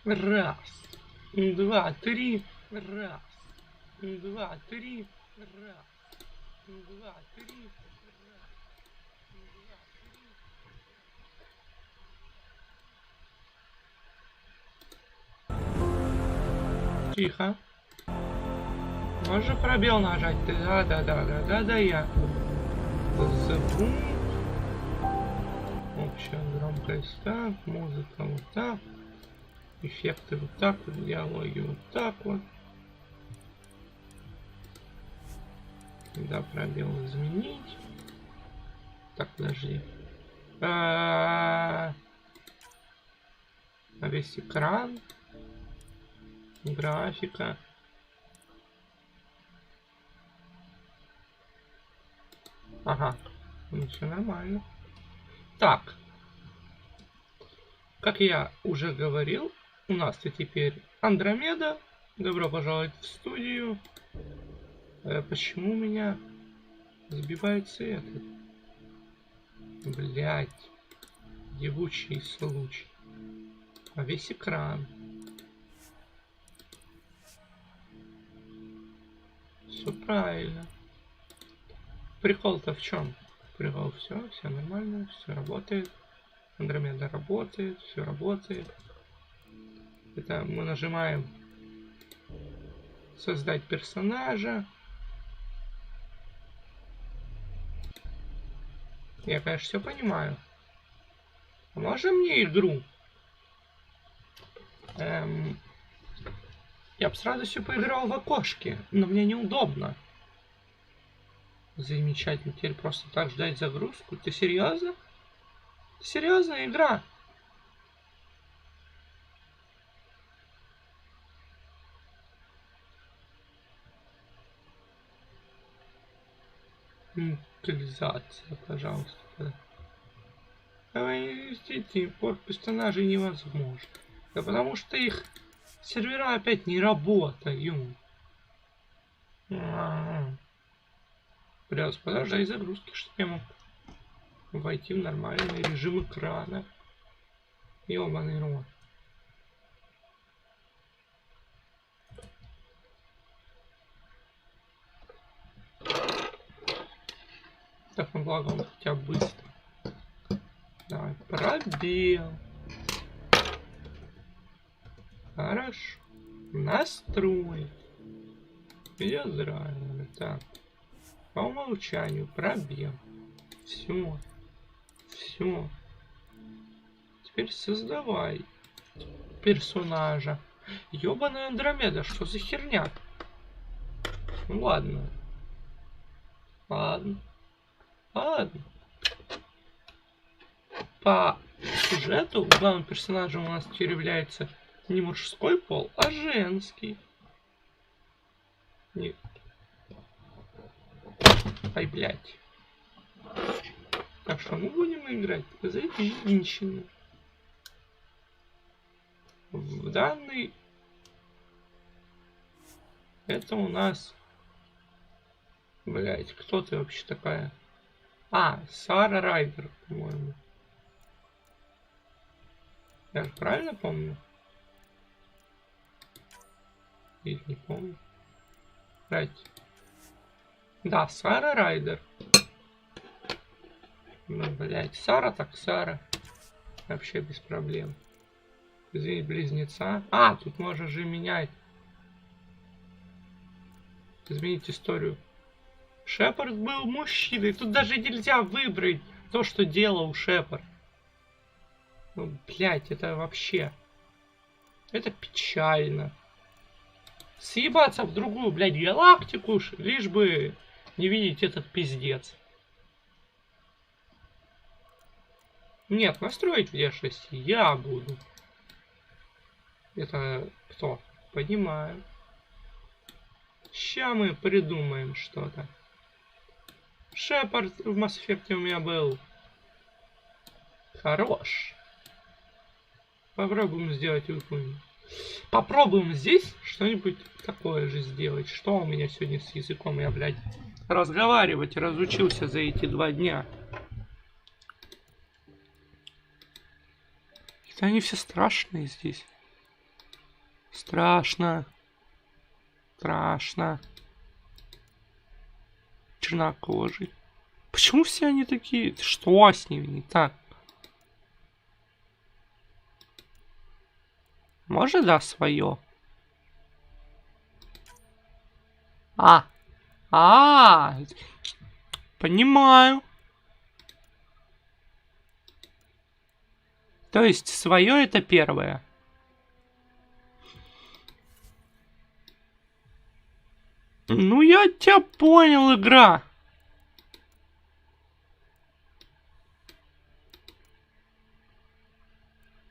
Раз, два, три. Раз, два, три. Раз, два, три. Тихо. Можно пробел нажать? Да, я забыл. Общая громкость так, музыка вот так, эффекты вот так вот, диалоги вот так вот. Да, пробел изменить. Так, подожди. Весь экран. Графика. Ага, ну все нормально. Так, как я уже говорил, у нас-то теперь Андромеда. Добро пожаловать в студию. Почему у меня сбивается этот? Блять, ебучий случай. А весь экран. Все правильно. Прикол-то в чем? Прикол, все нормально, все работает. Андромеда работает, все работает. Это мы нажимаем создать персонажа. Я, конечно, все понимаю. А можно мне игру? Я бы с радостью поиграл в окошке, но мне неудобно. Замечательно, теперь просто так ждать загрузку. Ты серьезно? Серьезная игра? Локализация, пожалуйста. Видите, порт персонажей невозможно. Да потому что их сервера опять не работают. Придется подождать загрузки, чтобы я мог войти в нормальный режим экрана. Ёбаный рот. Так, ну благо он хотя бы быстро. Давай, пробел. Хорошо. Настрой. Идет драйвер. Так. По умолчанию пробел. Все. Все. Теперь создавай персонажа. Ёбаная Андромеда, что за херня? Ну ладно. Ладно. Ладно. По сюжету главным персонажем у нас теперь является не мужской пол, а женский. Нет. Ай, блядь. Так что мы будем играть за женщину. В данный... Это у нас... Блядь, кто ты вообще такая? А, Сара Райдер, по-моему. Я же правильно помню? Или не помню? Блядь. Да, Сара Райдер. Ну, блядь, Сара так Сара. Вообще без проблем. Извини, близнеца. А, тут можно же менять. Изменить историю. Шепард был мужчиной. Тут даже нельзя выбрать то, что делал Шепард. Ну, блядь, это вообще... Это печально. Съебаться в другую, блядь, галактику, лишь бы не видеть этот пиздец. Нет, настроить внешность я буду. Это кто? Понимаю. Ща мы придумаем что-то. Шепард в Mass Effect у меня был хорош. Попробуем сделать выполнение. Попробуем здесь что-нибудь такое же сделать. Что у меня сегодня с языком? Я, блядь, разговаривать разучился за эти 2 дня. Это они все страшные здесь. Страшно. Страшно. Чернокожий. Почему все они такие? Что с ними не так? Может, да, свое? Понимаю. То есть свое это первое. Ну я тебя понял, игра.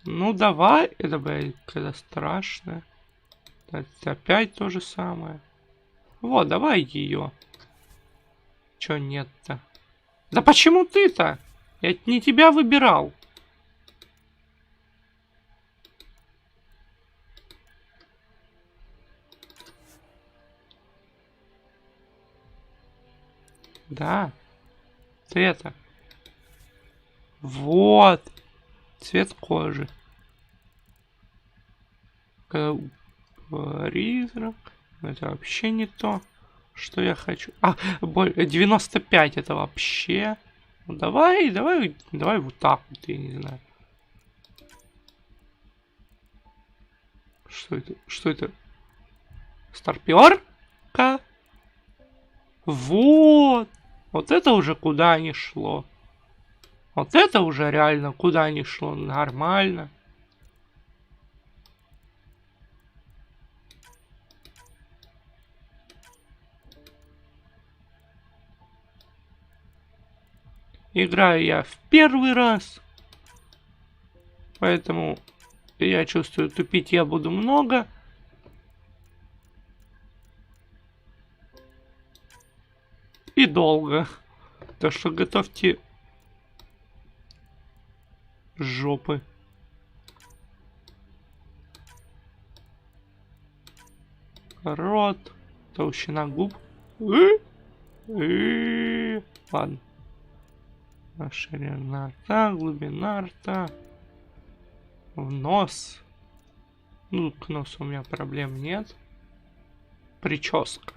Ну давай, это, блядь, когда страшно. Это опять то же самое. Вот, давай ее. Чё нет-то? Да почему ты-то? Я не тебя выбирал. Да. Цвета. Вот. Цвет кожи. Призрак. Это вообще не то, что я хочу. 95 это вообще. Ну, давай вот так вот, я не знаю. Что это? Что это? Старперка? Вот. Вот это уже куда ни шло. Вот это уже реально куда ни шло. Нормально. Играю я в первый раз. Поэтому я чувствую, тупить я буду много. И долго. Так что готовьте жопы. Рот. Толщина губ. Ладно. Ширина рта, глубина рта. В нос. Ну, к носу у меня проблем нет. Прическа.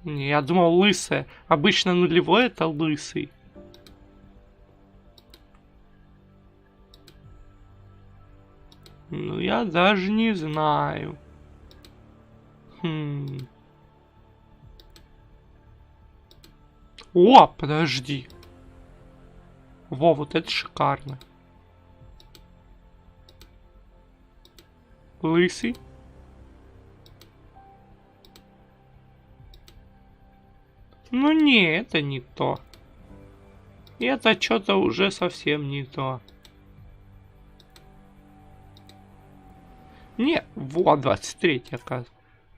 Не, я думал лысая. Обычно нулевой это лысый. Ну, я даже не знаю. О, подожди. Во, вот это шикарно. Лысый. Ну не, это не то. Это что-то уже совсем не то. Не, вот 23-й, оказывается.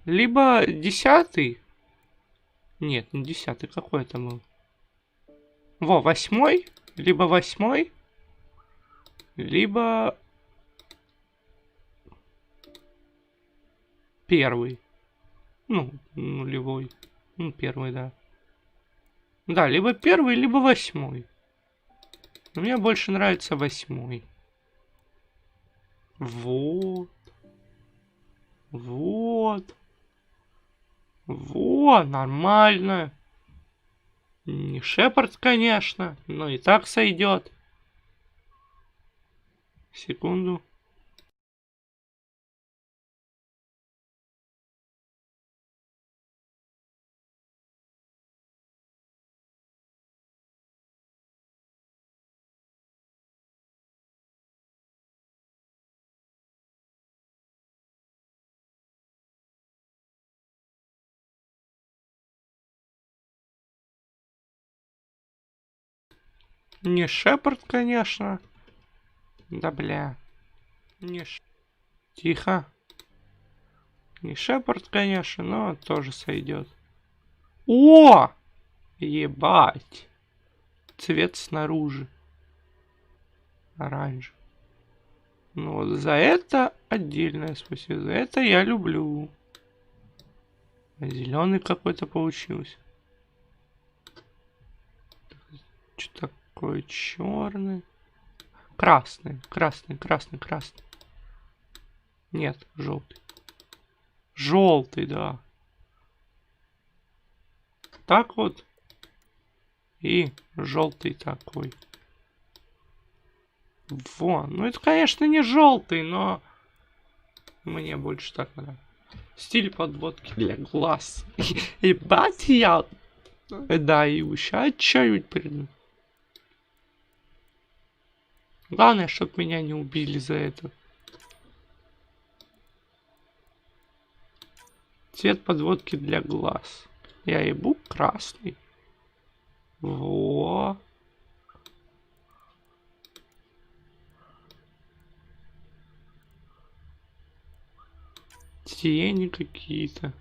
Либо 10-й. Нет, не 10-й, какой это был? Во, 8-й. Либо 8-й. Либо... 1-й. Ну, нулевой. Ну, 1-й, да. Да, либо 1-й, либо 8-й. Мне больше нравится 8-й. Вот. Вот. Вот, нормально. Не Шепард, конечно, но и так сойдет. Секунду. Не Шепард, конечно. Да бля. Не Ш... Тихо. Не Шепард, конечно, но тоже сойдет. О! Ебать. Цвет снаружи. Оранжевый. Ну вот за это отдельное спасибо. За это я люблю. Зеленый какой-то получился. Что такое черный? Красный, красный, красный, красный. Нет, желтый. Желтый, да. Так вот. И желтый такой. Вон. Ну это, конечно, не желтый, но мне больше так нравится. Стиль подводки для глаз. Ебать я. Да, и ща что-нибудь приду. Главное, чтоб меня не убили за это. Цвет подводки для глаз. Я ебу красный. Во. Тени какие-то.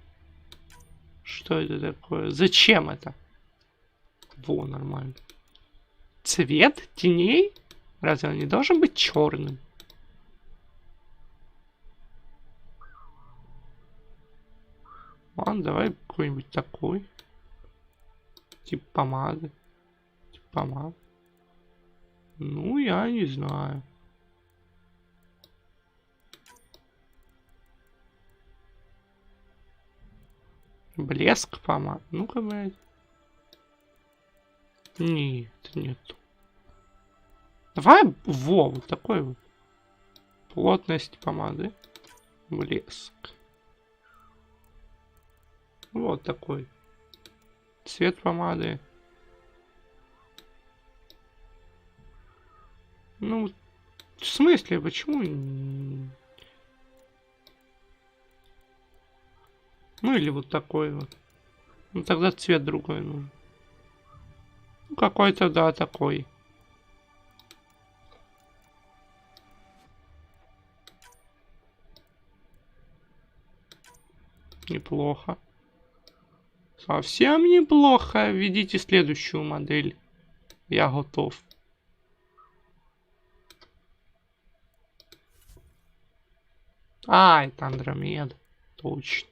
Что это такое? Зачем это? Во, нормально. Цвет теней? Разве он не должен быть черным? Ладно, давай какой-нибудь такой. Типа помады. Типа помады. Ну, я не знаю. Блеск помад. Ну-ка, блядь. Нет, нет. Давай, во, вот такой вот. Плотность помады. Блеск. Вот такой. Цвет помады. Ну, в смысле, почему? Ну, или вот такой вот. Ну, тогда цвет другой нужен. Ну, какой-то, да, такой. Неплохо. Совсем неплохо. Введите следующую модель. Я готов. А, это Andromeda. Точно.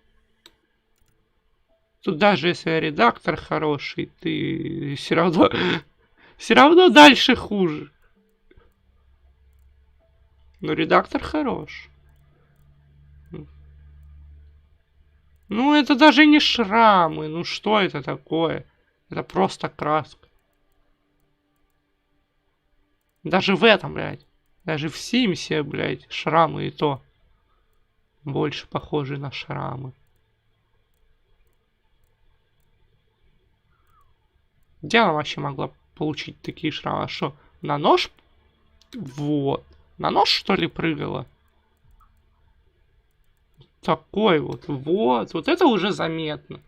Тут даже если редактор хороший, ты все равно дальше хуже. Но редактор хорош. Ну, это даже не шрамы. Ну, что это такое? Это просто краска. Даже в этом, блядь. Даже в Симсе, блядь, шрамы и то. Больше похожи на шрамы. Где она вообще могла получить такие шрамы? А что, на нож? Вот. На нож, что ли, прыгала? Такой вот. Вот. Вот это уже заметно.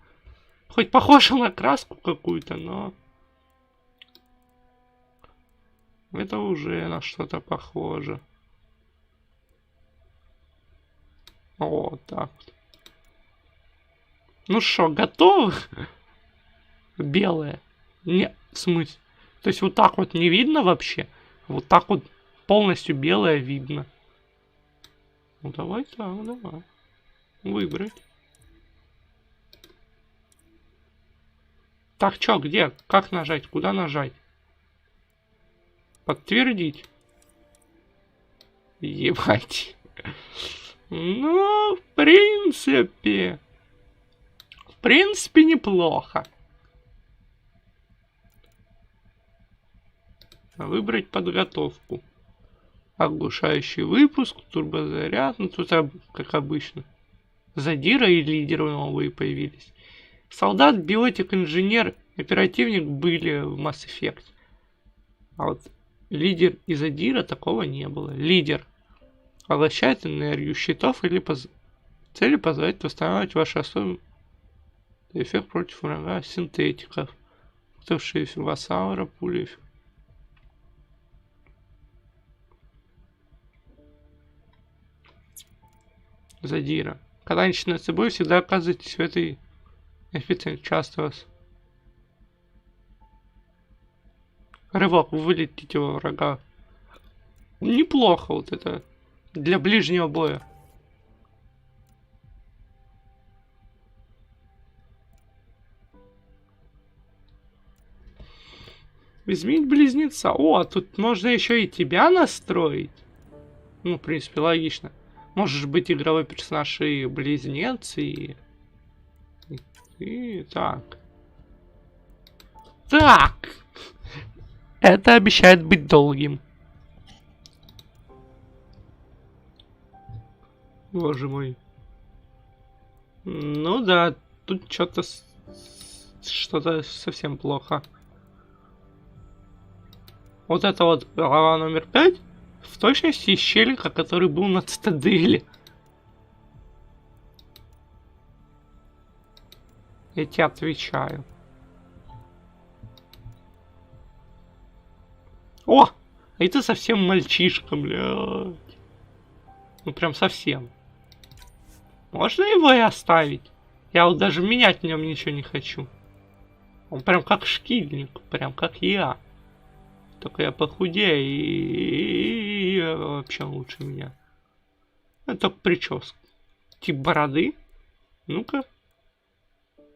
Хоть похоже на краску какую-то, но... Это уже на что-то похоже. Вот так вот. Ну что, готовы? Белое. Не, в смысле? То есть вот так вот не видно вообще? Вот так вот полностью белое видно. Ну давай так, давай. Выбрать. Так, чё, где? Как нажать? Куда нажать? Подтвердить. Ебать. Ну, в принципе. В принципе, неплохо. Выбрать подготовку. Оглушающий выпуск, турбозаряд. Ну, тут как обычно. Задира и лидеры новые появились. Солдат, биотик, инженер, оперативник были в Mass Effect. А вот лидер и задира такого не было. Лидер поглощает энергию щитов или цели позволяет восстанавливать ваши особенности. Эффект против врага синтетиков. Вставшие вассаура, пули. Задира. Когда начинается бой, всегда оказывайтесь в этой официально часто вас. Рывок, вы вылетите во врага. Неплохо вот это. Для ближнего боя. Изменить близнеца. О, тут можно еще и тебя настроить. Ну, в принципе, логично. Можешь быть игровой персонаж и близнец, и так. Так! Это обещает быть долгим. Боже мой. Ну да, тут что-то совсем плохо. Вот это вот глава номер 5 в точности из челика, который был на цитадели. Я тебе отвечаю. О! А это совсем мальчишка, блядь. Ну прям совсем. Можно его и оставить? Я вот даже менять в нем ничего не хочу. Он прям как шкильник, прям как я. Только я похудею и вообще лучше меня. Это только прическа. Тип бороды? Ну-ка.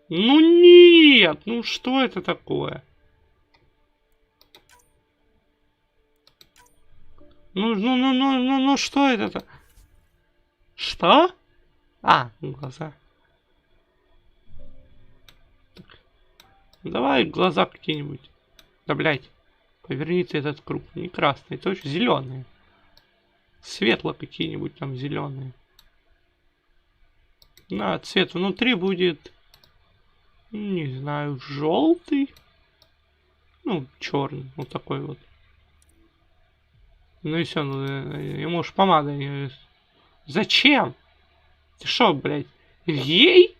Ну нет! Ну что это такое? Ну, что это-то? Что? А, глаза. Так. Давай глаза какие-нибудь. Да, блядь. Поверни ты этот круг. Не красный, точно зеленые. Светло какие-нибудь там зеленые. На, цвет внутри будет... Не знаю, желтый. Ну, черный. Вот такой вот. Ну и все, ну, ему уж помада не... Зачем? Ты шо, блядь, гей?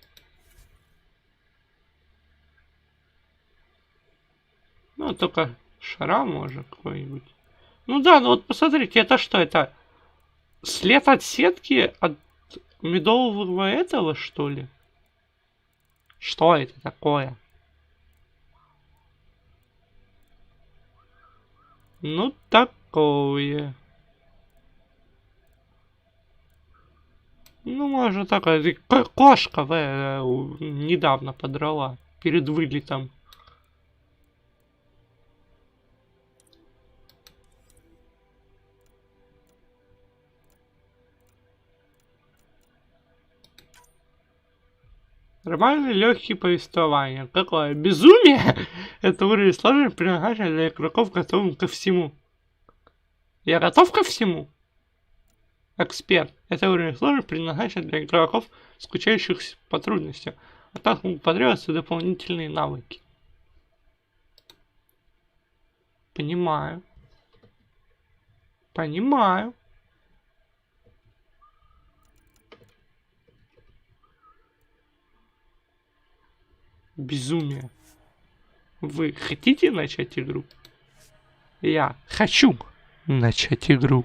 Ну, только шрам может какой-нибудь. Ну да, ну вот посмотрите, это что, это след от сетки от медового этого, что ли? Что это такое? Ну, такое. Ну, можно такая. Кошка недавно подрала перед вылетом. Нормальный легкий повествование. Какое безумие! Это уровень сложности, предназначенный для игроков, готовым ко всему. Я готов ко всему? Эксперт. Это уровень сложности, предназначен для игроков, скучающих по трудностям. А так могут потребоваться дополнительные навыки. Понимаю. Понимаю. Безумие. Вы хотите начать игру? Я хочу начать игру.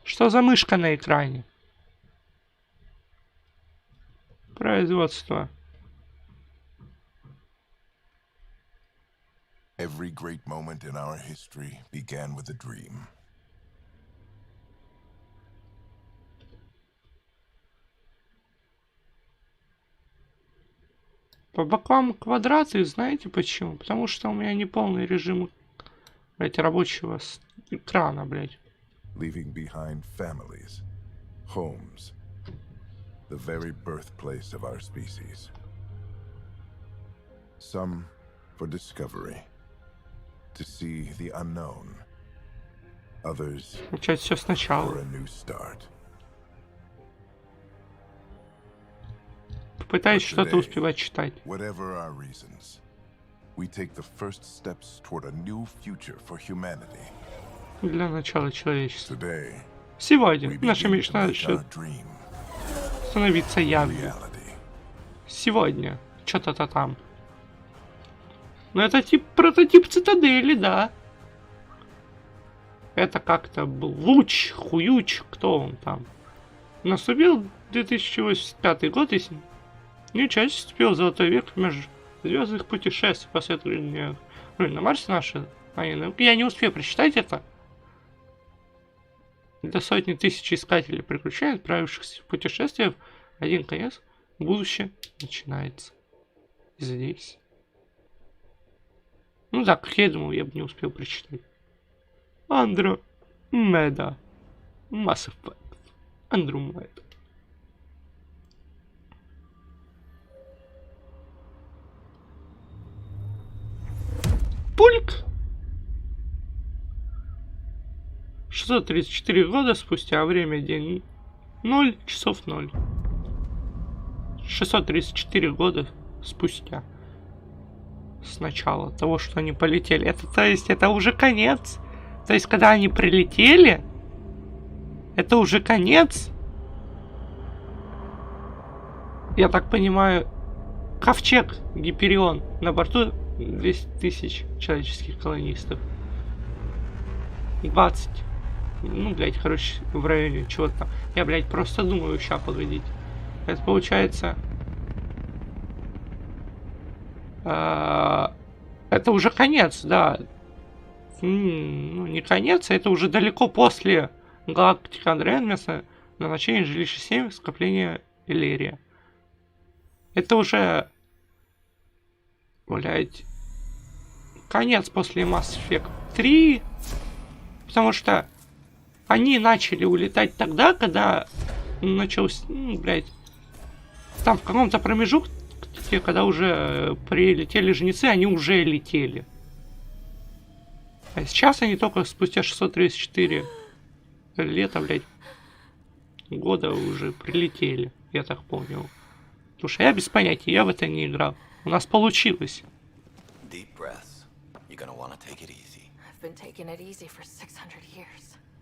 Что за мышка на экране? Производство. Every great moment in our history began with a dream. По бокам квадраты, знаете почему? Потому что у меня не полный режим, блять, рабочего экрана, блять. Leaving behind families, homes, the very birthplace of our species. Some for discovery, to see the unknown. Others Начать все сначала. for a new start. Пытаюсь что-то успевать читать. Whatever our reasons, we take the first steps toward a new future for humanity. Для начала человечества. Today, Сегодня we наша begin to мечта make начнет our dream становиться явью. reality. Сегодня. Что-то там. Ну это прототип цитадели, да. Это как-то был луч, хуюч, кто он там. Наступил 2085 год, и часть вступил золотой век межзвездных путешествий по свету на Марсе наши. Я не успею прочитать это. До сотни тысяч искателей приключений, отправившихся в путешествие в один конец, будущее начинается здесь. Ну да, как я думал, я бы не успел прочитать. Andromeda. Mass Effect. Andromeda. Пульк. 634 года спустя, время день 0 часов 0. 634 года спустя. С начала того, что они полетели. Это, то есть, это уже конец. То есть, когда они прилетели, это уже конец. Я так понимаю, ковчег Гиперион. На борту 200 тысяч человеческих колонистов. 20. Ну, блядь, короче, в районе чего-то там. Я, блядь, просто думаю, ща погодите. Это получается... это уже конец, да. Ну, не конец, а это уже далеко после галактики Андромеда, назначение жилища 7, скопления Элерия. Это уже, блядь, конец после Mass Effect 3, потому что они начали улетать тогда, когда начался, ну, блядь, там в каком-то промежутке, когда уже прилетели жнецы, они уже летели. А сейчас они только спустя 634 лета, блядь, года уже прилетели, я так понял. Слушай, я без понятия, я в это не играл. У нас получилось.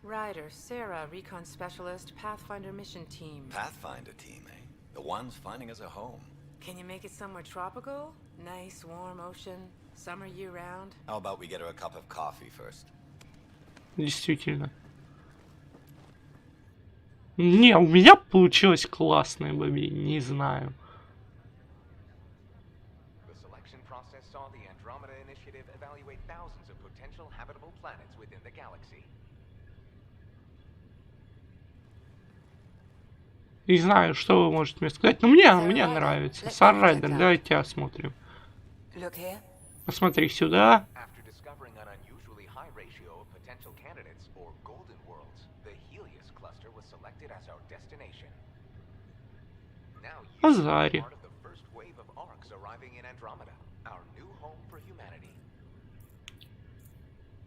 Ryder, Sarah, Recon Specialist, Pathfinder Mission Team. Pathfinder team, eh? The ones finding us a home. Can you make it somewhere tropical? Nice, warm ocean, summer year-round? How about we get her a cup of coffee first? Действительно. Не, у меня получилось классное, баби, не знаю. The selection process saw the Andromeda initiative evaluate thousands of potential habitable planets within the galaxy. Не знаю, что вы можете мне сказать, но мне нравится. Саррайдер, давайте осмотрим. Посмотри сюда. After discovering an unusually high ratio of potential candidates or golden worlds, the Helios cluster was selected as our destination. Now you are part of the first wave of arcs arriving in Andromeda, our new home for humanity.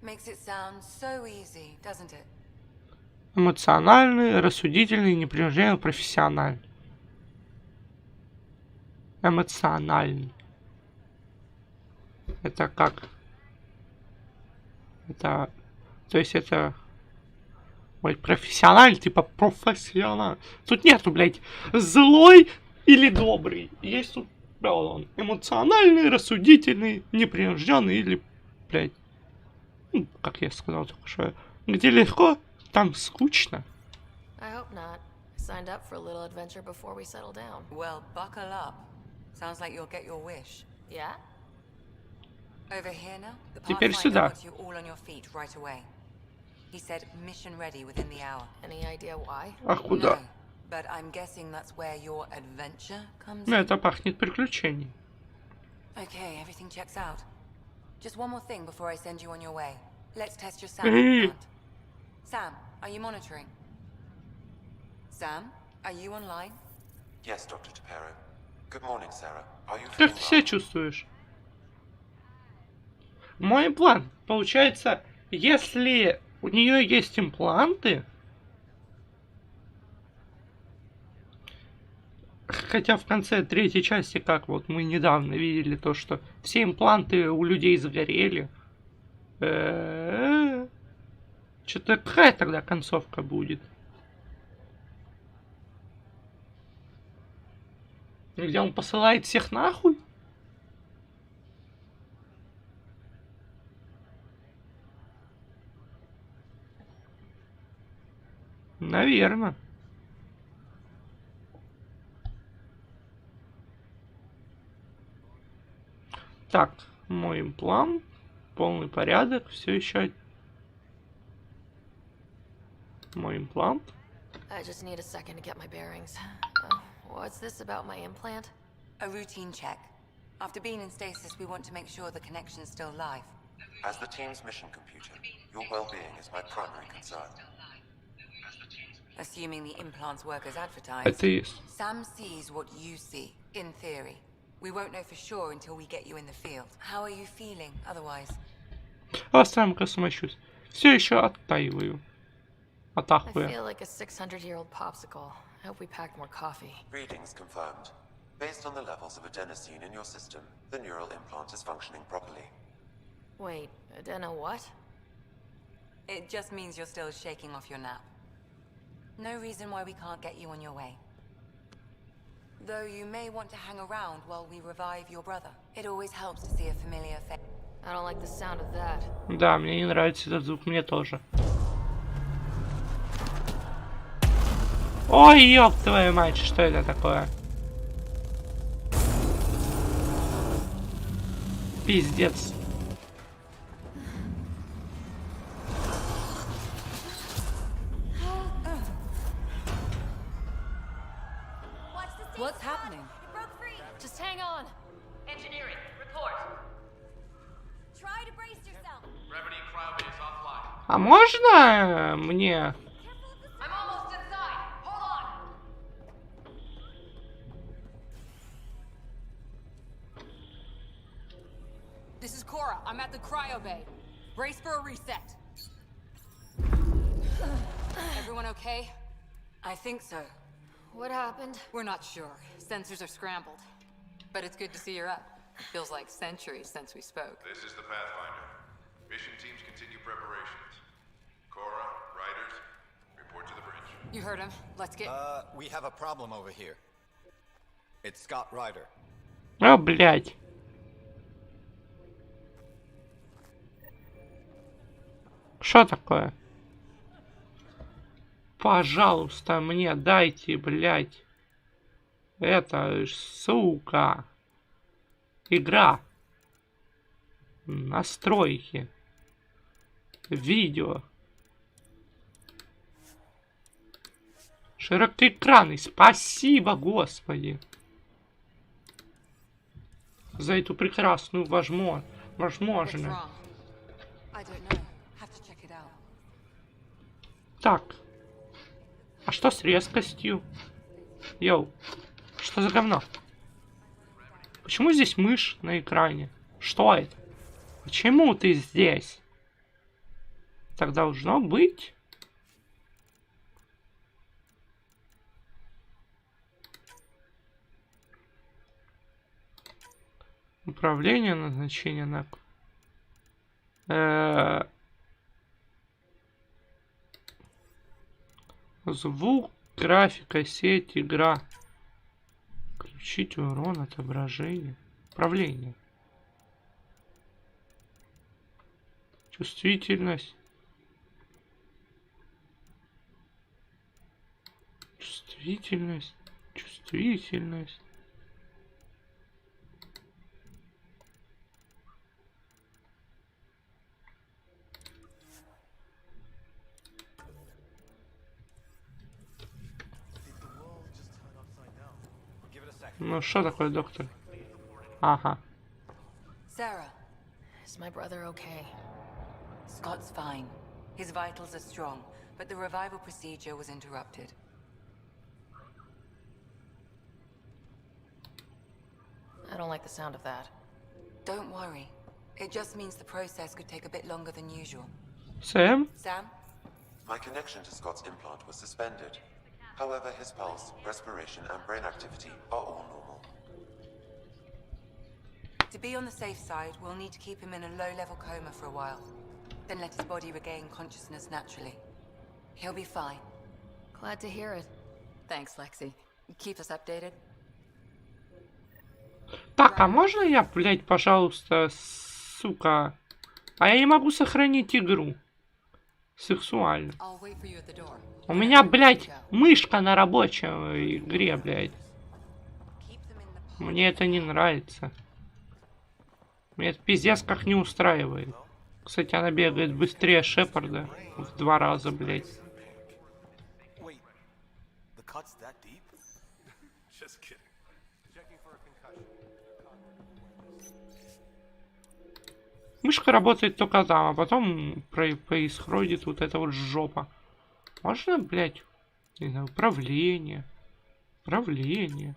Makes it sound so easy, doesn't it? Эмоциональный, рассудительный, непринужденный, профессиональный. Эмоциональный. Это как? Это... То есть это... Ой, профессиональный, типа профессионал. Тут нету, блядь, злой или добрый. Есть тут, он эмоциональный, рассудительный, непринужденный или, блядь... Ну, как я сказал только что. Где легко, там скучно. I hope not. I signed up for a little adventure before we settle down. Well, buckle up. Sounds like you'll get your wish. Yeah? Over here now? The Теперь Pathfinder сюда. wants you all on your feet right away. He said mission ready within the hour. Any idea why? А куда? No, but I'm guessing that's where your adventure comes Ну, in. это пахнет приключением. Okay, everything checks out. Just one more thing before I send you on your way. Let's test your Hey. sound plant. Sam, are you monitoring? Sam, are you online? Yes, Dr. Tapero. Good morning, Sarah. Are you Как feeling ты себя чувствуешь? Мой план. Получается, если у нее есть импланты, хотя в конце третьей части, как вот мы недавно видели, то, что все импланты у людей загорели. Что-то какая тогда концовка будет? Где он посылает всех нахуй? Наверно. Так, мой план. Полный порядок. Все еще. Мой имплант. I just need a second to get my bearings. What's this about my implant? A routine check. After being in stasis, we want to make sure the connection's still live. As the team's mission computer, your well-being is my primary concern. Assuming the implants work as advertised. Это есть. Sam sees what you see, in theory. We won't know for sure until we get you in the field. How are you feeling otherwise? Оставим-ка самочувствие. Все еще оттаиваю. I Атахую. feel like a 600-year-old popsicle. I hope we packed more coffee. Readings confirmed. Based on the levels of adenosine in your system, the neural implant is functioning properly. Wait, Adena what? It just means you're still shaking off your nap. No reason why we can't get you on your way. Though you may want to hang around while we revive your brother. It always helps to see a familiar face. I don't like the sound of that. Да, мне не нравится этот звук, мне тоже. Ой, ёб твою мать, что это такое? Пиздец. What's happening? It broke free. Just hang on. Engineering, report. Try to brace yourself. Gravity cryobase offline. А можно мне... I'm almost inside. Hold on. This is Cora. I'm at the cryo bay. Brace for a reset. Everyone okay? I think so. What happened? We're not sure. Sensors are scrambled. But it's good to see you're up. Feels like centuries since we spoke. This is the Pathfinder. Mission teams continue preparations. Cora, Riders, report to the bridge. You heard him. Let's get... We have a problem over here. It's Scott Ryder. О, блядь. Что такое? Пожалуйста, мне дайте, блядь. Это, сука. Игра. Настройки. Видео. Широкоэкранный. Спасибо, Господи. За эту прекрасную возможность. Так. А что с резкостью? Йоу. Что за говно? Почему здесь мышь на экране? Что это? Почему ты здесь? Так должно быть. Управление, назначение на... Звук, графика, сеть, игра. Включить урон, отображение. Управление. Чувствительность. Чувствительность. Чувствительность. Ну что такое, доктор? Ага. Sarah, Is my brother okay? Scott's fine. His vitals are strong, but the revival procedure was interrupted. I don't like the sound of that. Don't worry. It just means the process could take a bit longer than usual. Сэм? Sam? My connection to Scott's implant was suspended. However, his pulse, respiration, and brain activity are all normal. To be on the safe side, we'll need to keep him in a low-level coma for a while. Then let his body regain consciousness naturally. He'll be fine. Glad to hear it. Thanks, Lexi. Keep us updated. Так, а можно я, блядь, пожалуйста, сука? А я не могу сохранить игру. Сексуально. I'll wait for you at the door. У меня, блядь, мышка на рабочей игре, блядь. Мне это не нравится. Мне это пиздец как не устраивает. Кстати, она бегает быстрее Шепарда в 2 раза, блядь. cuts that deep? Just kidding. Checking for a concussion. Мышка работает только там, а потом происходит вот эта вот жопа. Можно, блядь, не знаю, управление. Управление.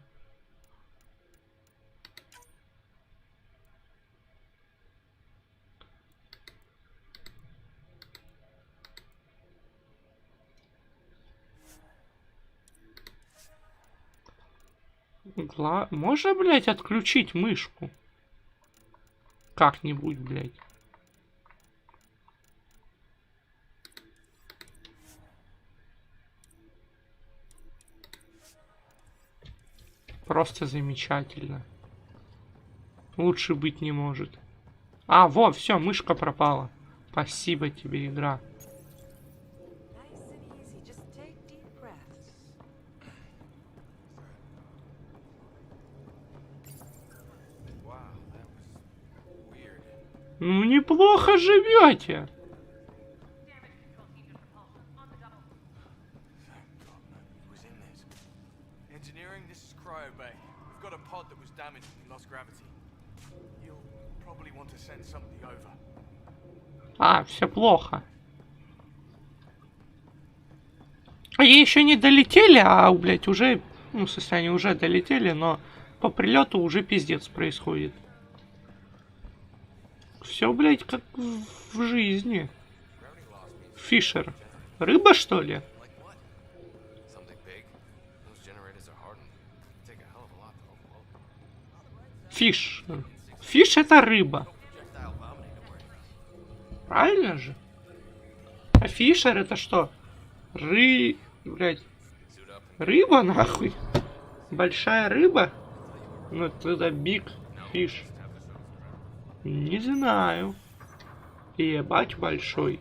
Можно, блядь, отключить мышку? Как-нибудь, блядь. Просто замечательно. Лучше быть не может. А, во, все, мышка пропала. Спасибо тебе, игра. Ну, неплохо живете. Engineering, this is Cryo Bay. We've got a pod that was damaged and lost gravity. You'll probably want to send somebody over. А, все плохо. Они еще не долетели, а, блядь, уже... Ну, в смысле, они уже долетели, но по прилету уже пиздец происходит. Все, блядь, как в жизни. Фишер. Рыба, что ли? Фиш. Фиш это рыба. Правильно же? А фишер это что? Блядь. Рыба, нахуй? Большая рыба? Ну, тогда биг фиш. Не знаю. Ебать большой.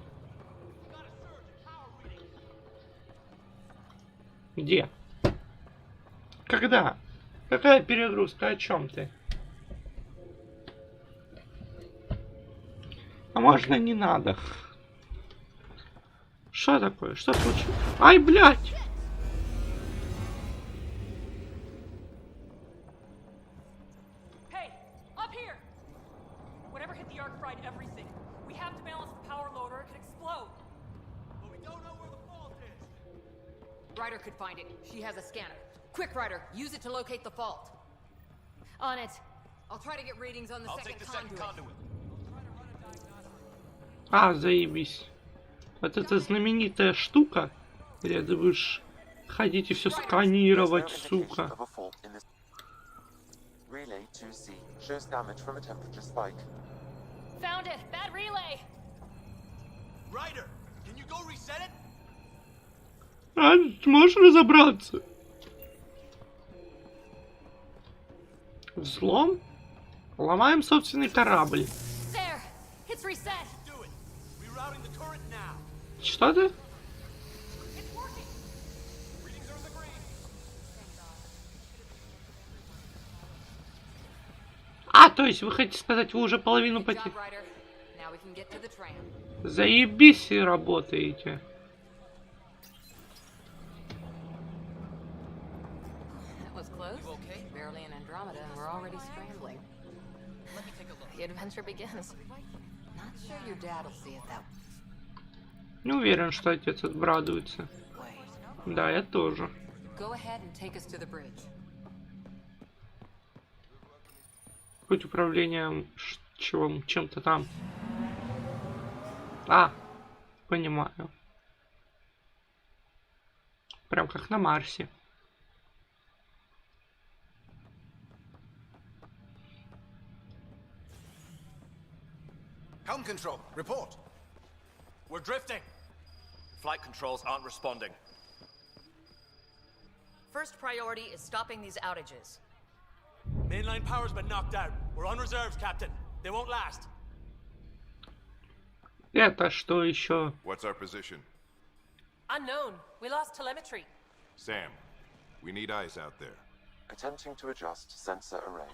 Где? Когда? Какая перегрузка? О чем ты? А можно не надо? Что такое? Что случилось? Ай, блядь! Hey, up here! Whatever hit the arc fried everything. We have to balance the power load or it could explode. But we don't know where the fault is. Ryder could find it. She has a scanner. Quick, Ryder, use it to locate the fault. On it. I'll try to get readings on the I'll second take the second conduit. А, заебись. Вот эта знаменитая штука, где ты будешь ходить и все сканировать, сука. Relay 2C shows damage from a temperature spike. Found it! Bad relay! Ryder, can you go reset it? А, можешь разобраться? Взлом? Ломаем собственный корабль. There! It's reset! Do it. Rerouting the current now. Что ты? It's working! Readings are in the green. А, то есть вы хотите сказать, вы уже половину Good потеряли? job, Ryder. Now we can get to the tram. Заебись и работаете. That was close. okay? Barely in Andromeda, and we're already scrambling. Let me take a look. The adventure begins. Not sure your dad'll see it that Не уверен, что отец обрадуется. way. Да, я тоже. Go ahead and take us to the bridge. Хоть управлением чем-то там. А, понимаю. Прям как на Марсе. Helm control, report. We're drifting. Flight controls aren't responding. First priority is stopping these outages. Mainline power's been knocked out. We're on reserves, Captain. They won't last. Это что еще? What's our position? Unknown. We lost telemetry. Sam, we need eyes out there. Attempting to adjust sensor array.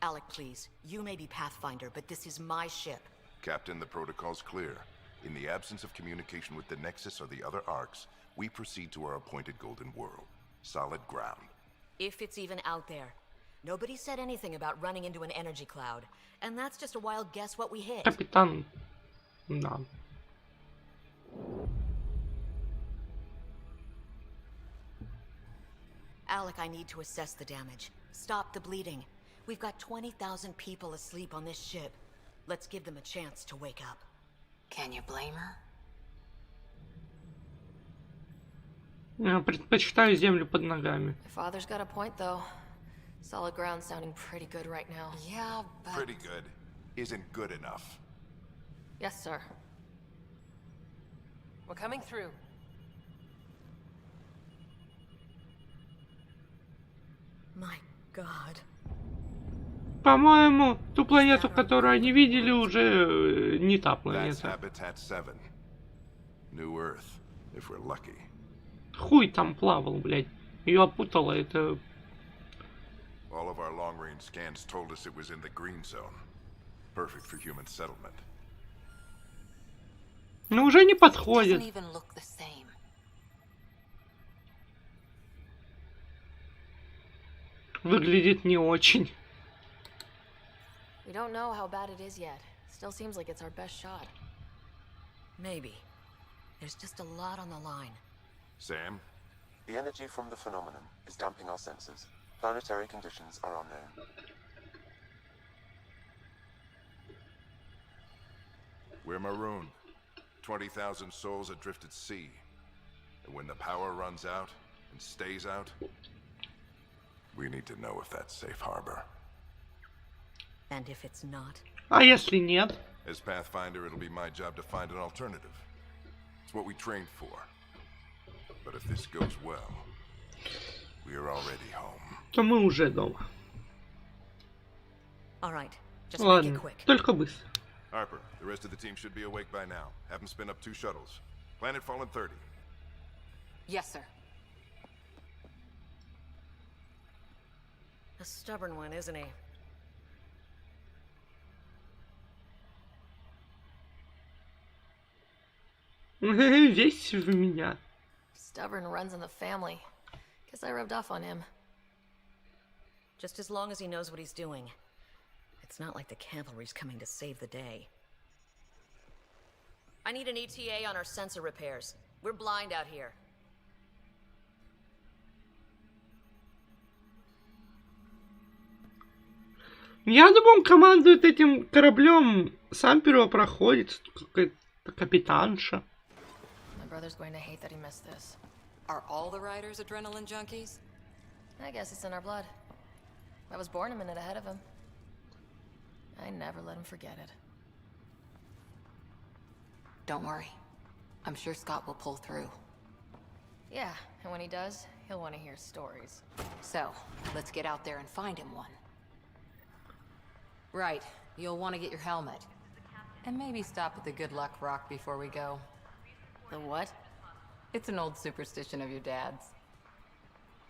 Alec, please. You may be Pathfinder, but this is my ship. Captain, the protocol's clear. In the absence of communication with the Nexus or the other arcs, we proceed to our appointed Golden World. Solid ground. If it's even out there. Nobody said anything about running into an energy cloud. And that's just a wild guess what we hit. Капитан. Да. Alec, I need to assess the damage. Stop the bleeding. We've got 20,000 people asleep on this ship. Let's give them a chance to wake up. Can you blame her? Я предпочитаю землю под ногами. My father's got a point, though. Solid ground sounding pretty good right now. Yeah, but... Pretty good. Isn't good enough. Yes, sir. We're coming through. My God. По-моему, ту планету, которую они видели, уже не та That's планета. Habitat 7. New Earth, if we're lucky. Хуй там плавал, блядь. Ее опутало, это... All of our long-range scans told us it was in the green zone. Perfect for human settlement. Ну, уже не Doesn't подходит. even look the same. Выглядит не очень. We don't know how bad it is yet. Still seems like it's our best shot. Maybe. There's just a lot on the line. Sam? The energy from the phenomenon is damping our senses. Planetary conditions are unknown. We're marooned. 20,000 souls adrift at sea. And when the power runs out and stays out, we need to know if that's safe harbor. And if it's not? А если нет? As Pathfinder, it'll be my job to find an alternative. It's what we trained for. But if this goes well, we are already home. То мы уже дома. All right. Just make it Ладно, quick. только быстро. Harper, the rest of the team should be awake by now. Have them spin up 2 shuttles. Planet Fallen 30. Yes, sir. A stubborn one, isn't he? Весь в меня. Stubborn runs in the family. Guess I rubbed off on him. Just as long as he knows what he's doing. It's not like the cavalry's coming to save the day. I need an ETA on our sensor repairs. We're blind out here. Я думал, он командует этим кораблем. Сам первопроходец. Какая-то капитанша. My brother's going to hate that he missed this. Are all the riders adrenaline junkies? I guess it's in our blood. I was born a minute ahead of him. I never let him forget it. Don't worry. I'm sure Scott will pull through. Yeah, and when he does, he'll want to hear stories. So, let's get out there and find him one. Right. You'll want to get your helmet. And maybe stop at the Good Luck Rock before we go. The what? It's an old superstition of your dad's.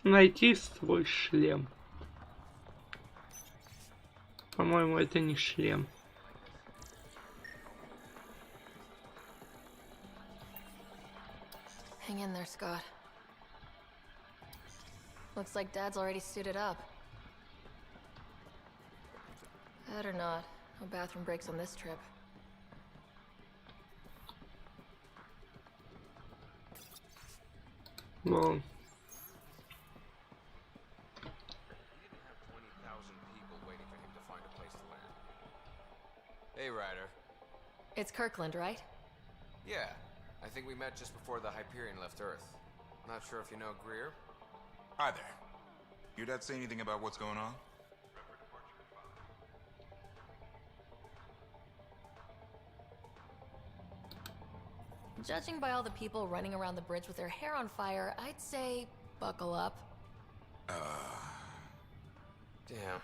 Найти свой шлем. По-моему, это не шлем. Hang in there, Scott. Looks like Dad's already suited up. Better not. No bathroom breaks on this trip. Well, Hey, Ryder. It's Kirkland, right? Yeah, I think we met just before the Hyperion left Earth. Not sure if you know Greer? Hi there. Your dad say anything about what's going on? Judging by all the people running around the bridge with their hair on fire, I'd say buckle up. Damn.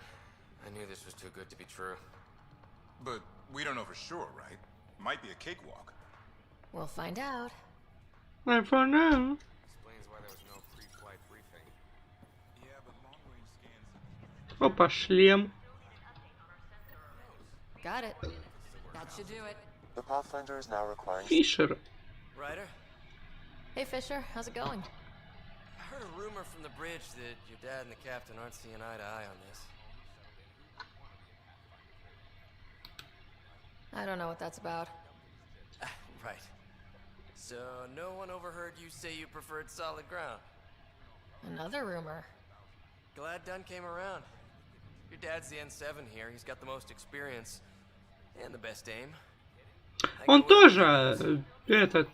I knew this was too good to be true. But we don't know for sure, right? Might be a cakewalk. We'll find out. I for now. Explains why there was no pre-flight briefing. Yeah, but long-range scans... Опа, шлем. Got it. That should do it. The Pathfinder is now requiring... Фишер. Ryder? Hey, Fisher. How's it going? heard a rumor from the bridge that your dad and the captain aren't seeing eye to eye on this. I don't know what that's about. Right. So no one overheard you say you preferred solid ground? Another rumor. Glad Dunn came around. Your dad's the N7 here. He's got the most experience and the best aim. Он тоже этот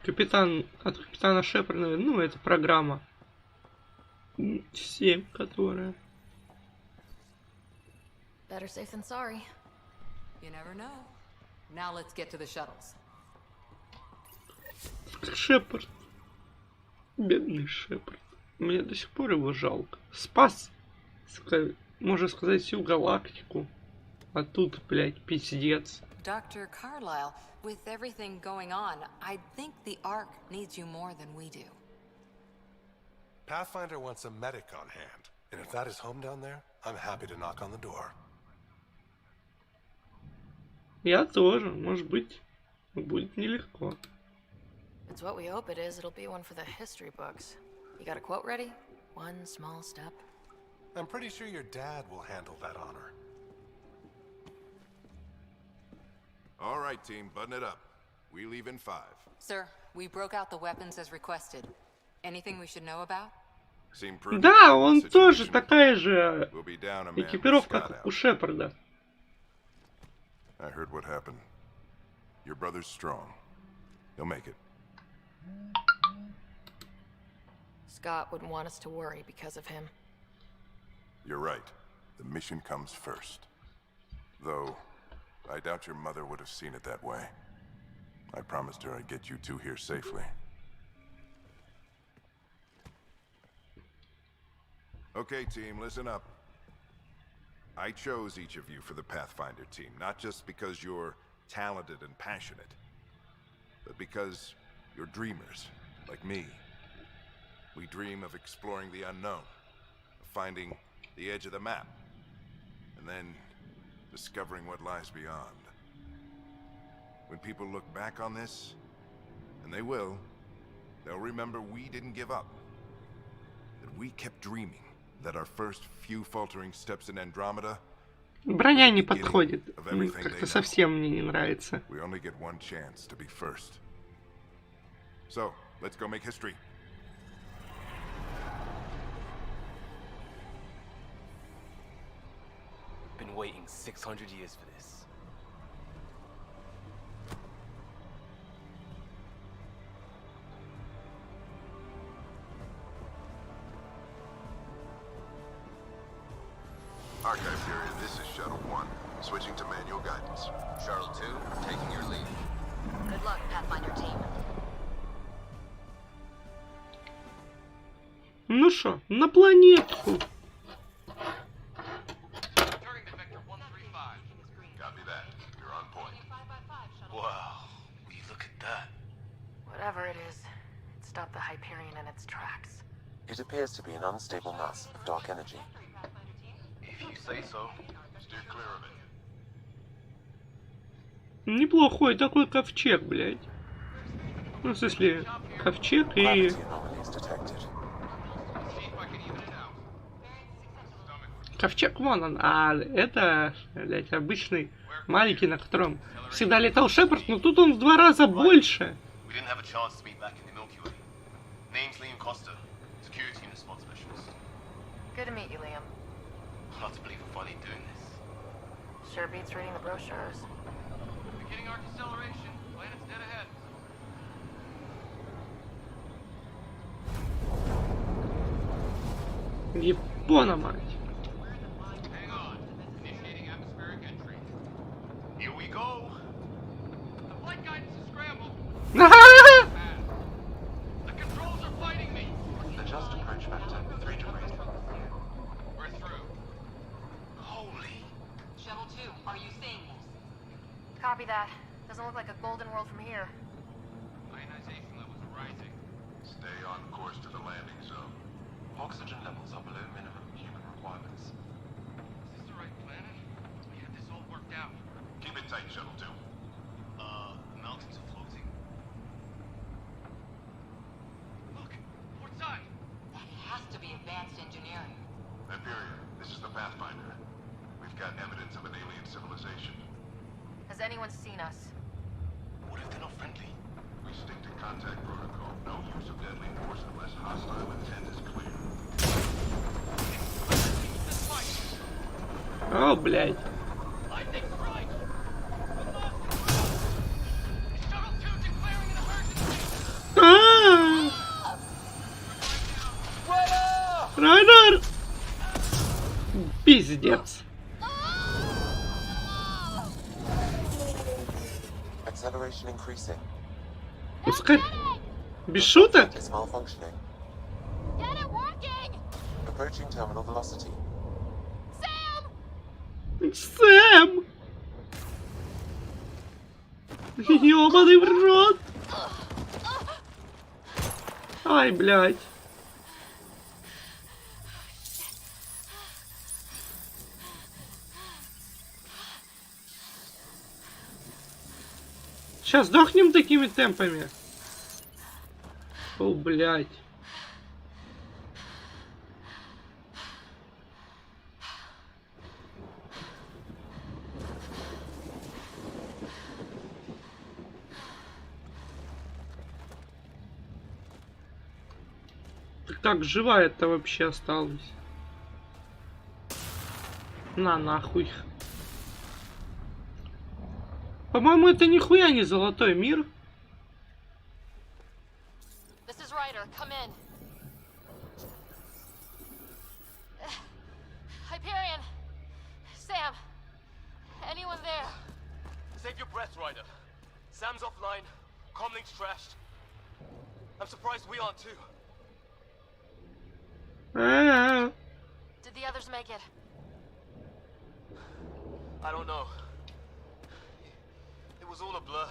капитан от капитана Шепарда, ну это программа 7, которая. Better safe than sorry. You never know. Now let's get to the shuttles. Шепард. Бедный Шепард. Мне до сих пор его жалко. Спас, можно сказать, всю галактику. А тут, блядь, пиздец. Dr. Carlyle, with everything going on, I think the Ark needs you more than we do. Pathfinder wants a medic on hand, and if that is home down there, I'm happy to knock on the door. Я тоже, может быть, будет нелегко. It's what we hope it is. It'll be one for the history books. You got a quote ready? One small step. I'm pretty sure your dad will handle that honor. All right, team, button it up. We leave in 5. Sir, we broke out the weapons as requested. Anything we should know about? Да, он тоже такая же экипировка, как у Шепарда. I heard what happened. Your brother's strong. He'll make it. Scott wouldn't want us to worry because of him. You're right. The mission comes first. Though, I doubt your mother would have seen it that way. I promised her I'd get you two here safely. Okay, team, listen up. I chose each of you for the Pathfinder team, not just because you're talented and passionate, but because you're dreamers, like me. We dream of exploring the unknown, of finding the edge of the map, and then discovering what lies beyond. When people look back on this, and they will, they'll remember we didn't give up, that we kept dreaming. That our first few faltering steps in Andromeda. Броня не подходит. Как-то совсем мне не нравится. We only get one chance to be first. So, let's go make history. Been waiting 600 years for this. Archive period, this is Shuttle 1. Switching to manual guidance. Shuttle 2, taking your lead. Good luck, Pathfinder team. Ну шо, на планетку. Copy that. You're on point. Wow, will you look at that? Whatever it is, it stopped the Hyperion in its tracks. It appears to be an unstable mass of dark energy. If you say so. Steer clear of it. Неплохой такой ковчег, блядь. Ну, в смысле, ковчег и... Ковчег вон он, а это, блядь, обычный маленький, на котором всегда летал Шепард, но тут он в 2 раза больше. Good to meet you, Liam. Hard to believe we're finally doing this. Sure beats reading the brochures. Beginning arc acceleration. Planet's dead ahead. Япона, мать. Hang on. Initiating atmospheric entry. Here we go. The flight guidance is scrambled. The controls are fighting me. Adjust approach vector 3 degrees. We're through. Holy. Shuttle 2, are you seeing this? Copy that. Doesn't look like a golden world from here. Ionization levels are rising. Stay on course to the landing zone. Oxygen levels are below minimum human requirements. Is this the right planet? We had this all worked out. Keep it tight, Shuttle 2. Mountains are floating. Look, port side. got evidence of an alien civilization. Has anyone seen us? What if they're not friendly? We stick to contact protocol. No use of deadly force unless hostile intent is clear. О, блядь. Райдер! Пиздец. Acceleration increasing. Пускай. Без шуток? It's malfunctioning. Get it working! Approaching terminal velocity. Сэм! Ёбаный в рот! Ай, блядь. Сейчас сдохнем такими темпами. О, блядь. Ты как живая-то вообще осталась? На нахуй. По-моему, это нихуя не золотой мир. This is Ryder. Come in. Hyperion. Sam. Anyone there? Save your breath, Ryder. Sam's offline. Comlink's trashed. I'm surprised we aren't too. Did the others make it? I don't know. It was all a blur.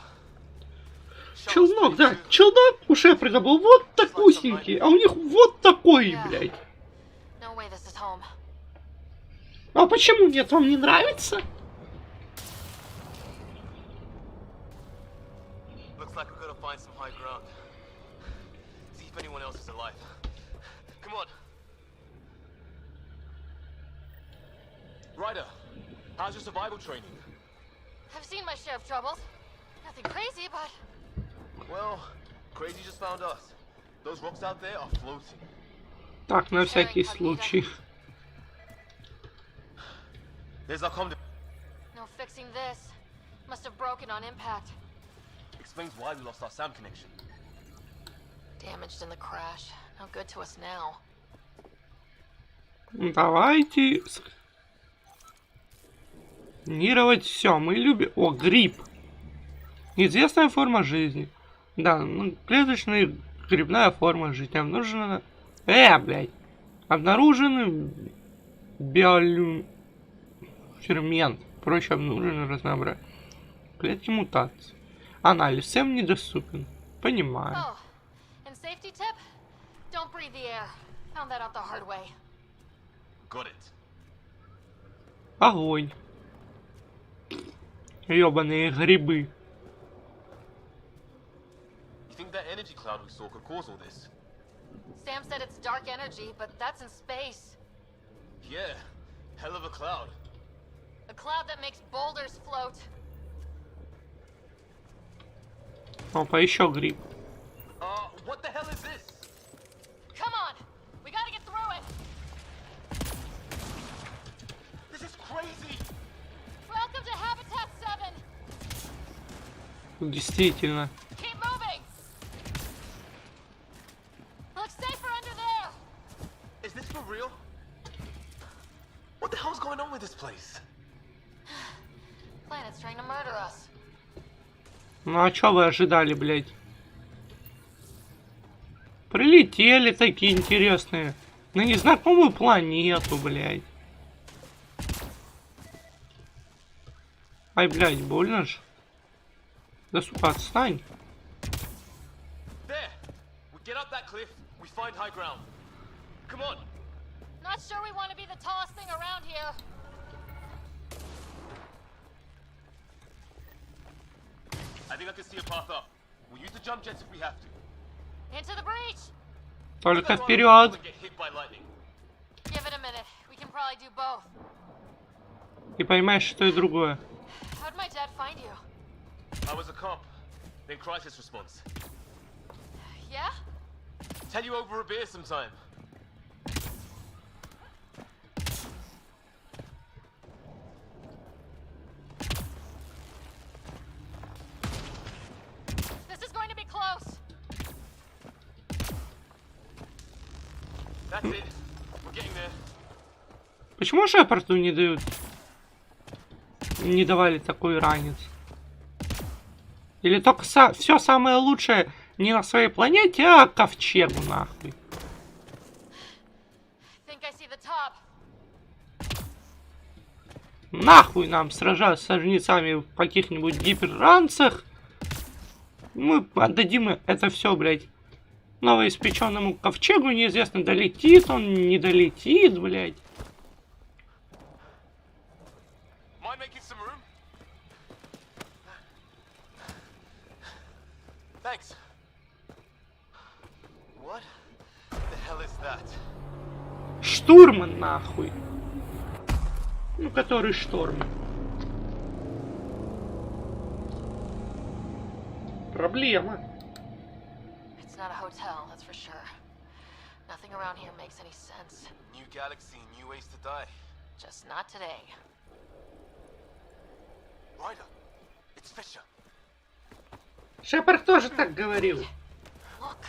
Челнок, да, челнок у Шепарда был вот такусенький, а у них вот такой, блядь. No way this is home. А почему нет? Вам не нравится? Looks like we've got to find some high ground. See if anyone else is alive. Come on. Ryder, how's your survival training? I've seen my share of troubles. Nothing crazy, but... Well, crazy just found us. Those rocks out there are floating. Так, на всякий случай. There's our comm. No fixing this. Must have broken on impact. Explains why we lost our sound connection. Damaged in the crash. No good to us now. Давайте сканировать все. Мы любим... О, гриб. Неизвестная форма жизни. Да, ну, клеточная грибная форма жизни. Обнаружена... блядь. Обнаружен фермент. Проще обнаружено разнообразие. Клетки мутации. Анализ всем недоступен. Понимаю. Oh, and safety tip? Don't breathe the air. Found that out the hard way. Got it. Огонь. Ёбаные грибы. You think that energy cloud we saw could cause all this? Sam said it's dark energy, but that's in space. Yeah, hell of a cloud. A cloud that makes boulders float. Опа, еще гриб. What the hell is this? Come on, we gotta get through it. This is crazy. Welcome to Habitat 7. Действительно. Keep moving. Looks safer under there. Is this for real? What the hell's going on with this place? Planet's trying to murder us. Ну а чё вы ожидали, блядь? Прилетели такие интересные. На незнакомую планету, блядь. Ай, блядь, больно ж. Да сука, отстань. There. We get up that cliff, we find high ground. Come on. Not sure we want to be the tallest thing around here. I think I can see a path up. We'll use the jump jets if we have to. Into the breach. Только вперед. Give it a minute. We can probably do both. И поймаешь, что и другое. How'd my dad find you? I was a cop, in crisis response. Yeah? Tell you over a beer sometime. This is going to be close. That's it. We're getting there. Почему Шепарду не дают? Не давали такой ранец? Или только все самое лучшее не на своей планете, а ковчегу нахуй? Нахуй нам сражаться с жнецами в каких-нибудь гиперранцах. Мы отдадим это все, блядь, новоиспеченному ковчегу. Неизвестно, долетит он, не долетит, блядь. Thanks. What the hell is that? Штурман, нахуй. Ну, который шторм. Проблема. It's not a hotel, that's for sure. Nothing around here makes any sense. New galaxy, new ways to die. Just not today. Ryder, it's Fisher. Шепард тоже так говорил. Look.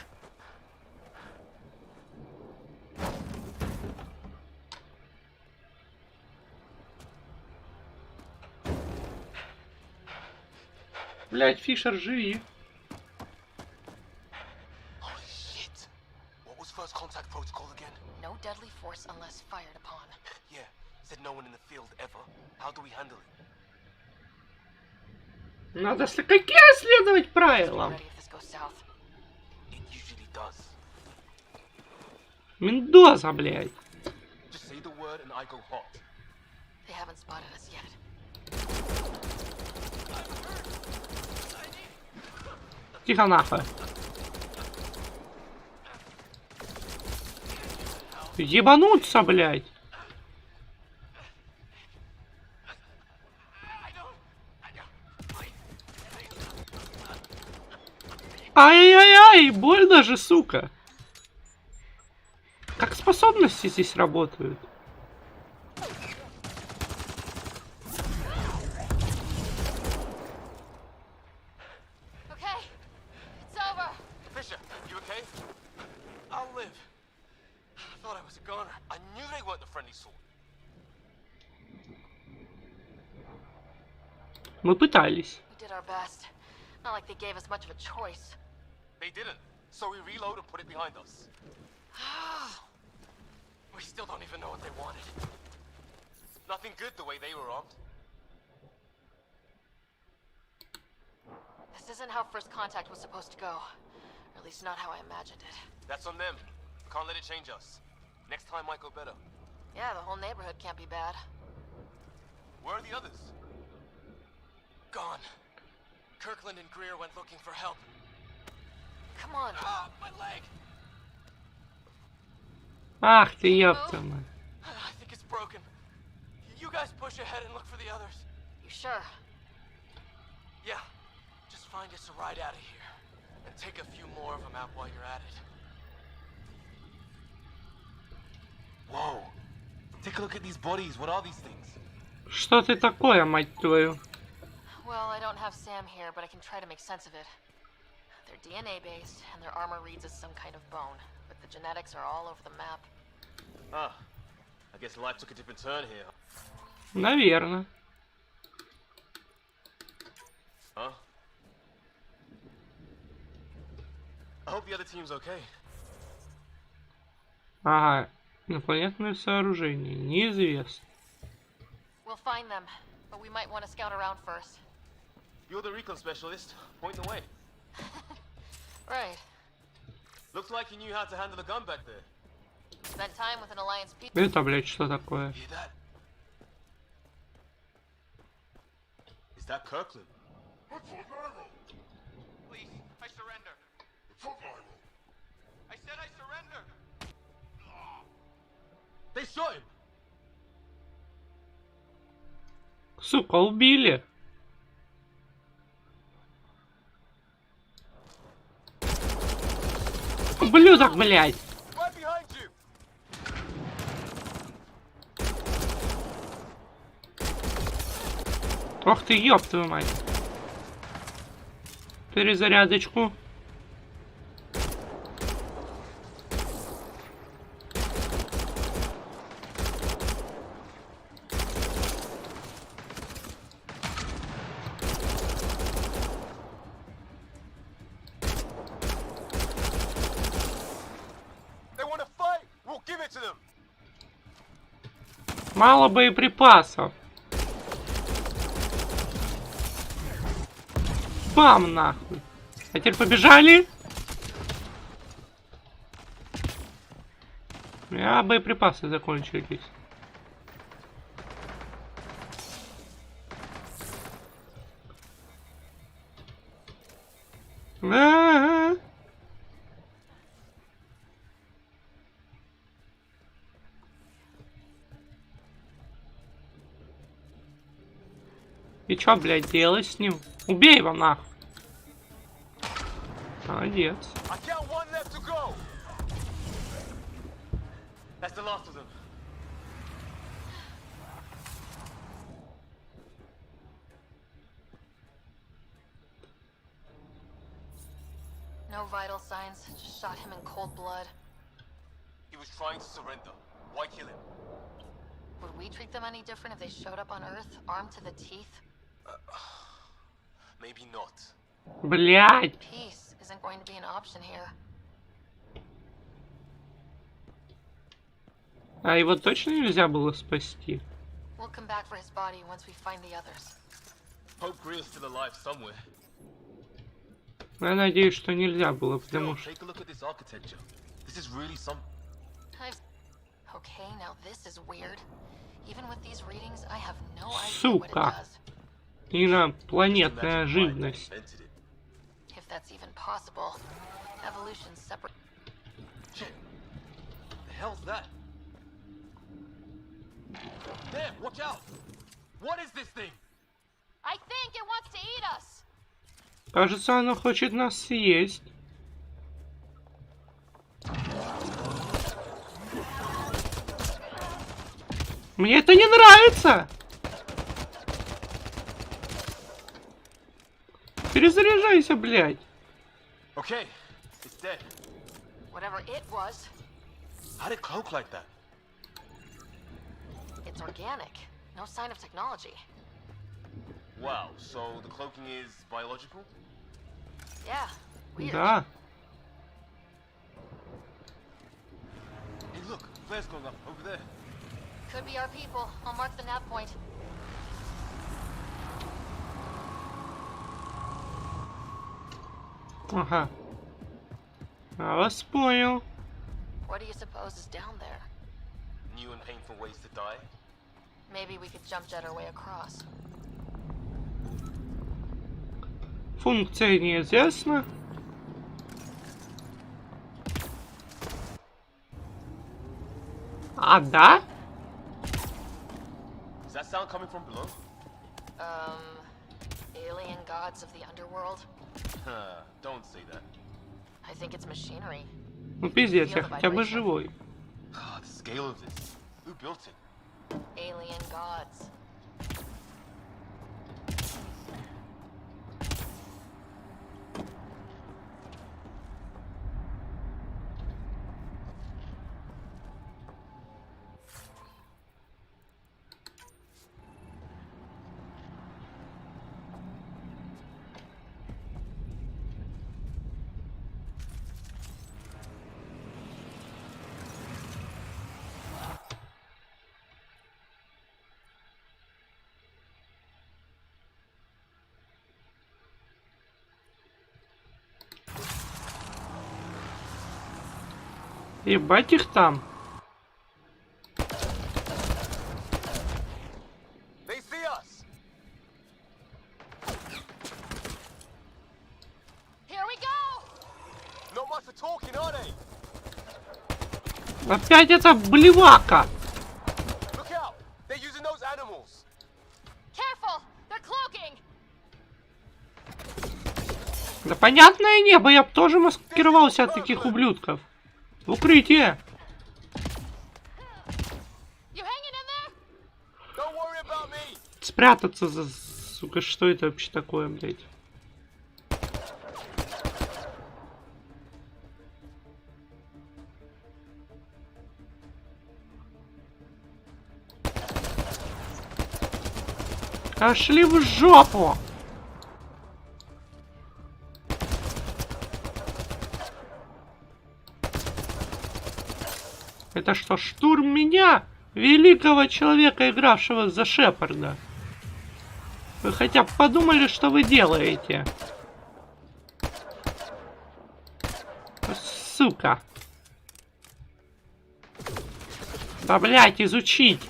Блять, Фишер, живи. Holy shit. What was first contact protocol again? No deadly force unless fired upon. Yeah, said no one in the field ever. How do we handle it? Надо какие следовать правилам? Мендоза, блядь. Just say the word and I go hot. They haven't spotted us yet. Тихо нахуй. Ебануться, блядь. Ай-яй-яй, больно же, сука. Как способности здесь работают? Okay, it's over. Fisher, you okay? I'll live. I thought I was a goner. I knew they weren't the friendly sort. Мы пытались. We did our best. Not like they gave us much of a choice. They didn't. So we reload and put it behind us. We still don't even know what they wanted. Nothing good the way they were armed. This isn't how first contact was supposed to go. Or at least not how I imagined it. That's on them. Can't let it change us. Next time might go better. Yeah, the whole neighborhood can't be bad. Where are the others? Gone. Kirkland and Greer went looking for help. Come on. Ah, my leg! Ах ты, ёпта. I think it's broken. You guys push ahead and look for the others. You sure? Yeah. Just find us a ride out of here. And take a few more of them out while you're at it. Whoa. Take a look at these bodies. What are these things? Что ты такое, мать твою? Well, I don't have Sam here, but I can try to make sense of it. They're DNA-based, and their armor reads as some kind of bone. But the genetics are all over the map. Ah. I guess life took a different turn here. Наверно. Huh? I hope the other team's okay. Ага. Инопланетное сооружение. Неизвестно. We'll find them, but we might want to scout around first. You're the recon specialist. Point the way. Right. Looks like you knew how to handle a gun back there. Spent time with an Alliance people. Это, блядь, что такое? Hear that? Is that Kirkland? Please, I surrender. I said I surrender. They shot him. Сука, убили. Ублюдок, блядь. Ох ты, ёб твою мать. Перезарядочку. Мало боеприпасов. Бам, нахуй. А теперь побежали. У меня боеприпасы закончились. А-а-а. И чё, блядь, делать с ним? Убей его нахуй. Молодец. No vital signs, just shot him in cold blood. He was trying to surrender. Why kill him? Would we treat them any different if they showed up on Earth, armed to the teeth? Maybe not. Блядь. Peace isn't going to be an option here. А его точно нельзя было спасти? We'll come back for his body once we find the others. Hope Greer's still alive somewhere. Я надеюсь, что нельзя было, потому что... Take a look at this architecture. This is really some... Okay, now this is weird. Even with these readings, I have no idea what it Сука. does. Инопланетная живность. If that's even possible. Evolution's separate. Shit. The hell's that? Damn, watch out! What is this thing? I think it wants to eat us. Кажется, оно хочет нас съесть. Мне это не нравится! Перезаряжайся, блядь! Okay, it's dead. Whatever it was. How did it cloak like that? It's organic. No sign of technology. Wow, so the cloaking is biological? Yeah, weird. Да. Hey, look, flare's going up over there. Could be our people. I'll mark the nav point. Ага. Я вас понял. What do you suppose is down there? New and painful ways to die? Maybe we could jump jet our way across. Функция неизвестна. А, да? Is that sound coming from below? Alien gods of the underworld? Don't say that. I think it's machinery. Ну пиздец, я хотя бы живой. The scale of this. Who built it? Alien gods. Ебать их там. They see us. Here we go. Not much for talking, are they? Опять эта блевака. Look out! They're using those animals. Да понятное небо, я бы тоже маскировался от таких ублюдков. В укрытие. Спрятаться за... Сука, что это вообще такое, блядь? Пошли в жопу! Это что, штурм меня, великого человека, игравшего за Шепарда? Вы хотя бы подумали, что вы делаете? Сука. Да, блядь, изучить.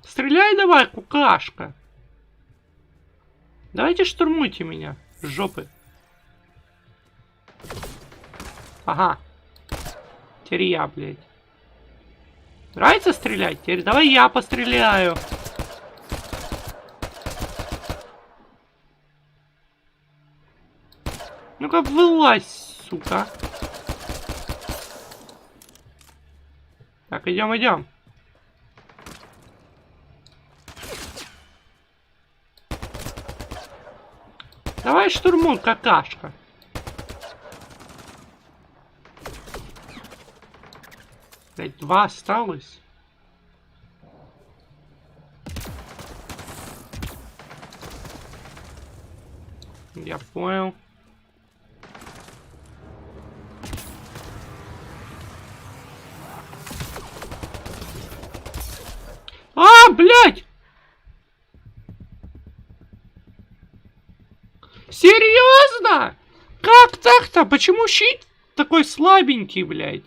Стреляй давай, кукашка. Давайте штурмуйте меня. С жопы. Ага. Теперь я, блядь. Нравится стрелять? Теперь давай я постреляю. Ну-ка, вылазь, сука. Так, идем, идем. Давай штурмуй, какашка. Блять, 2 осталось. Я понял. А, блядь! Серьезно? Как так-то? Почему щит такой слабенький, блядь?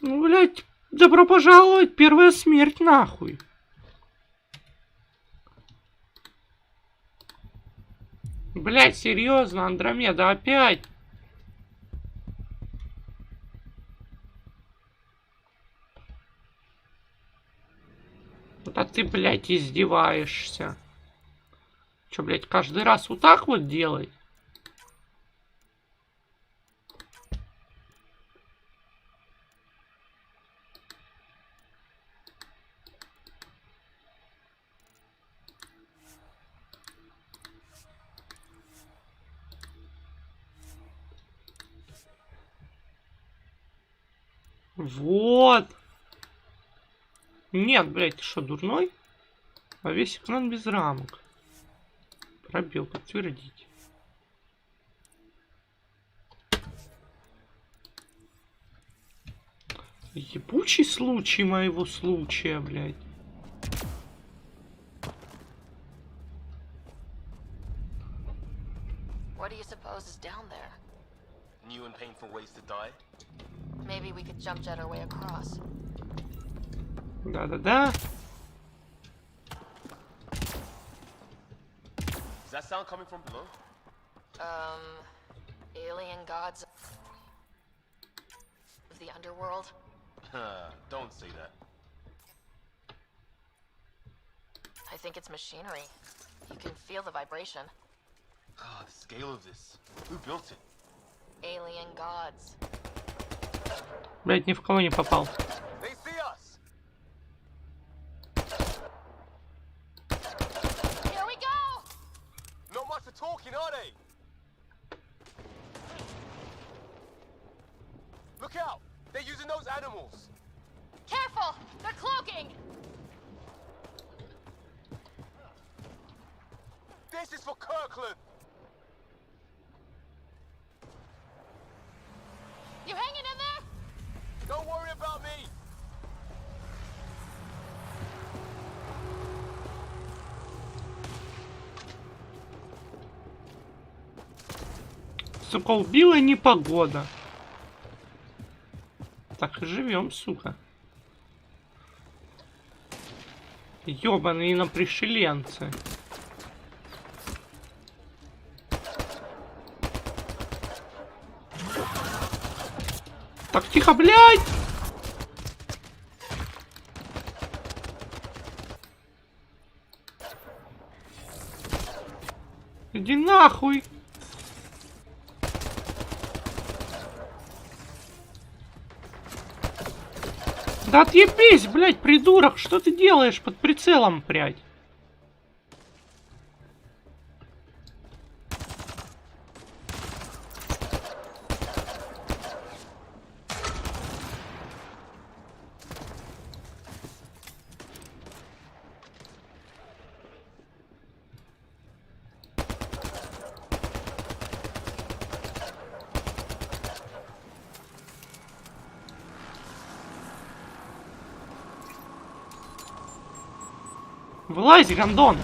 Ну, блядь, добро пожаловать, первая смерть, нахуй. Блядь, серьезно, Андромеда, опять? Да ты, блядь, издеваешься. Чё, блядь, каждый раз вот так вот делать? Вот. Нет, блядь, ты что, дурной? А весь экран без рамок. Пробел, подтвердить. Ебучий случай моего случая, блядь. What do you suppose is down there? New and painful ways to die? Maybe we could jump jet our way across. Да-да-да. Is that sound coming from below? Alien gods of the underworld? Don't say that. I think it's machinery. You can feel the vibration. Ah, the scale of this. Who built it? Alien gods. Блять, ни в кого не попал. They see us. Here we go. Not much for talking, are they? Look out! They're using those animals. Careful! They're cloaking. This is for Kirkland. You hanging in there? Don't worry about me. Сука, убила непогода. Так и живем, сука. Ёбаные инопришеленцы. Так, тихо, блядь! Иди нахуй. Да отъебись, блядь, придурок, что ты делаешь под прицелом, блядь? Вылазь, гандон!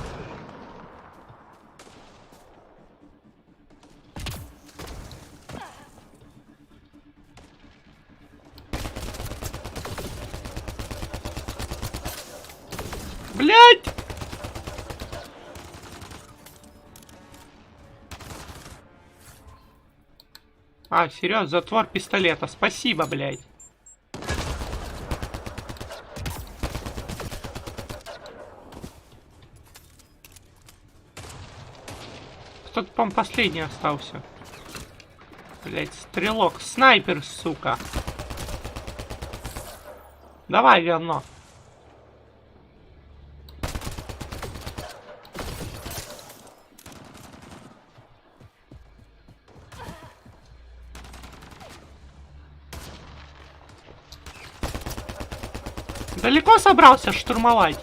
Блядь! А, серьезно, затвор пистолета. Спасибо, блядь. Кто-то, по-моему, последний остался. Блять, стрелок. Снайпер, сука. Давай, говно. Далеко собрался штурмовать?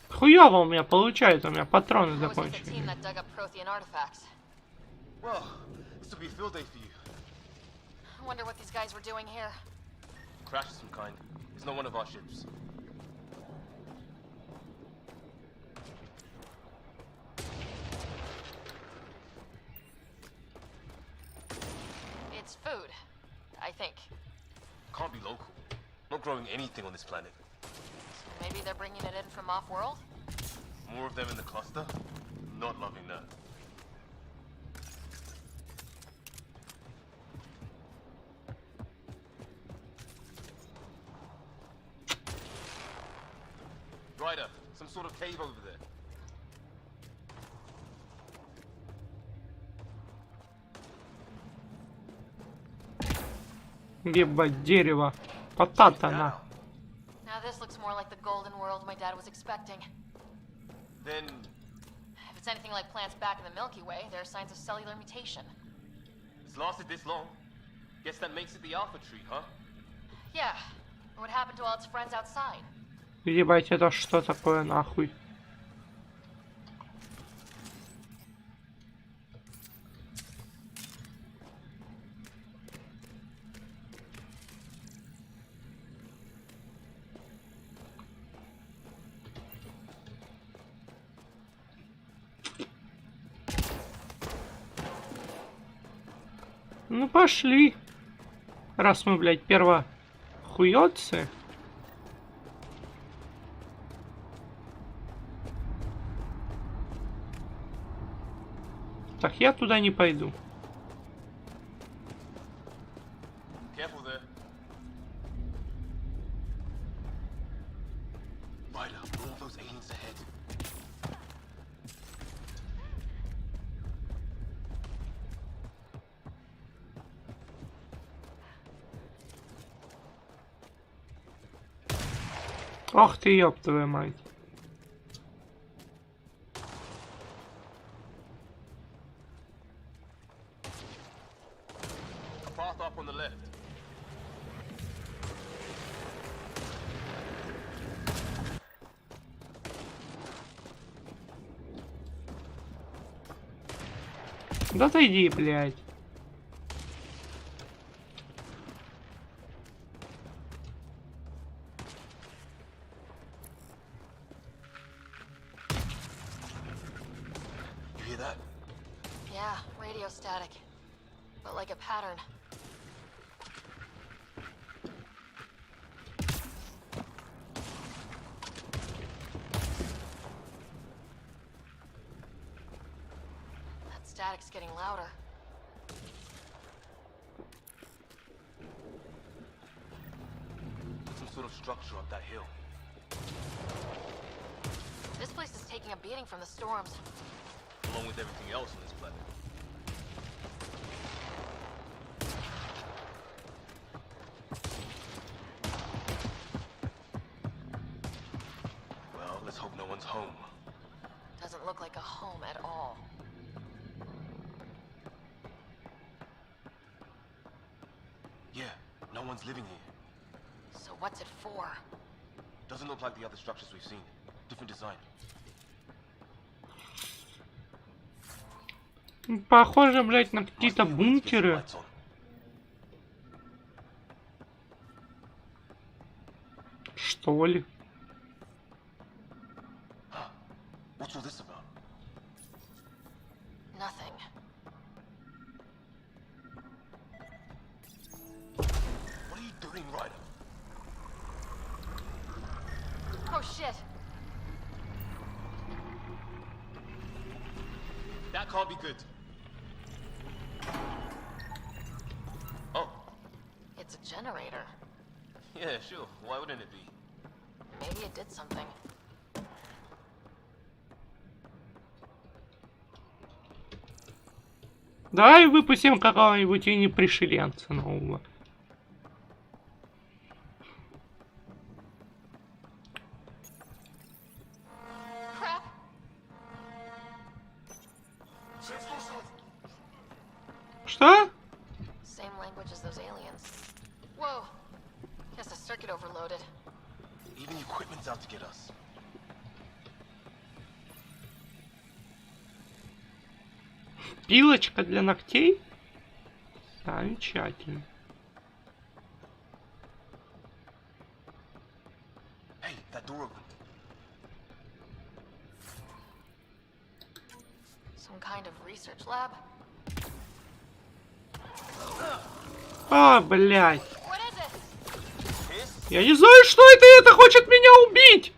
Хуёво у меня получается, у меня патроны закончились. Well, this will be a field day for you. I wonder what these guys were doing here. Crash of some kind. It's not one of our ships. It's food, I think. Can't be local. Not growing anything on this planet. Maybe they're bringing it in from off-world? More of them in the cluster? Not loving that. Ryder, some sort of cave over there. Ебать, дерево. Потатано. Now this looks more like the golden world my dad was expecting. Then... If it's anything like plants back in the Milky Way, there are signs of cellular mutation. It's lasted this long. Guess that makes it the Alpha Tree, huh? Yeah. What happened to all its friends outside? Ебать, это что такое, нахуй? Ну пошли. Раз мы, блядь, первохуёцы. Так, я туда не пойду. Careful there. Ryder, all those aliens ahead. Ох ты, ёб твою мать. A path up on the left. Да отойди, блядь. You hear that? Yeah, radio static. But like a pattern. That static's getting louder. Some sort of structure up that hill. This place is taking a beating from the storms. Along with everything else on this planet. Well, let's hope no one's home. Doesn't look like a home at all. Yeah, no one's living here. So what's it for? Doesn't look like the other structures we've seen. Different design. Похоже, блядь, на какие-то бункеры. Что ли? What's all this about? Nothing. What are you doing, Ryder? Oh shit! That can't be good. Oh. It's a generator. Yeah, sure. Why wouldn't it be? Maybe it did something. Давай выпустим какого-нибудь пришеленца нового. Что? Same language as those aliens. Whoa. Guess the circuit overloaded. Even equipment's out to get us. Пилочка для ногтей? Замечательно. Hey, that door opened. Some kind of research lab? А, блядь. What is it? Я не знаю, что это хочет меня убить.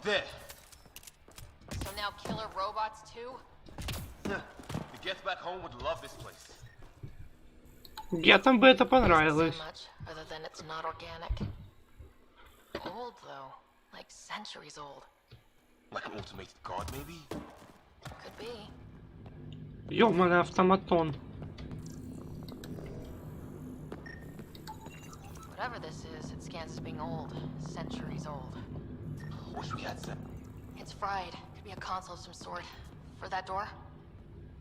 There. So now killer robots too? The Geth back home would love this place. Гетам бы это понравилось. Much, other than it's not organic. Old though, like centuries old. Like an automated guard, maybe? Could be. Ёбаный автоматон. Whatever this is, it scans as being old, centuries old. Wish we had some. It's fried. Could be a console of some sort. For that door?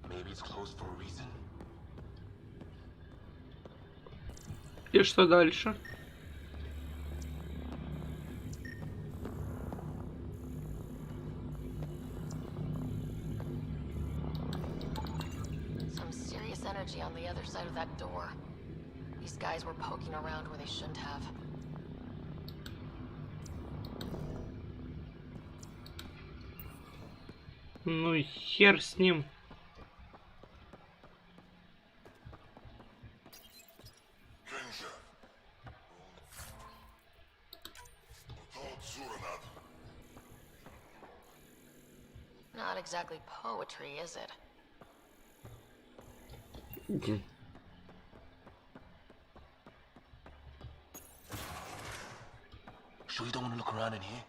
Maybe it's closed for a reason. И что дальше? Some serious energy on the other side of that door. These guys were poking around where they shouldn't have. Ну и хер с ним. Not exactly poetry, is it? Sure you don't want to look around in here?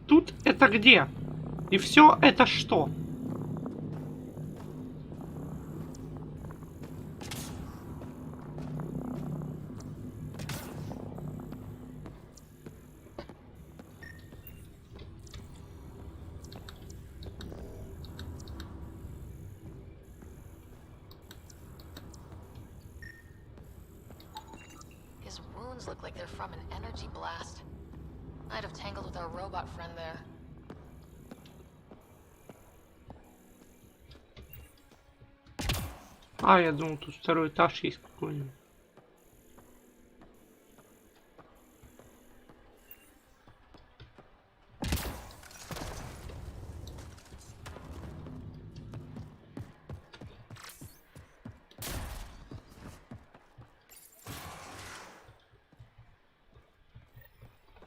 Тут это где? И все это что? His wounds look like they're from an energy blast. Might have tangled with our robot friend there. А, я думал, тут второй этаж есть какой-нибудь.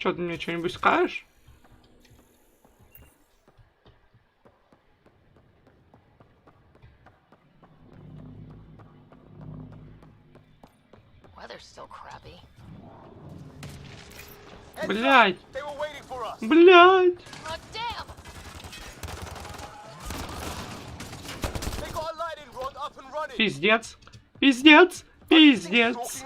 Чё, ты мне что-нибудь скажешь? Блять! Блять! Пиздец! Пиздец! Пиздец!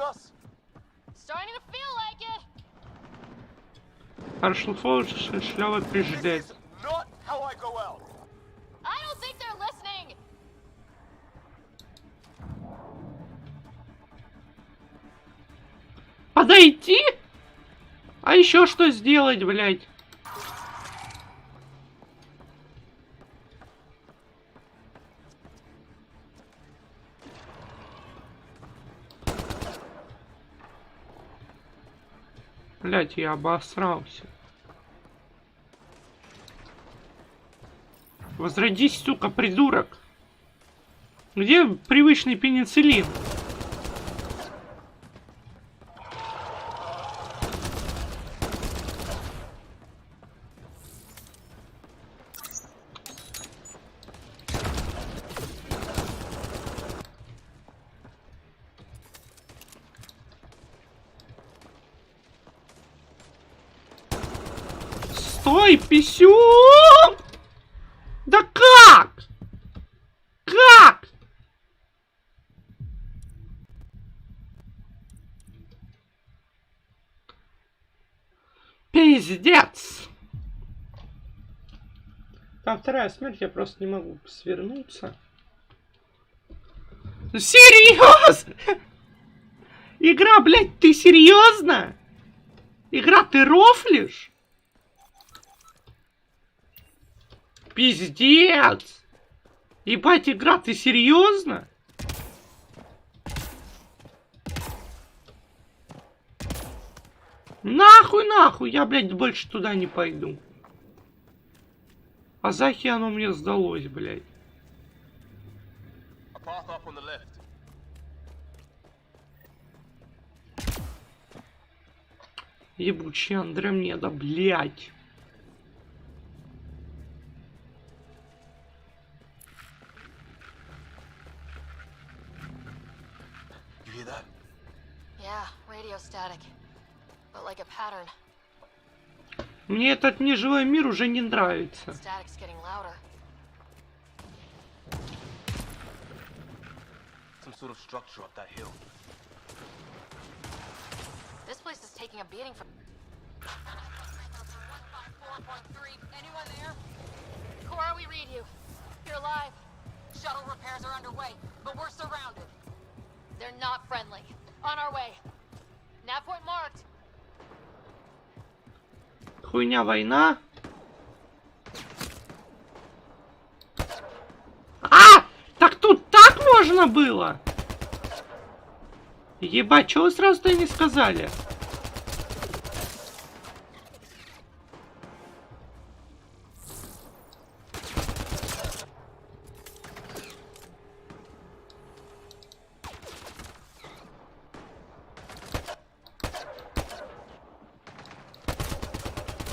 Аршлфо шлёва пиздец. Подойти? А еще что сделать, блядь? Блядь, я обосрался. Возродись, сука, придурок. Где привычный пенициллин? Стой, писюн! Да как? Как? Пиздец! Там вторая смерть, я просто не могу свернуться. Серьезно? Игра, блядь, ты серьезно? Игра, ты рофлишь? Пиздец! Ебать, игра, ты серьезно? Нахуй, нахуй, я, блядь, больше туда не пойду. А захи оно мне сдалось, блядь. Ебучий Андромеда, блядь. Мне этот неживой мир уже не нравится. Хуйня война. А! Так тут так можно было? Ебать, чего вы сразу-то не сказали?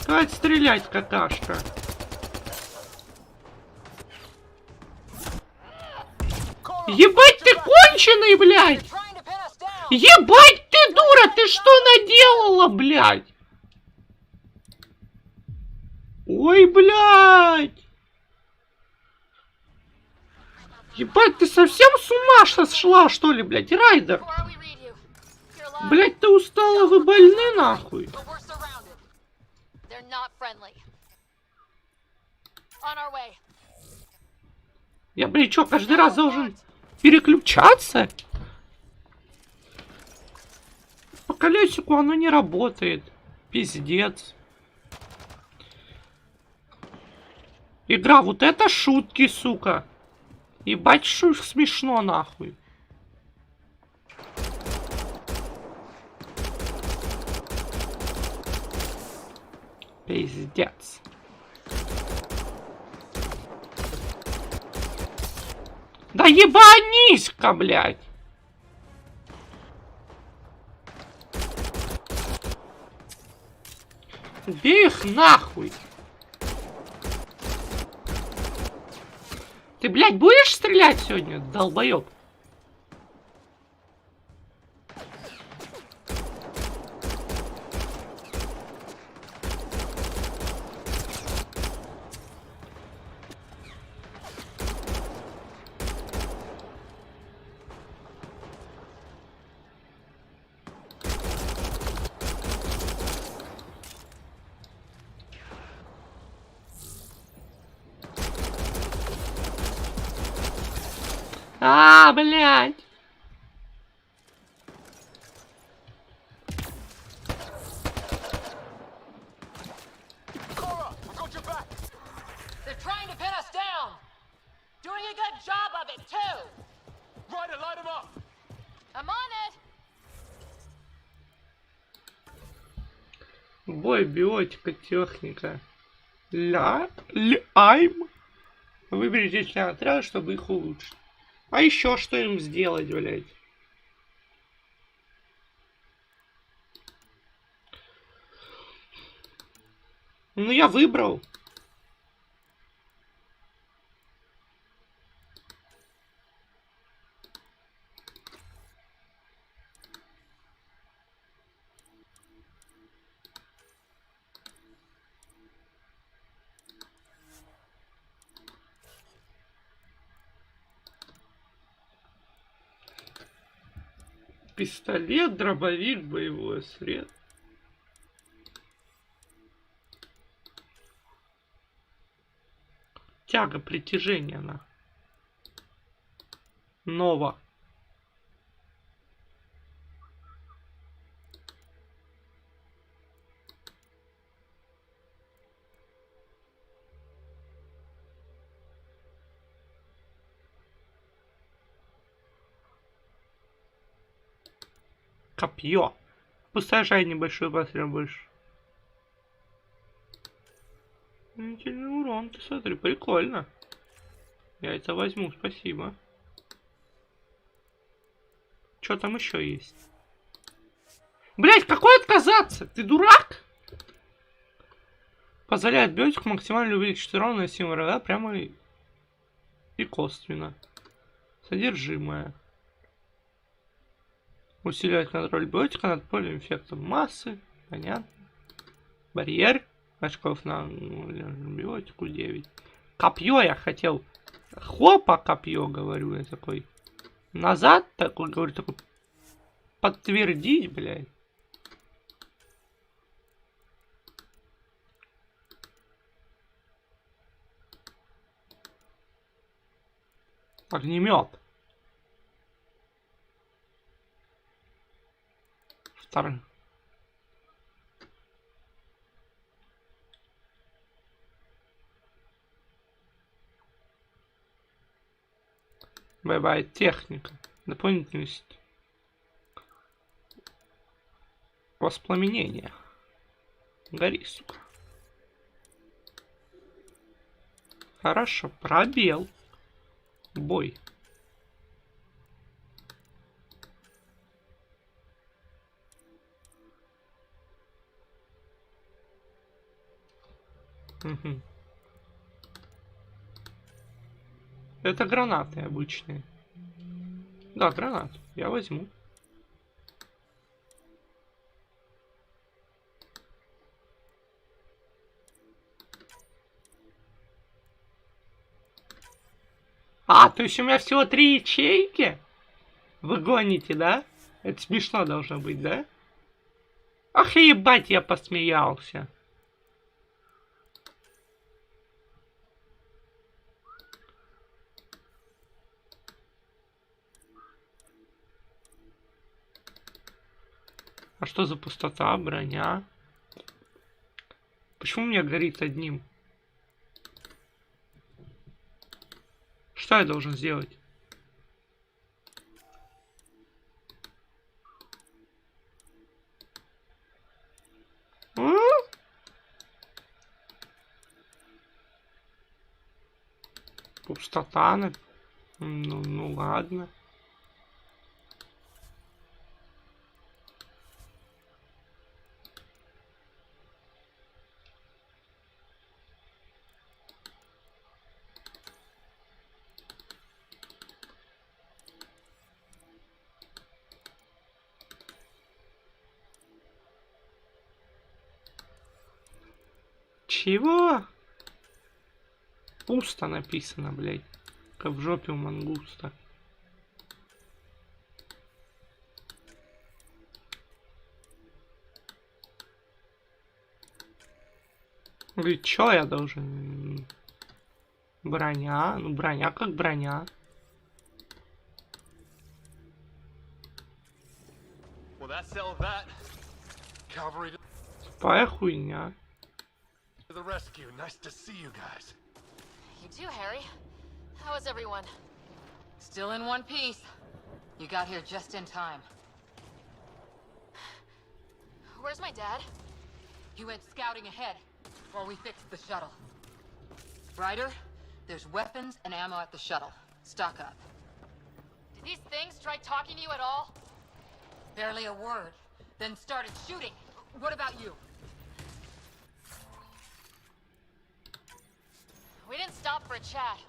Давайте стрелять, какашка. Ебать, ты конченый, блядь! Ебать, ты дура, ты что наделала, блядь? Ой, блядь! Ебать, ты совсем с ума сошла, что ли, блядь, Райдер? Блядь, ты устала, вы больны, нахуй? Я, блядь, что, каждый раз должен переключаться? По колесику оно не работает. Пиздец. Игра, вот это шутки, сука. Ебать, шо смешно, нахуй. Пиздец. Да ебанись-ка, блядь. Бей их нахуй! Ты, блядь, будешь стрелять сегодня, долбоёб? А, блядь! They're trying to pin us down. Doing a good job of it too. Ryder, light him up. I'm on it. Бой, биотика, техника. Айм. Выберите член отряда, чтобы их улучшить. А еще что им сделать, блядь? Ну я выбрал. Пистолет, дробовик, боевое средство. Тяга притяжения, на. Нова. Копье. Посажай небольшой пострел больше. Сильный урон, ты смотри, прикольно. Я это возьму, спасибо. Что там еще есть? Блять, какой отказаться? Ты дурак? Позволяет биотику максимально увеличить урон на 7 врага прямо и косвенно. Содержимое. Усиливает контроль биотика над полем эффекта массы. Понятно. Барьер. Очков на биотику 9. Копье я хотел. Хопа, копье, говорю я такой. Назад такой, говорю, такой. Подтвердить, блядь. Огнемет. Второй. Бай-бай, техника. Дополнительность. Воспламенение. Гори, сука. Хорошо, пробел. Бой. Угу. Это гранаты обычные. Да, гранат. Я возьму. А, то есть у меня всего 3 ячейки? Вы гоните, да? Это смешно должно быть, да? Ах, ебать, я посмеялся. А что за пустота, броня? Почему у меня горит одним? Что я должен сделать? А? Пустота. Ну ладно. Чего? Пусто написано, блядь. Как в жопе у мангуста. Говорит, чё я должен? Броня? Ну, броня как броня. Well, that settled that. Cavalry Тупая хуйня. to the rescue. Nice to see you guys. You too, Harry. How is everyone? Still in one piece. You got here just in time. Where's my dad? He went scouting ahead while we fixed the shuttle. Ryder, there's weapons and ammo at the shuttle. Stock up. Did these things try talking to you at all? Barely a word. Then started shooting. What about you? We didn't stop for a chat.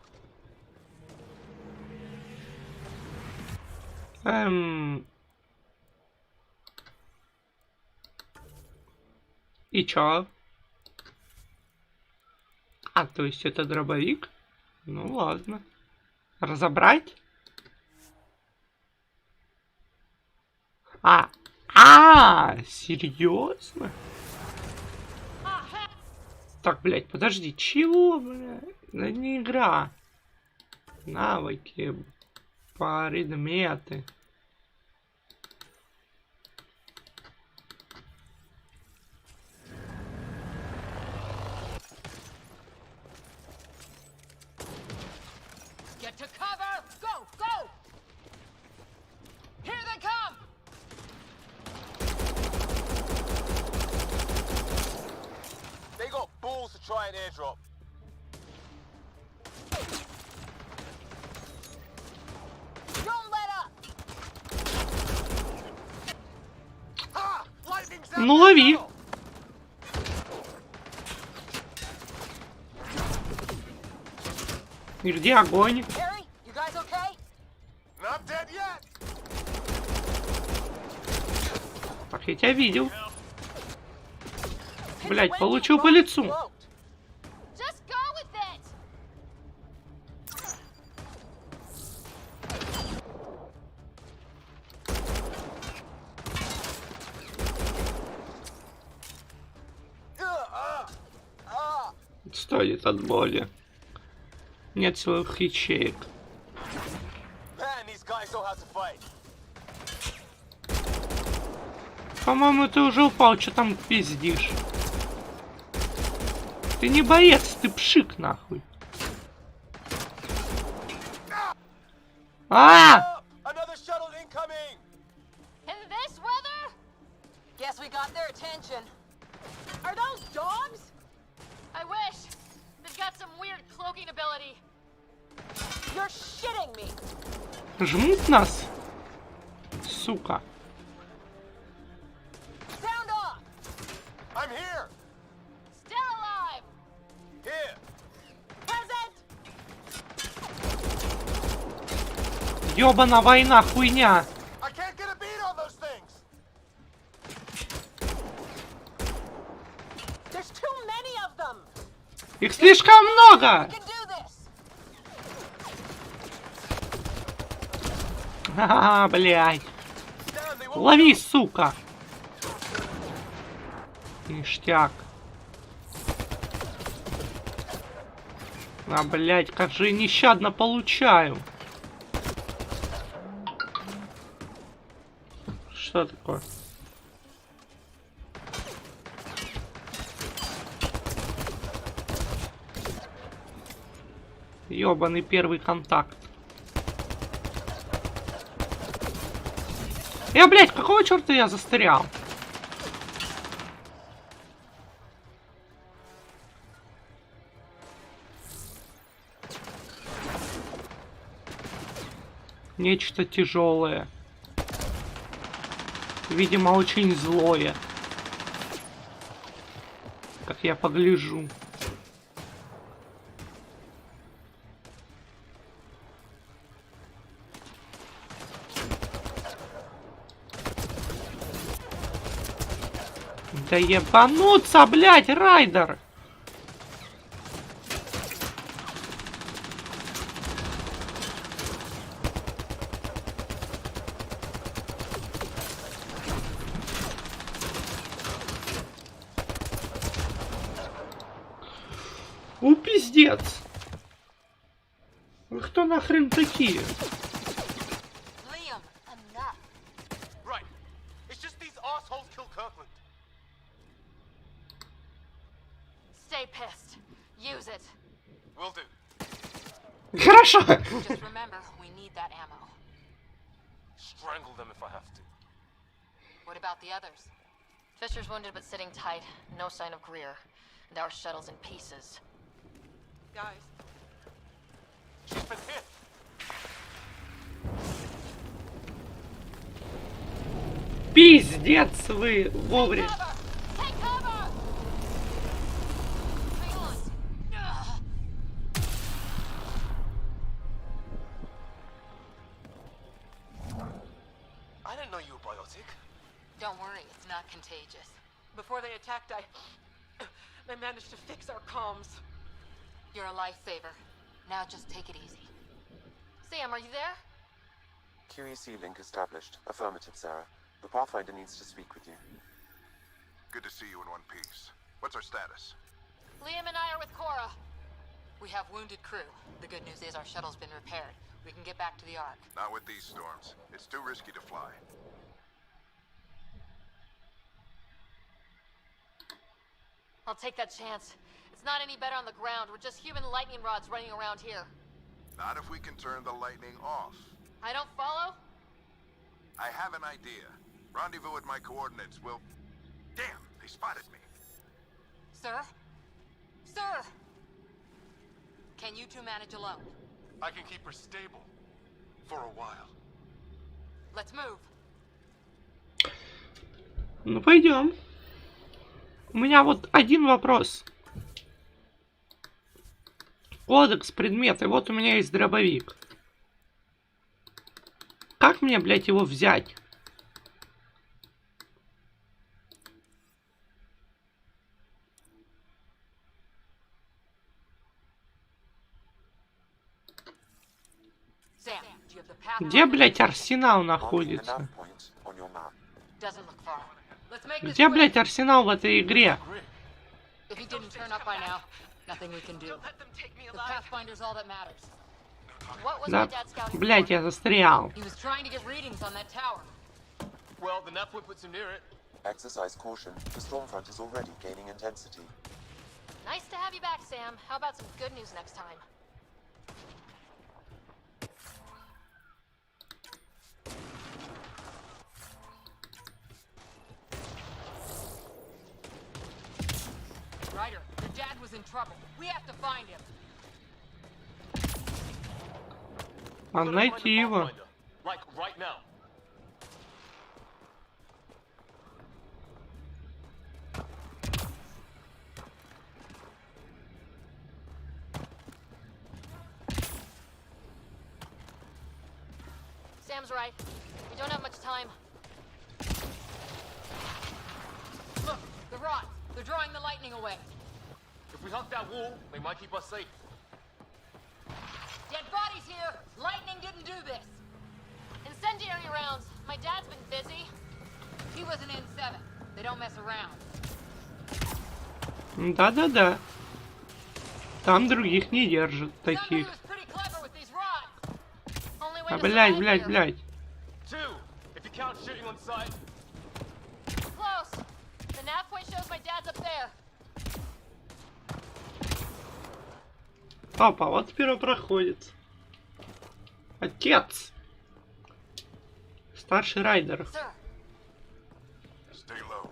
И чё? А, то есть это дробовик? Ну ладно. Разобрать? Серьезно? Так, блядь, подожди, чего, блядь? Это не игра. Навыки, предметы. Get to cover! Go! Go! Here they come! They got balls to try an airdrop. Don't let up! Ha! Lightning's out! Ну лови. И где огонь? Harry, you guys okay? Not dead yet. Так, я тебя видел. Блять, получил по лицу. Just go with it. Стоит от боли. Нет своих ячеек. Man, these guys know how to fight. По-моему, ты уже упал, что там пиздишь? Ты не боец, ты пшик нахуй. Another shuttle incoming. In this weather? Guess we got their attention. Are those dogs? I wish. They've got some weird cloaking ability. You're shitting me. Жмут нас? Сука. Sound off. I'm here. Still alive. Here. Present. Ёбана война, хуйня. I can't get a beat on those things. There's too many of them. Их слишком много. We can do this. Ха-ха, блядь. Лови, сука. Ништяк. Блядь, как же я нещадно получаю. Что такое? Ёбаный первый контакт. Блядь, какого черта я застрял? Нечто тяжелое. Видимо, очень злое. Как я погляжу. Да ебануться, блядь, Райдер! У, пиздец! Вы кто нахрен такие? Liam, enough. Right. It's just these assholes killed Kirkland. Stay pissed. Use it. Will do. Хорошо. Just remember, we need that ammo. Strangle them if I have to. What about the others? Fisher's wounded but sitting tight. No sign of Greer. And our shuttle's in pieces. Guys, She's been hit. Пиздец вы вовремя. Take cover! Hang on. I didn't know you were biotic. Don't worry, it's not contagious. before they attacked, I managed to fix our comms. You're a lifesaver. Now just take it easy. Sam, are you there? QEC link established. Affirmative, Sarah. The Pathfinder needs to speak with you. Good to see you in one piece. What's our status? Liam and I are with Cora. We have wounded crew. The good news is our shuttle's been repaired. We can get back to the Ark. Not with these storms. It's too risky to fly. I'll take that chance. It's not any better on the ground. We're just human lightning rods running around here. Not if we can turn the lightning off. I don't follow? I have an idea. Rendezvous at my coordinates. We'll... Damn, they spotted me. Sir? Sir! Can you two manage alone? I can keep her stable. For a while. Let's move. Ну, пойдем. У меня вот один вопрос. Кодекс, предметы. Вот у меня есть дробовик. Как мне, блядь, его взять? Где, блядь, арсенал находится? Где, блядь, арсенал в этой игре? If he didn't turn up by now, nothing we can do. The Pathfinder's all that matters. What was Да, my dad scouting? блядь, я застрял. He was trying to get readings on that tower. Well, the nav point puts him near it. Exercise caution. The storm front is already gaining intensity. Nice to have you back, Sam. How about some good news next time? Ryder, your dad was in trouble. We have to find him. Надо найти его. Like right now. Sam's right. We don't have much time. Look, the rods. They're drawing the lightning away. If we hug that wall, they might keep us safe. Dead bodies here. Lightning didn't do this. Incendiary rounds. My dad's been busy. He was an N7. They don't mess around. Да-да-да. Там других не держат таких. А, блядь, блядь, блядь. Two, if you count shooting on sight. Close. The nav point shows my dad's up there. Папа, вот первопроходец. Отец. Старший райдер. Stay low.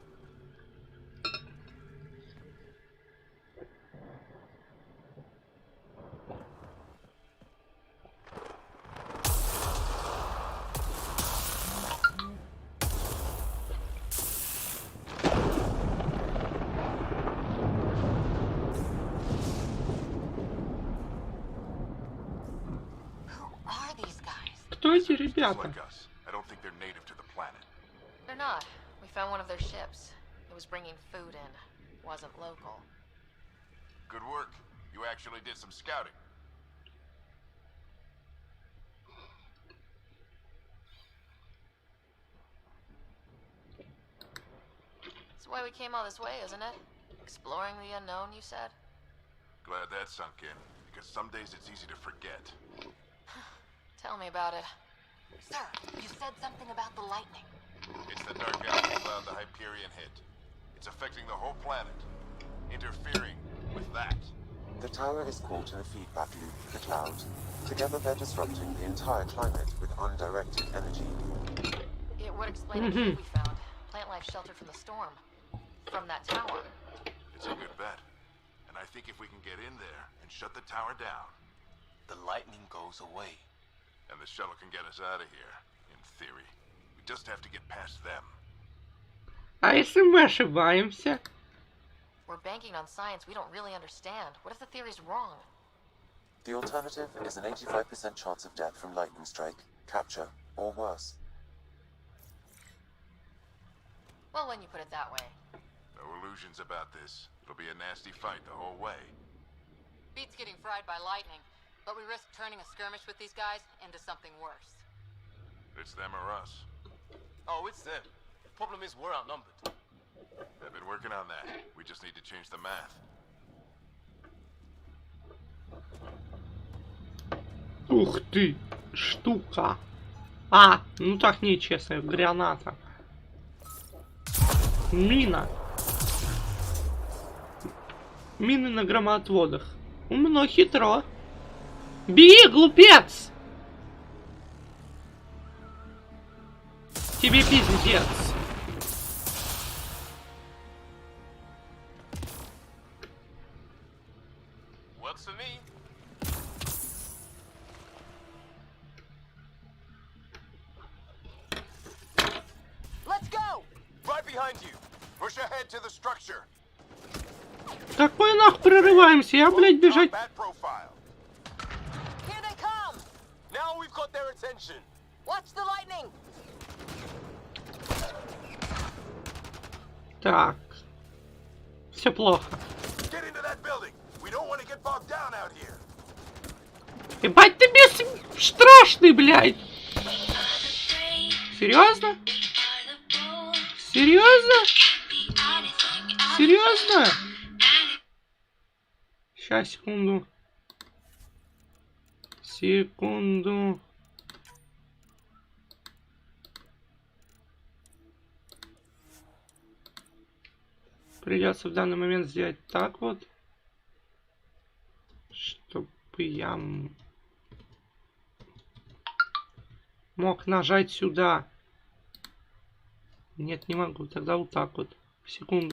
Кто эти ребята? I don't think they're native to the planet. They're not. We found one of their ships. It was bringing food in. Wasn't local. Good work. You actually did some scouting. That's why we came all this way, isn't it? Exploring the unknown, you said? Glad that sunk in, because some days it's easy to forget. Tell me about it. Sir, you said something about the lightning. It's the dark galaxy cloud the Hyperion hit. It's affecting the whole planet, interfering with that. The tower is caught in a feedback loop with the cloud. Together they're disrupting the entire climate with undirected energy. It would explain a cave we found. Plant life sheltered from the storm. From that tower. It's a good bet. And I think if we can get in there and shut the tower down, The lightning goes away. and the shuttle can get us out of here, in theory. We just have to get past them. А если мы ошибаемся? We're banking on science we don't really understand. What if the theory's wrong? The alternative is an 85% chance of death from lightning strike, capture, or worse. Well, when you put it that way. No illusions about this. It'll be a nasty fight the whole way. Beats getting fried by lightning, but we risk turning a skirmish with these guys into something worse. It's them or us. Oh, it's them. Problem is, we're outnumbered. I've been working on that. We just need to change the math. Ух ты, штука. А, ну так нечестно, граната. Мина. Мины на громоотводах. Умно, хитро. Беги, глупец! Тебе пиздец. Works for me. Let's go! Right behind you. Push ahead to the structure. Какой нах прорываемся? Я, блядь, бежать. Here they come! Now we've got their attention. Watch the lightning! Так. Все плохо. Get into that building. We don't want to get bogged down out here. Ебать ты страшный, блядь. Серьезно? Серьезно? Серьезно? Сейчас, секунду. Секунду. Придется в данный момент сделать так вот, чтобы я мог нажать сюда. Нет, не могу. Тогда вот так вот. Секунду.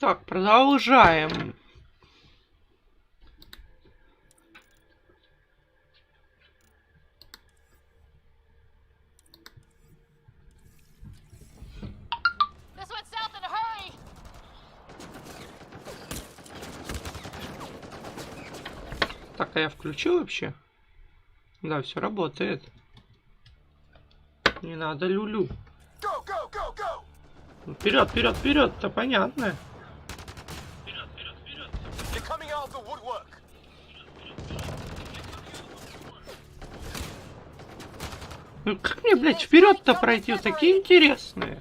Так, продолжаем. Так, а я включил вообще? Да, все работает. Не надо люлю. Вперед, вперед, вперед, то понятно. Ну как мне, блядь, вперед-то пройти? Такие интересные.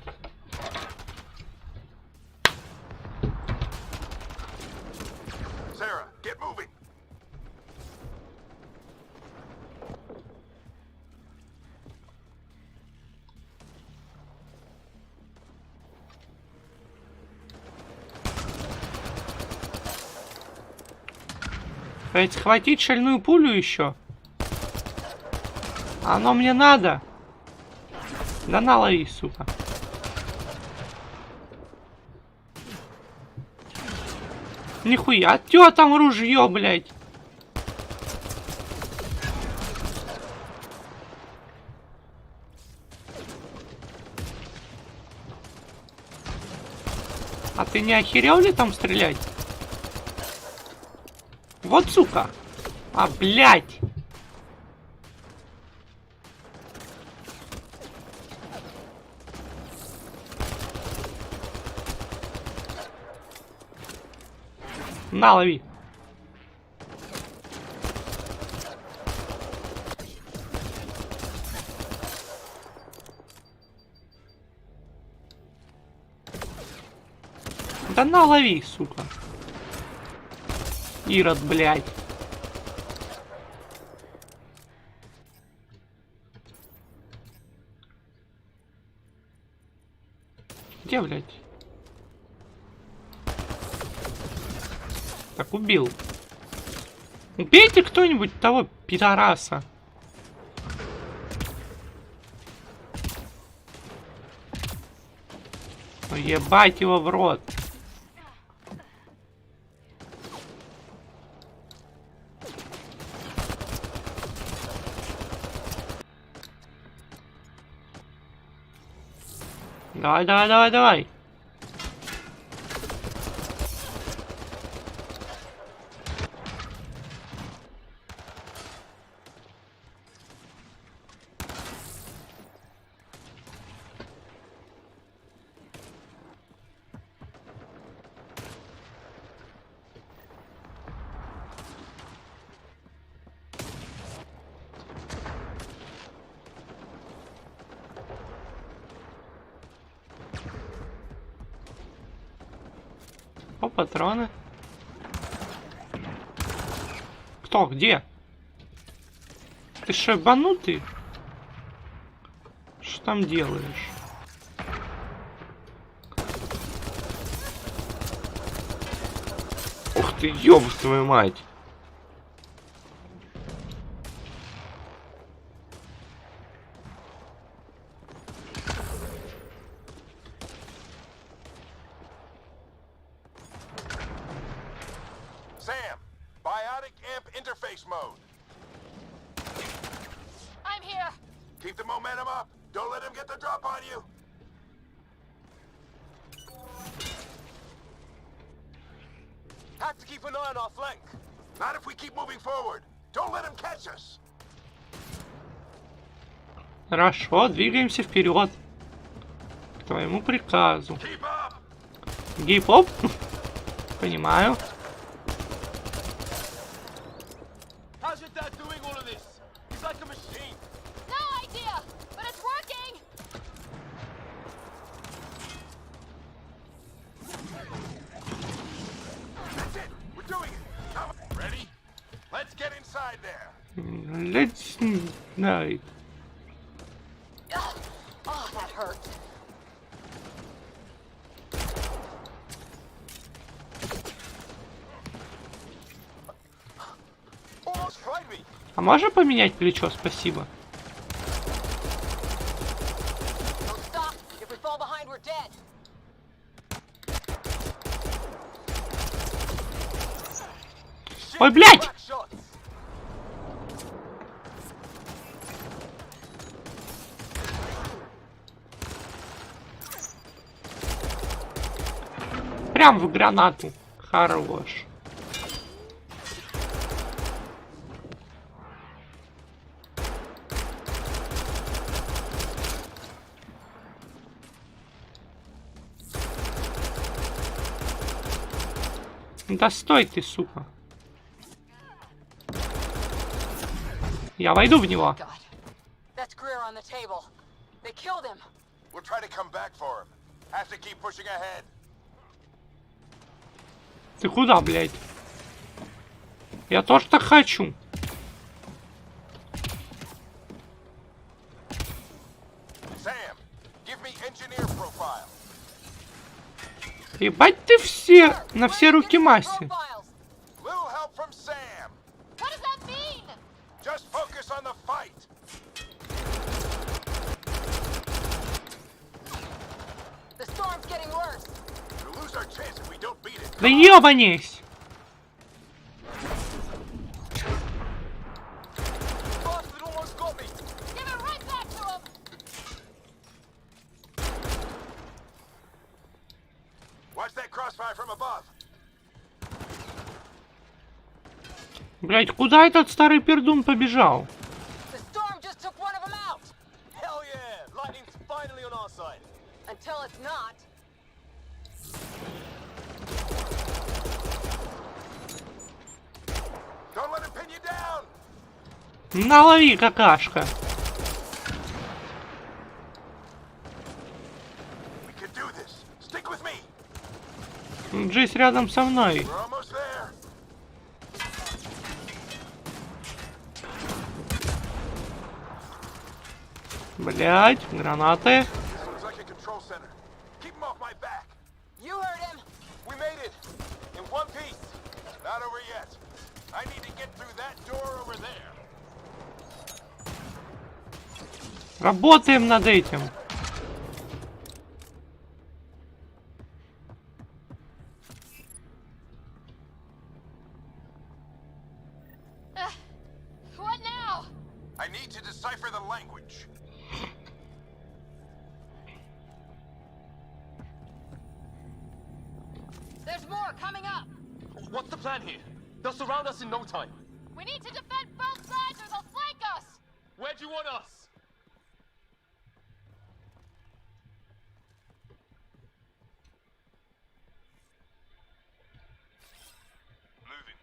Ведь схватить шальную пулю еще. Оно мне надо. Да налови, сука. Нихуя, тё там ружье, блядь. А ты не охерел ли там стрелять? Вот сука. А, блядь. На, лови. Да на, лови, сука. Ирод, блядь. Где, блядь? Так, убил. Убейте кто-нибудь того пидораса. Ну, ебать его в рот. Давай, давай, давай, давай. О, патроны. Кто? Где? Ты что, ебанутый? Что там делаешь? Ух ты, ёб твою мать. Keep the momentum up. Don't let him get the drop on you. Have to keep an eye on our flank. Not if we keep moving forward. Don't let him catch us. Хорошо, двигаемся вперед. К твоему приказу. Гип-оп. Понимаю. How's your dad doing all of this? He's like a machine. No idea, but it's working. That's it. We're doing it. Come on. Ready? Let's get inside there. Let's... No. Oh, that hurt. А можно поменять плечо? Спасибо. Ой, блядь! Прям в гранату. Хорош. Да стой ты, сука. Я войду в него. That's Greer on the table. They killed him. We'll try to come back for him. Have to keep pushing ahead. Ты куда, блядь? Я тоже так хочу. Sam, give me engineer profile. Ебать ты все, на все руки массе. Little help from Sam. What does that mean? Just focus on the fight. The storm's getting worse. We'll lose our chance if we don't beat it. Да ебанись. Boston almost got me. Give it right back to him. Watch that crossfire from above. Блядь, куда этот старый пердун побежал? The storm just took one of them out. Hell yeah! Lightning's finally on our side. Until it's not. Don't let him pin you down. Налови, какашка. We can do this. Stick with me. Джейс рядом со мной. We're almost there. Блядь, гранаты. This looks like a control center. Keep him off my back. You heard him. We made it. In one piece. Not over yet. I need to get through that door over there. Работаем над этим. What now? I need to decipher the language. There's more coming up. What's the plan here? They'll surround us in no time. We need to defend both sides or they'll flank us. Where do you want us? Moving.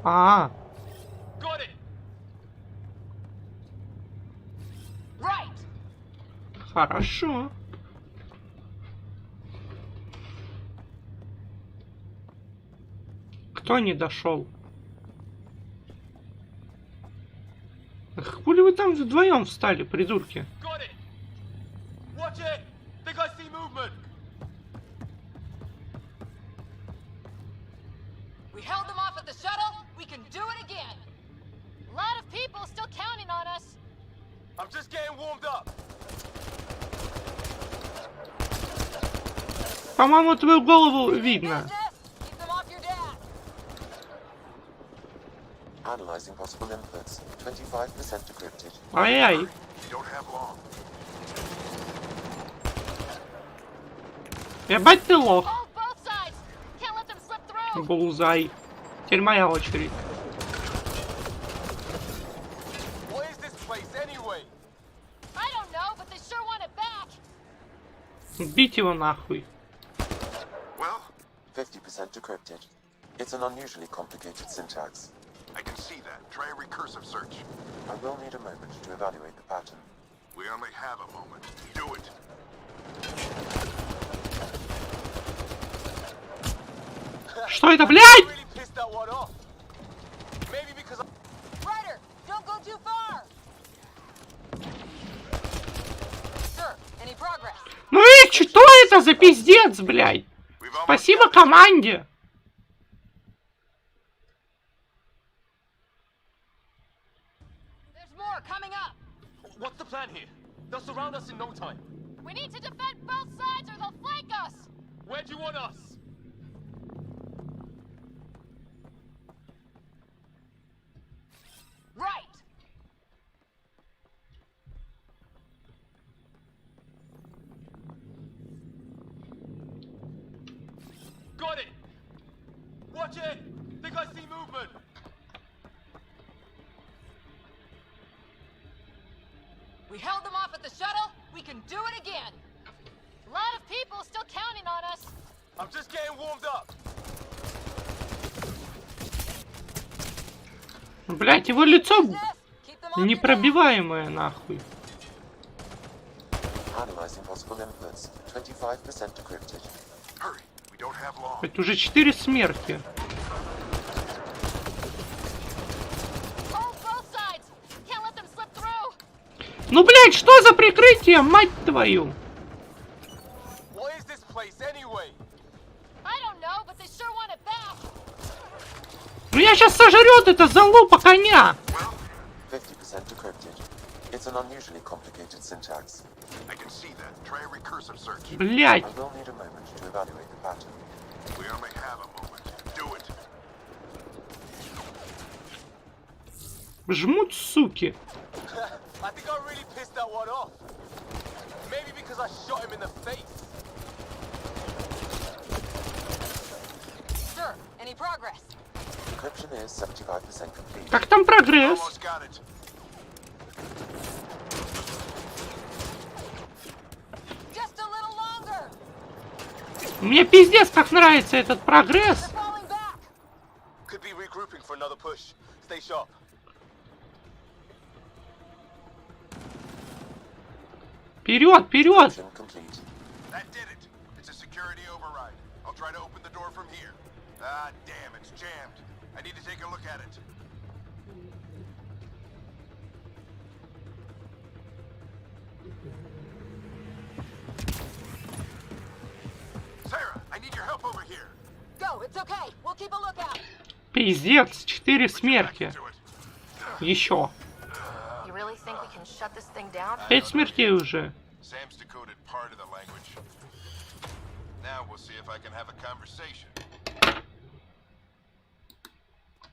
Got it. Right. Хорошо. Кто не дошел? Ах, хули вы там вдвоем встали, придурки? Got it. Watch it. Think I see movement. We held them off at the shuttle. We can do it again. A lot of people still counting on us. I'm just getting warmed up. По-моему, твою голову видно. Keep them off your dad. Analyzing possible inputs. 25% decrypted. Ай-яй. We don't have long. Ебать ты лох. Hold both sides. Can't let them slip through. Булзай. Теперь моя очередь. What is this place anyway? I don't know, but they sure want it back. Бить его нахуй. Well, 50% decrypted. It's an unusually complicated syntax. I can see that. Try a recursive search. I will need a moment to evaluate the pattern. We only have a moment. Do it. Что это, блядь? Really pissed that one off. Maybe because I... Ryder, don't go too far. Sir, any progress? Ну и что это за пиздец, блядь? Спасибо команде. plan here? They'll surround us in no time. We need to defend both sides or they'll flank us! Where do you want us? Right! Got it! Watch it! Think I see movement! We held them off at the shuttle. We can do it again. A lot of people still counting on us. I'm just getting warmed up. Блять, его лицо непробиваемое, нахуй. Analyzing possible inputs. 25% decrypted. Hurry, we don't have long. Это уже 4 смерти. Ну, блять, что за прикрытие, мать твою? What is this place anyway? I don't know, but they sure want it back. Ну я сейчас сожрет это залупа коня. 50% decrypted. It's an unusually complicated syntax. I can see that. Try a recursive search. Блять. I will need a moment to evaluate the pattern. We only have a moment. Do it. Жмут, суки. I think I really pissed that one off. Maybe because I shot him in the face. Sir, any progress? Decryption is 75% complete. Как там прогресс? Almost got it. Just a little longer. Мне пиздец как нравится этот прогресс. Could be regrouping for another push. Stay sharp. Вперед, вперед! That did it. It's a security override. I'll try to open the door from here. Ah, damn, it's jammed. I need to take a look at it. Sarah, I need your help over here. Go, it's okay. We'll keep a lookout. Пиздец, 4 смерти. Еще. You really think we can shut this thing down? 5 смертей уже. Sam's decoded part of the language. Now we'll see if I can have a conversation.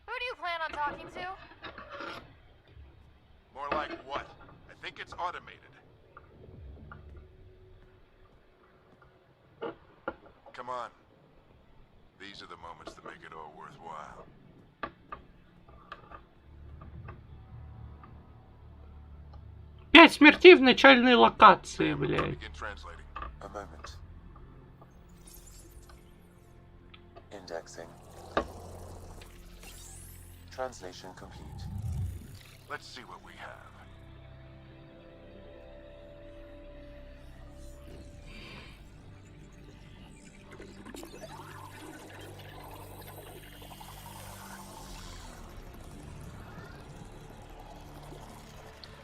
Who do you plan on talking to? More like what? I think it's automated. Come on. These are the moments that make it all worthwhile. Пять смертей в начальной локации, блядь. A moment. Indexing. Translation complete. Let's see what we have.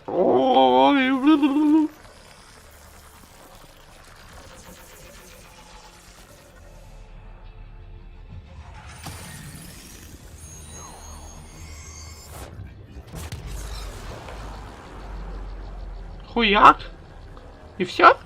Ой, хуяк. И все?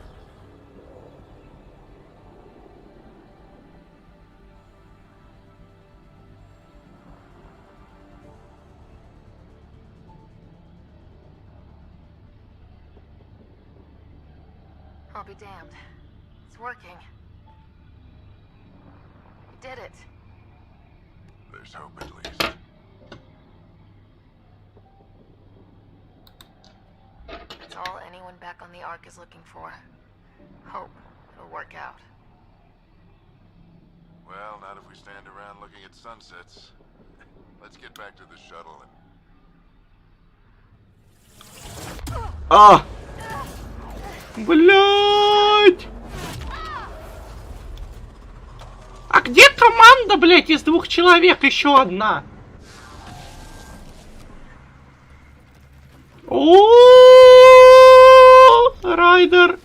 I'll be damned. It's working. We did it. There's hope at least. It's all anyone back on the Ark is looking for. Hope it'll work out. Well, not if we stand around looking at sunsets. Let's get back to the shuttle and... А! Блять! А где команда, блять, из 2 человек? Еще одна. О, Райдер.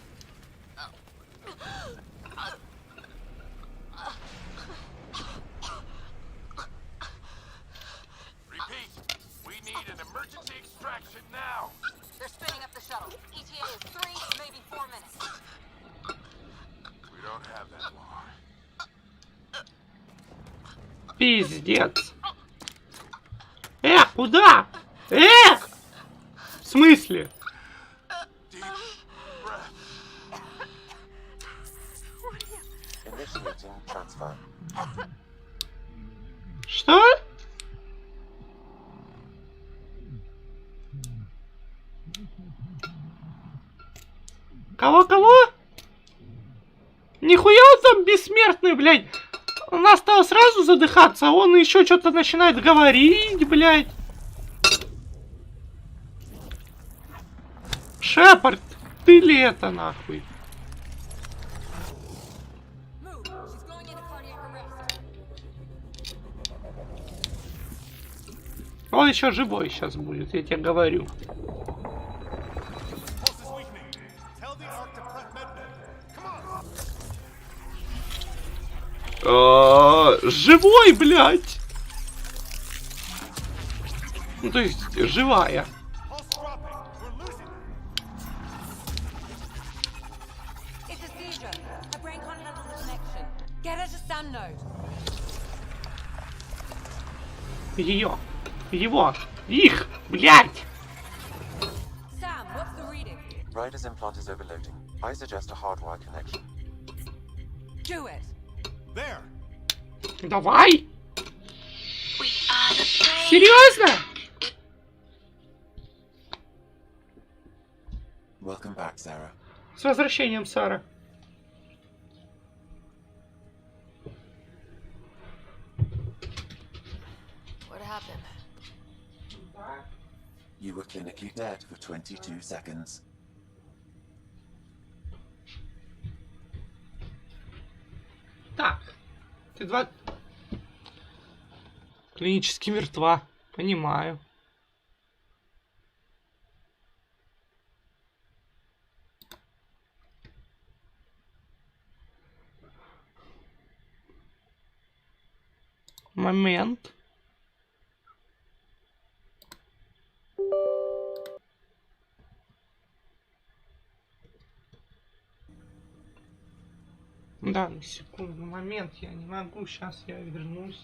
Repeat, we need an emergency extraction now. They're spinning up the shuttle. Пиздец. Куда? В смысле? Initiating transfer. Что? Кого? Нихуя он там бессмертный, блядь. Он стал сразу задыхаться, а он еще что-то начинает говорить, блядь. Шепард, ты ли это нахуй? Он еще живой сейчас будет, я тебе говорю. Живой, блядь! Ну, то есть, живая. Ее. Его. Их, блядь! Ryder's implant is overloading. I suggest a hardwire connection. Do it. There. Давай! Серьезно? Welcome back, Sarah. С возвращением, Сара. What happened? You were clinically dead for 22 seconds. Так. Ты клинически мертва. Понимаю. Момент. Да, на секунду, момент, я не могу, сейчас я вернусь.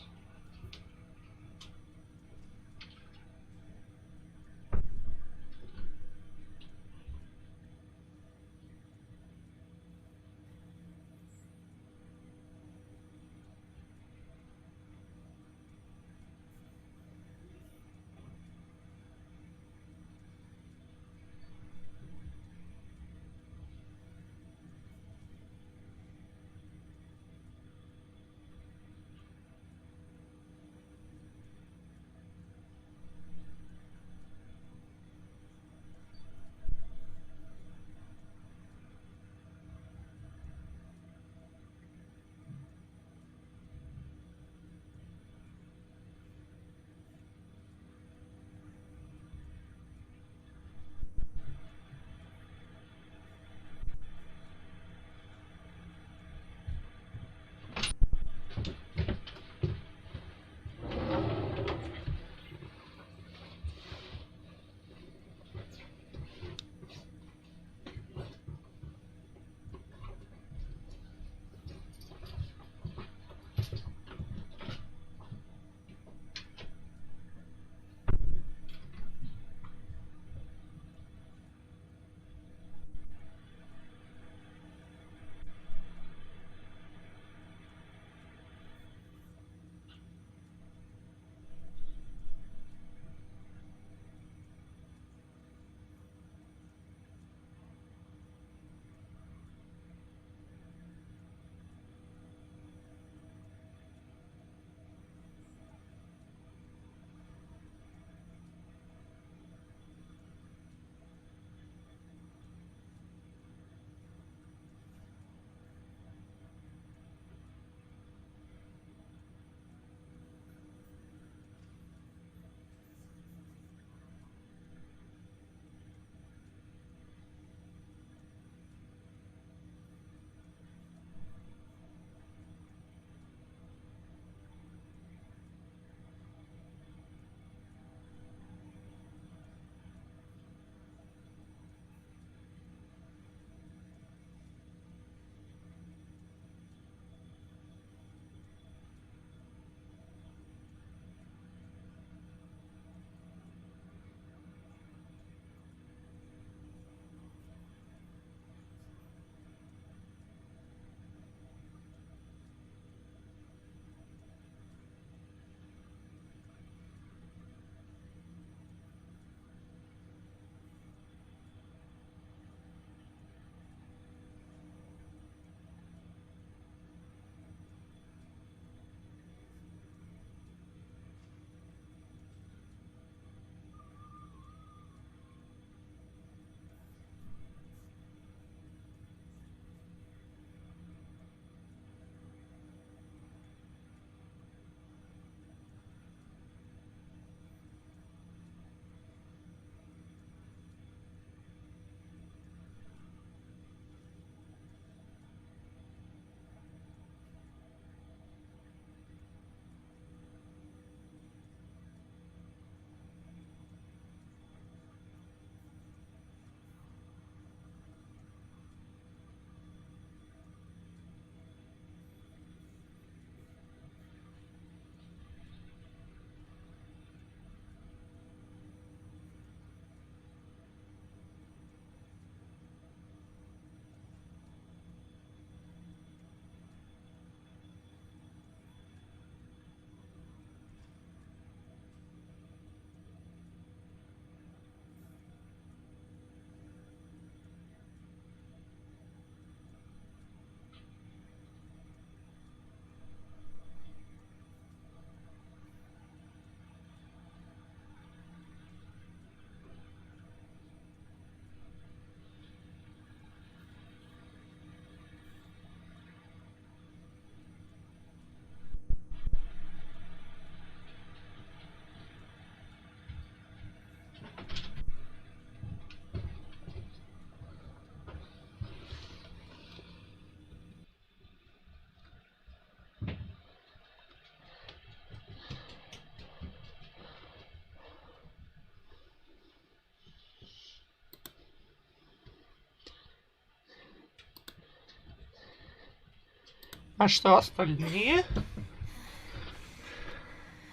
А что остальные?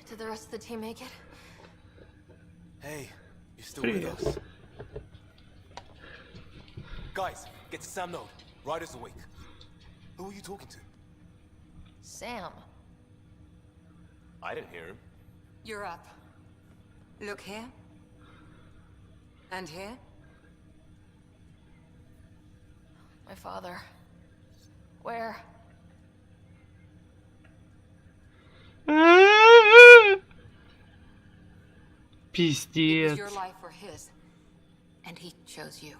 Did the rest of the team make it? Hey, you're still with us. Guys, get to Sam Node. Riders awake. Who are you talking to? Sam. I didn't hear him. You're up. Look here. And here. My father. Where? Пиздец. It was your life or his. And he chose you.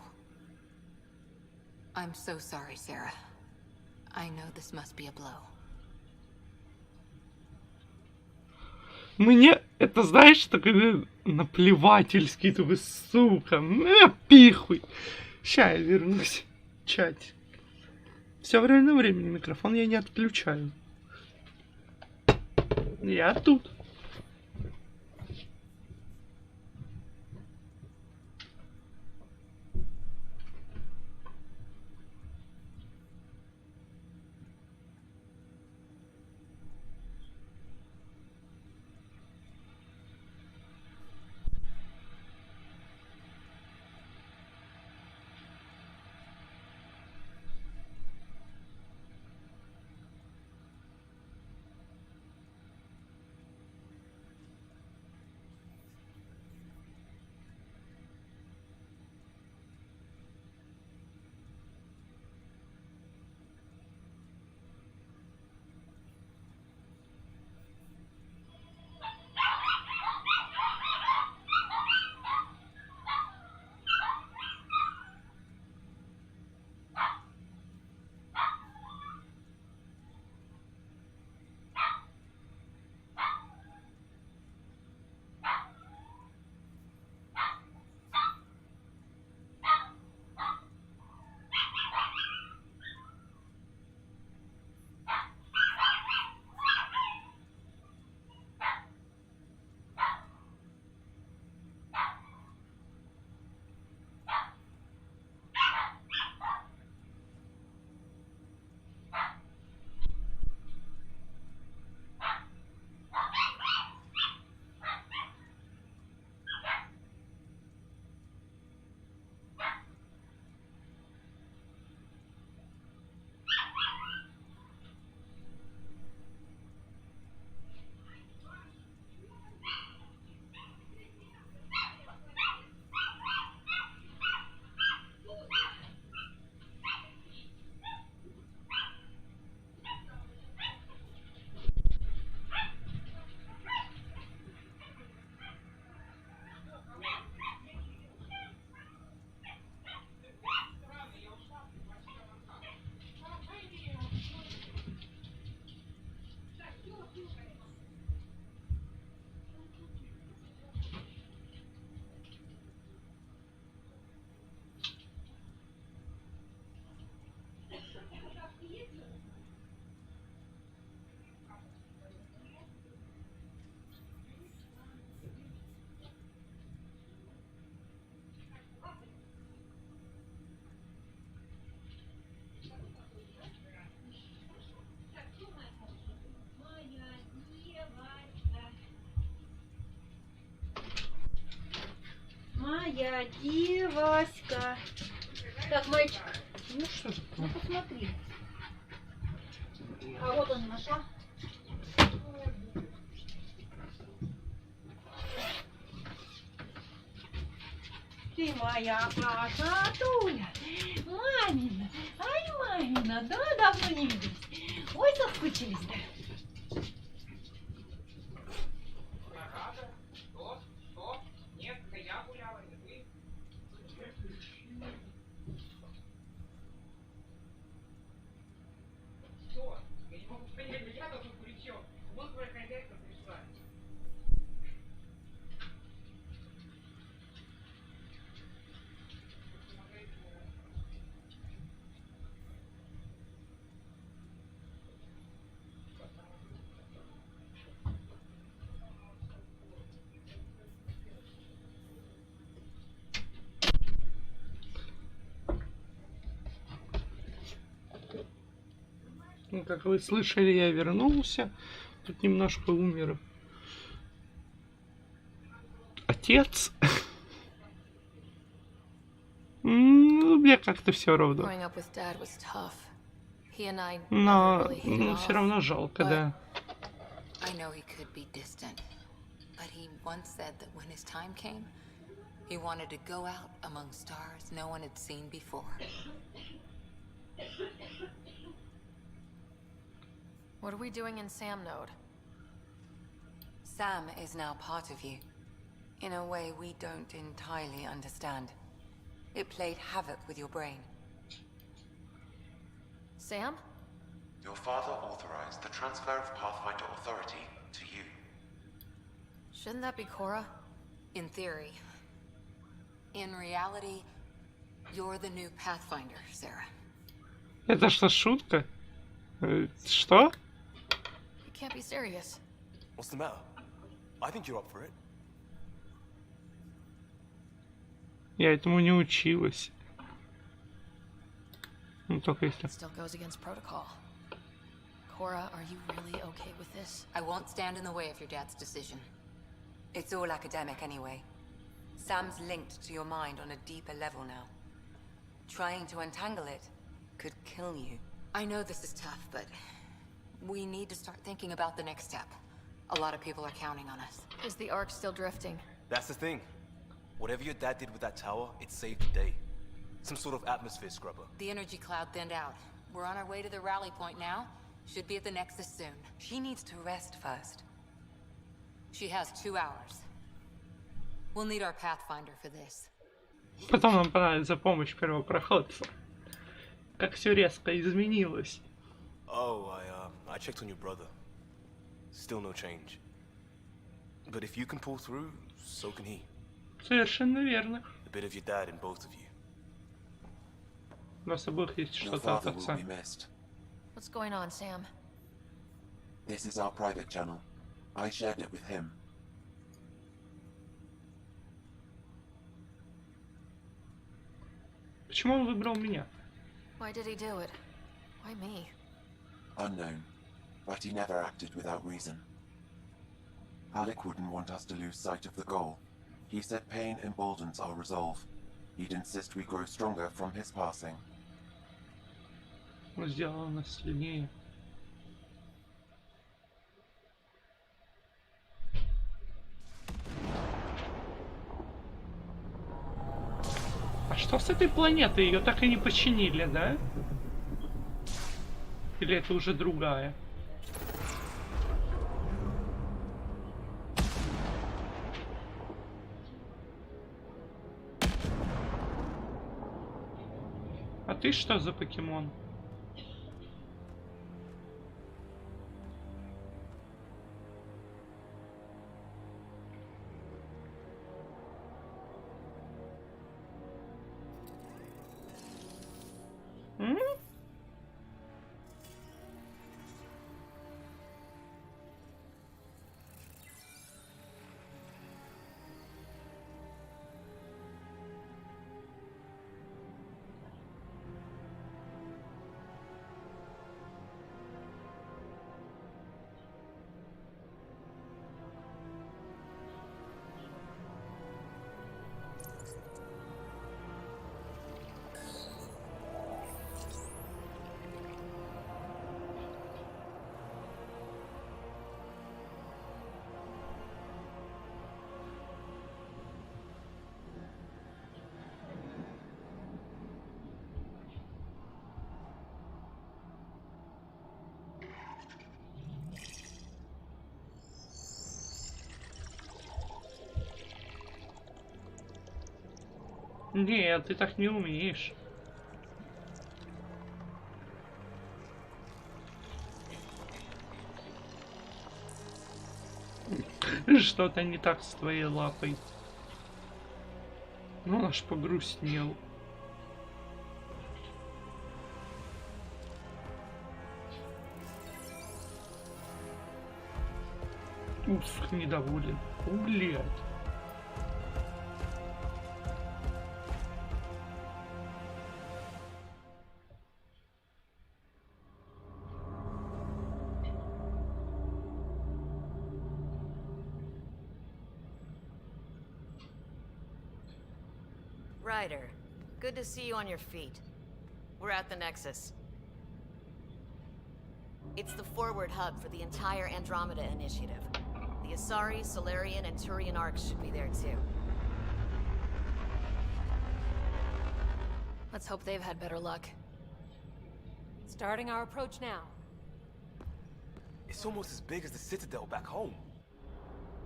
I'm so sorry, Sarah. I know this must be a blow. Мне это, знаешь, такой наплевательский, такой, сука, пихуй. Ща я вернусь. Чатик. Все время на времени микрофон я не отключаю. Я тут. Моя девочка. Так, мальчик. Ну что ты? Ну посмотри. А вот он нашла. Ты моя красотуля. Мамина. Ай, мамина. Да, давно не виделись. Ой, соскучились, да. как вы слышали, я вернулся. Тут немножко умер отец. Мне как-то все равно. Но все равно жалко, да. I know he could be distant, but he once said that when his time came, he wanted to go out among stars no one had seen before. What are we doing in Sam Node? Sam is now part of you, in a way we don't entirely understand. It played havoc with your brain. Sam? Your father authorized the transfer of Pathfinder authority to you. Shouldn't that be Cora? In theory. In reality, you're the new Pathfinder, Sarah. Это что, шутка? Что? You can't be serious. What's the matter? I think you're up for it. Я этому не училась. Ну, только если... Still goes against protocol. Cora, are you really okay with this? I won't stand in the way of your dad's decision. It's all academic anyway. Sam's linked to your mind on a deeper level now. Trying to untangle it could kill you. I know this is tough, but we need to start thinking about the next step. A lot of people are counting on us. Is the Ark still drifting? That's the thing. Whatever your dad did with that tower, it saved the day. Some sort of atmosphere scrubber. The energy cloud thinned out. We're on our way to the rally point now. Should be at the Nexus soon. She needs to rest first. She has 2 hours. We'll need our Pathfinder for this. Потом нам понадобится помощь первопроходца. Как все резко изменилось. Oh, I checked on your brother. Still no change. But if you can pull through, so can he. Совершенно верно. A bit of your dad in both of you. У нас обоих есть что-то от отца. What's going on, Sam? This is our private channel. I shared it with him. Почему он выбрал меня? Why did he do it? Why me? Unknown, but he never acted without reason. Alec wouldn't want us to lose sight of the goal. He said pain emboldens our resolve. He'd insist we grow stronger from his passing. Он сделал нас сильнее. А что с этой планетой? Ее так и не починили, да? Или это уже другая? А ты что за покемон? Нет, ты так не умеешь. Что-то не так с твоей лапой. Ну, он аж погрустнел. Уф, недоволен. Блядь. Ryder, good to see you on your feet. We're at the Nexus. It's the forward hub for the entire Andromeda initiative. The Asari, Solarian, and Turian arcs should be there too. Let's hope they've had better luck. Starting our approach now. It's almost as big as the Citadel back home.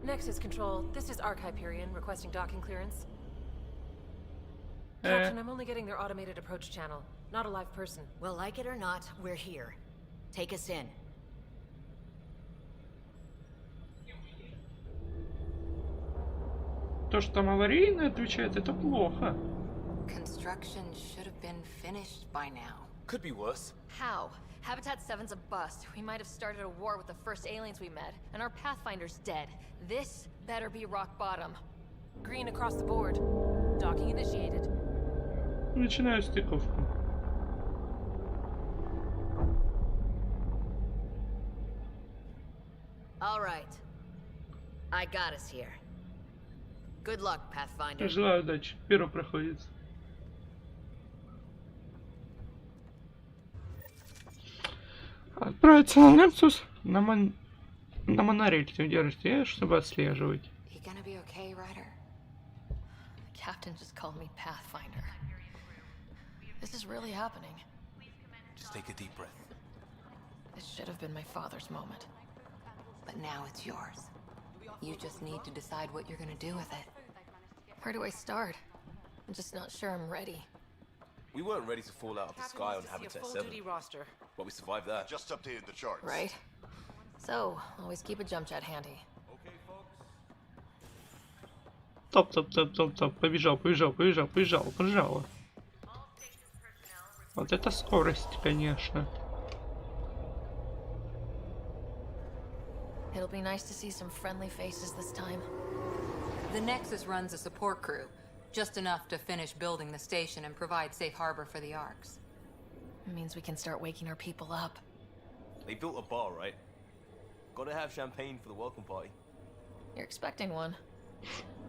Nexus Control, this is Arc Hyperion requesting docking clearance. Captain, I'm only getting their automated approach channel, not a live person. Well, like it or not, we're here. Take us in. То, что там аварийно отвечает, это плохо. Construction should have been finished by now. Could be worse. How? Habitat 7's a bust. We might have started a war with the first aliens we met, and our Pathfinder's dead. This better be rock bottom. Green across the board. Docking initiated. Начинаю стыковку. All right. I got us here. Good luck, Pathfinder. Желаю удачи. Первый проходит. Отправиться на Нексус на монорельсе удержите, чтобы отслеживать. You gonna be okay, Ryder? The captain just called me Pathfinder. This is really happening. Just take a deep breath. This should have been my father's moment. But now it's yours. You just need to decide what you're gonna do with it. Where do I start? I'm just not sure I'm ready. We weren't ready to fall out of the sky on Habitat 7. Roster. But we survived that. Just updated the charts. Right? So, always keep a jump jet handy. Топ. Побежал. Пожалуй. Вот это скорость, конечно. It'll be nice to see some friendly faces this time. The Nexus runs a support crew, just enough to finish building the station and provide safe harbor for the arcs. It means we can start waking our people up. They built a bar, right? Gotta have champagne for the welcome party. You're expecting one.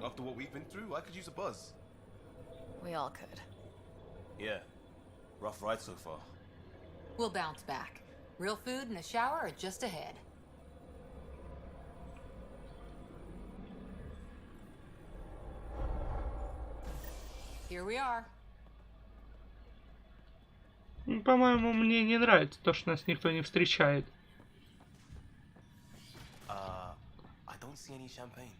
After what we've been through, I could use a buzz. We all could. Yeah. Rough ride so far. We'll bounce back. Real food and a shower are just ahead. Here we are. По-моему, мне не нравится то, что нас никто не встречает. I don't see any champagne.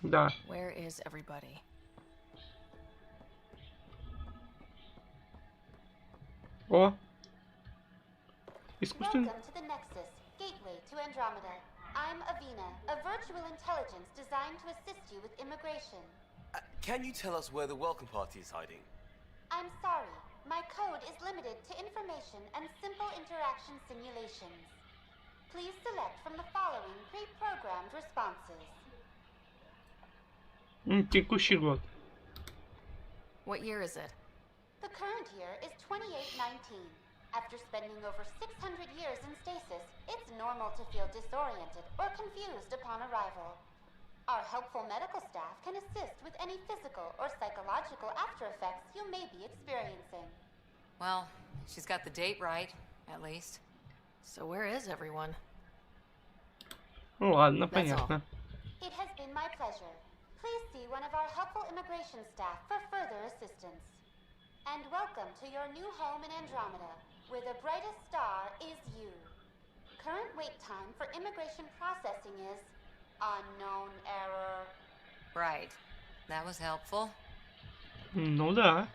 Да. Where is everybody? О. Искусственный. Welcome to the Nexus, gateway to Andromeda. I'm Avina, a virtual intelligence designed to assist you with immigration. Can you tell us where the welcome party is hiding? I'm sorry. My code is limited to information and simple interaction simulations. Please select from the following pre-programmed responses. Текущий год. What year is it? The current year is 2819. After spending over 600 years in stasis, it's normal to feel disoriented or confused upon arrival. Our helpful medical staff can assist with any physical or psychological after effects you may be experiencing. Well, she's got the date right, at least. So where is everyone? Ладно, понятно. It has been my pleasure. Please see one of our helpful immigration staff for further assistance. And welcome to your new home in Andromeda, where the brightest star is you. Current wait time for immigration processing is unknown error. Right. That was helpful. Ну да.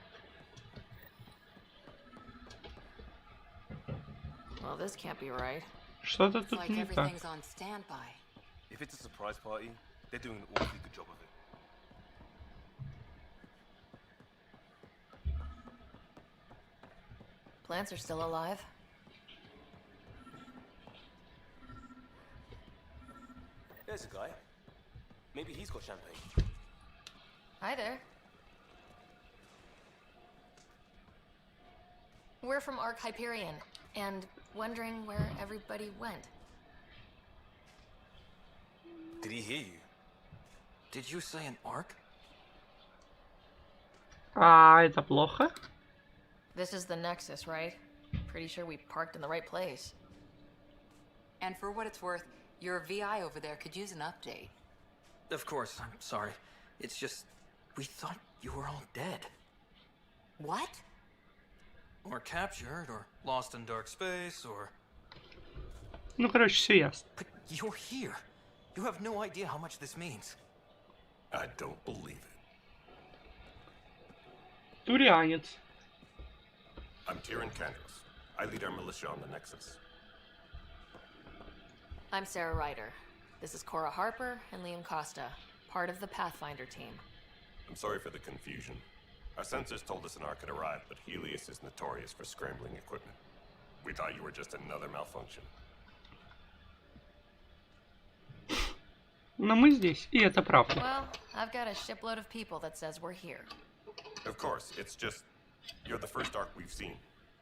Well, this can't be right. Что-то It's тут like не так. everything's on standby. If it's a surprise party, they're doing an awfully good job of it. Plants are still alive. There's a guy. Maybe he's got champagne. Hi there. We're from Arc Hyperion, and wondering where everybody went. Did he hear you? Did you say an arc? А это плохо? This is the Nexus, right? Pretty sure we parked in the right place. And for what it's worth, your VI over there could use an update. Of course, I'm sorry. It's just, we thought you were all dead. What? Or captured, or lost in dark space, or... Ну, короче, все ясно. But you're here. You have no idea how much this means. I don't believe it. Турианец. I'm Tyrion Candles. I lead our militia on the Nexus. I'm Sarah Ryder. This is Cora Harper and Liam Costa, part of the Pathfinder team. I'm sorry for the confusion. Our sensors told us an arc had arrived, but Helios is notorious for scrambling equipment. We thought you were just another malfunction. Но мы здесь, и это правда. Well, I've got a shipload of people that says we're here. Of course, it's just, you're the first arc we've seen.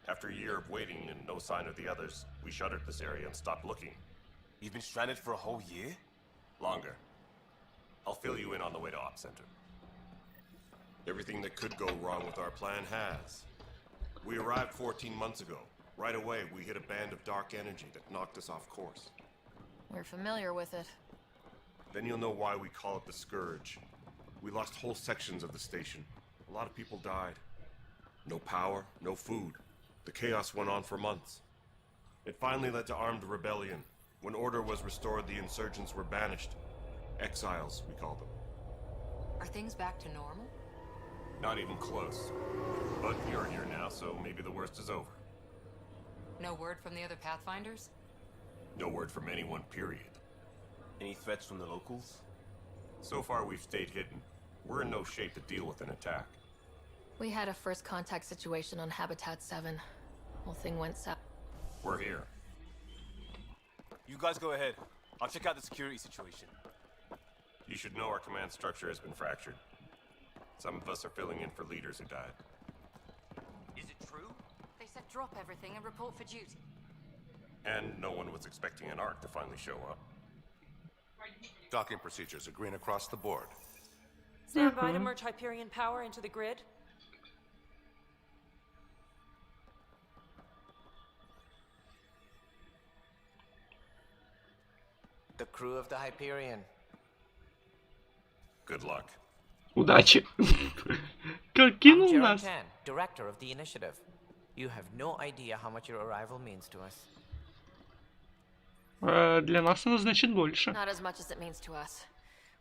After a year of waiting and no sign of the others, we shuttered this area and stopped looking. You've been stranded for a whole year? Longer. I'll fill you in on the way to Op Center. Everything that could go wrong with our plan has. We arrived 14 months ago. Right away, we hit a band of dark energy that knocked us off course. We're familiar with it. Then you'll know why we call it the Scourge. We lost whole sections of the station. A lot of people died. No power, no food. The chaos went on for months. It finally led to armed rebellion. When order was restored, the insurgents were banished. Exiles, we call them. Are things back to normal? Not even close. But you're here now, so maybe the worst is over. No word from the other Pathfinders? No word from anyone, period. Any threats from the locals? So far, we've stayed hidden. We're in no shape to deal with an attack. We had a first contact situation on Habitat 7. Whole thing went south. We're here. You guys go ahead. I'll check out the security situation. You should know our command structure has been fractured. Some of us are filling in for leaders who died. Is it true? They said drop everything and report for duty. And no one was expecting an arc to finally show up. Docking procedures are green across the board. Stand by to merge Hyperion power into the grid. The crew of the Hyperion. Good luck. Удачи. Как I'm кинул Jaron нас. Tan, director of the initiative. You have no idea how much your arrival means to us. Для нас оно значит больше. Not as much as it means to us.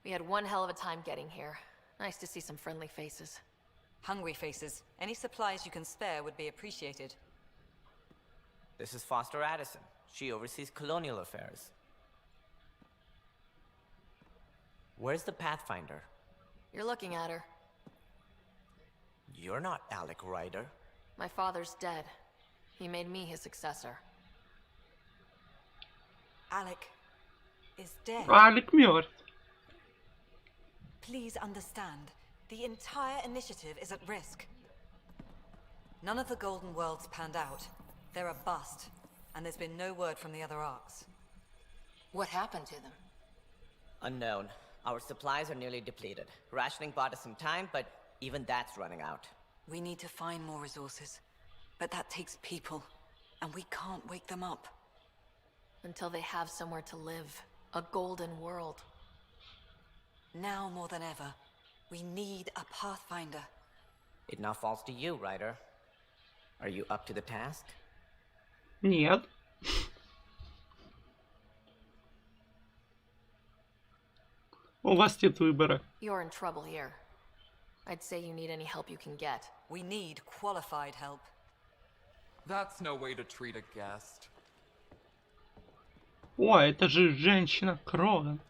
We had one hell of a time getting here. Nice to see some friendly faces. Hungry faces. Any supplies you can spare would be appreciated. This is Foster Addison. She oversees colonial affairs. Where's the Pathfinder? You're looking at her. You're not Alec Ryder. My father's dead. He made me his successor. Alec is dead. Алек мертв. Please understand, the entire initiative is at risk. None of the Golden Worlds panned out. They're a bust, and there's been no word from the other arcs. What happened to them? Unknown. Our supplies are nearly depleted. Rationing bought us some time, but even that's running out. We need to find more resources, but that takes people, and we can't wake them up. Until they have somewhere to live. A golden world. Now more than ever, we need a Pathfinder. It now falls to you, Ryder. Are you up to the task? Нет. У вас нет выбора. You're in trouble here. I'd say you need any help you can get. We need qualified help. That's no way to treat a guest. О, это же женщина Кроган.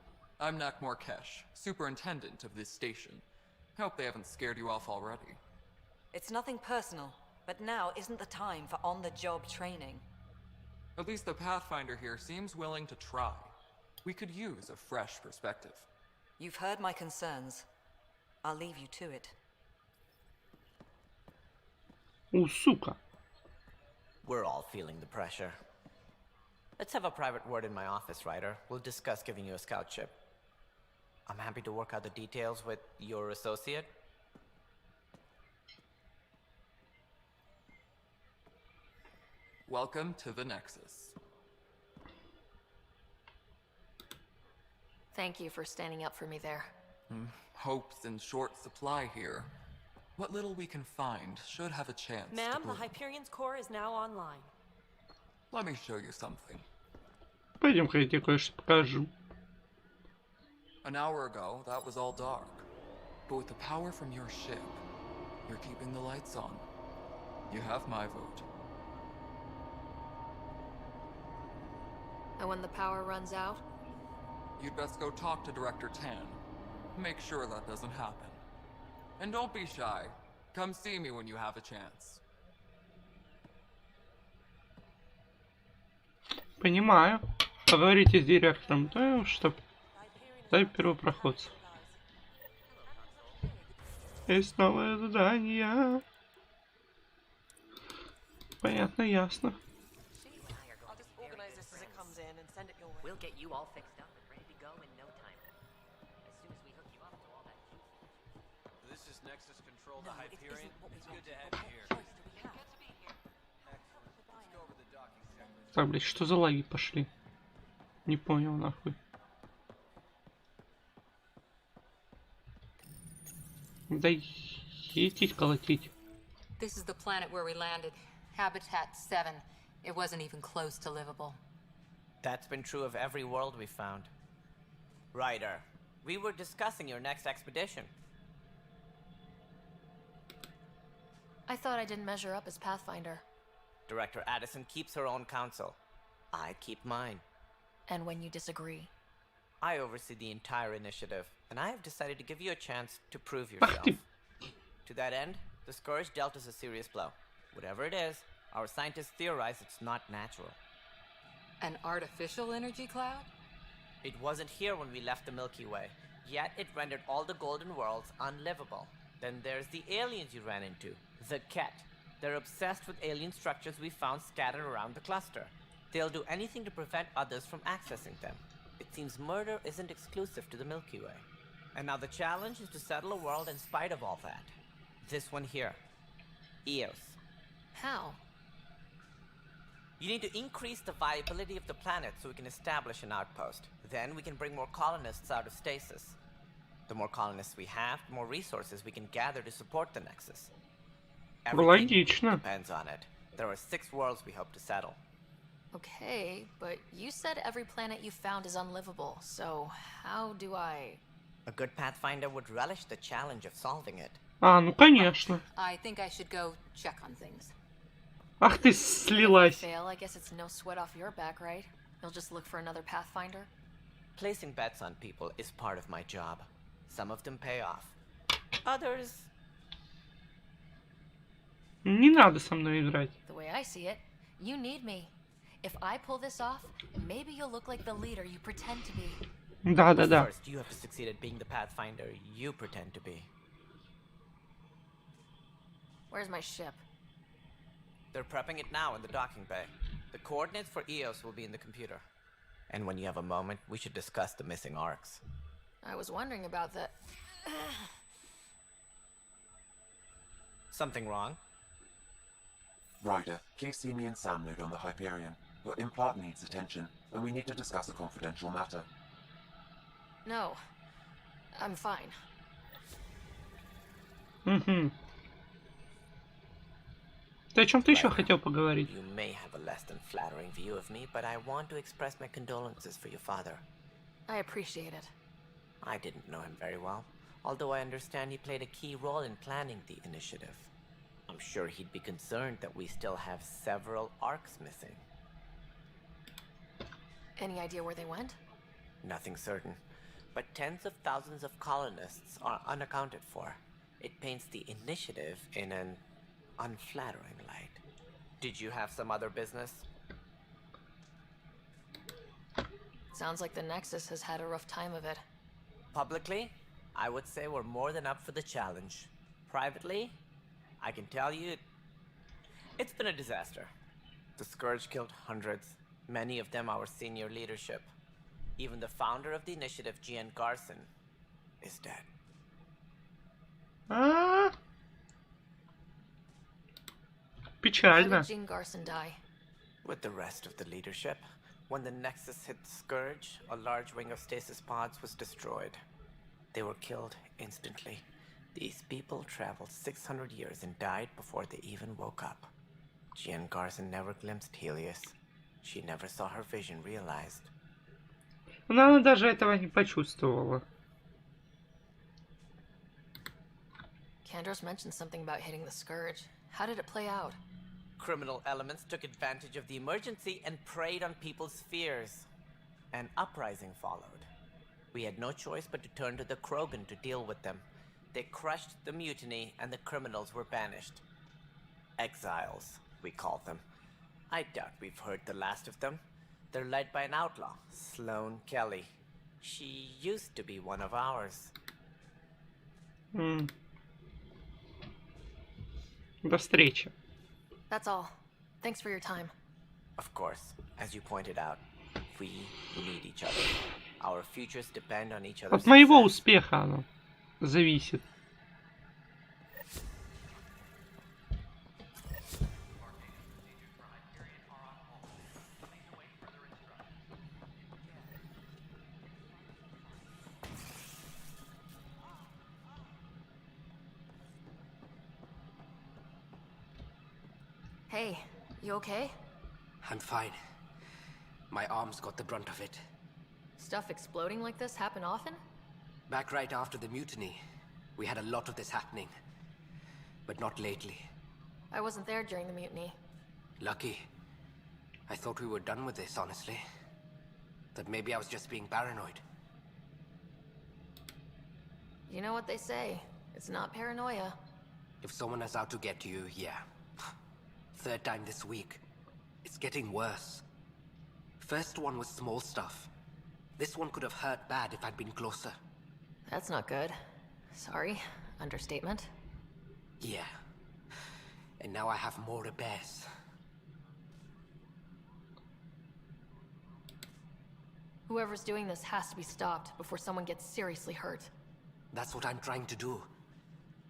I'm Nak Morkesh, superintendent of this station. Hope they haven't scared you off already. It's nothing personal, but now isn't the time for on-the-job training. At least the Pathfinder here seems willing to try. We could use a fresh perspective. You've heard my concerns. I'll leave you to it. Сука. We're all feeling the pressure. Let's have a private word in my office, Ryder. We'll discuss giving you a scout ship. I'm happy to work out the details with your associate. welcome to the Nexus. Thank you for standing up for me there. Hope's in short supply here. What little we can find should have a chance to Ma'am, the bloom. Hyperion's core is now online. Let me show you something. Пойдем-ка я тебе кое-что покажу. An hour ago, that was all dark. But with the power from your ship, you're keeping the lights on. You have my vote. And when the power runs out? You'd best go talk to Director Tan. Make sure that doesn't happen. And don't be shy. Come see me when you have a chance. Понимаю. Поговорите с директором, да, чтоб дай первопроходцев. Есть новое задание. Понятно, ясно. I'll just organize this as it comes in and send it your way. We'll get you all fixed up and ready to go in no time. As soon as we hook you up to all that juice. This is Nexus Control to Hyperion. It's good to have you here. Excellent. Let's go over the docking checklist. Так, блядь, что за лаги пошли? Не понял, нахуй. Да ездить, колотить. This is the planet where we landed. Habitat 7. It wasn't even close to livable. That's been true of every world we found. Ryder, we were discussing your next expedition. I thought I didn't measure up as Pathfinder. Director Addison keeps her own counsel. I keep mine. And when you disagree? I oversee the entire initiative, and I have decided to give you a chance to prove yourself. To that end, the Scourge dealt us a serious blow. Whatever it is, our scientists theorize it's not natural. An artificial energy cloud? It wasn't here when we left the Milky Way, yet it rendered all the Golden Worlds unlivable. Then there's the aliens you ran into, the Ket. They're obsessed with alien structures we found scattered around the cluster. They'll do anything to prevent others from accessing them. It seems murder isn't exclusive to the Milky Way. And now the challenge is to settle a world in spite of all that. This one here. Eos. How? You need to increase the viability of the planet so we can establish an outpost. Then we can bring more colonists out of stasis. The more colonists we have, the more resources we can gather to support the Nexus. Everything depends on it. There are 6 worlds we hope to settle. Okay, but you said every planet you found is unlivable, so how do I... A good Pathfinder would relish the challenge of solving it. А, ну конечно. I think I should go check on things. Ах ты слилась. Fail, I guess it's no sweat off your back, right? You'll just look for another Pathfinder? Placing bets on people is part of my job. Some of them pay off. Others... Не надо со мной играть. The way I see it, you need me. If I pull this off, maybe you'll look like the leader you pretend to be. Да. First, you have to succeed at being the Pathfinder you pretend to be. Where's my ship? They're prepping it now in the docking bay. The coordinates for Eos will be in the computer. And when you have a moment, we should discuss the missing arcs. I was wondering about that. Something wrong? Ryder, please see me and Sam load on the Hyperion. Your implant needs attention, and we need to discuss a confidential matter. No. I'm fine. Ты о чем ты еще хотел поговорить? You may have a less than flattering view of me, but I want to express my condolences for your father. I appreciate it. I didn't know him very well, although I understand he played a key role in planning the initiative. I'm sure he'd be concerned that we still have several arcs missing. Any idea where they went? Nothing certain, but tens of thousands of colonists are unaccounted for. It paints the initiative in an unflattering light. Did you have some other business? Sounds like the Nexus has had a rough time of it. Publicly, I would say we're more than up for the challenge. Privately, I can tell you, it's been a disaster. The Scourge killed hundreds, many of them our senior leadership. Even the founder of the initiative, Gian Garson, is dead. Печально. How did Jean Garson die? With the rest of the leadership, when the Nexus hit the Scourge, a large wing of stasis pods was destroyed. They were killed instantly. These people traveled 600 years and died before they even woke up. Jean Garson never glimpsed Helios. She never saw her vision realized. Она даже этого не почувствовала. Kandros mentioned something about hitting the Scourge. How did it play out? Criminal elements took advantage of the emergency and preyed on people's fears. An uprising followed. We had no choice but to turn to the Krogan to deal with them. They crushed the mutiny and the criminals were banished. Exiles, we call them. I doubt we've heard the last of them. They're led by an outlaw, Sloane Kelly. She used to be one of ours. До встречи. That's all. Thanks for your time. Of course, as you pointed out, we need each other. Our futures depend on each other's От моего success. успеха оно зависит. Hey, you okay? I'm fine. My arms got the brunt of it. Stuff exploding like this happen often? Back right after the mutiny, we had a lot of this happening. But not lately. I wasn't there during the mutiny. Lucky. I thought we were done with this, honestly. That maybe I was just being paranoid. You know what they say. It's not paranoia. If someone is out to get you, yeah. Third time this week. It's getting worse. First one was small stuff. This one could have hurt bad if I'd been closer. That's not good. Sorry. Understatement. Yeah. And now I have more repairs. Whoever's doing this has to be stopped before someone gets seriously hurt. That's what I'm trying to do.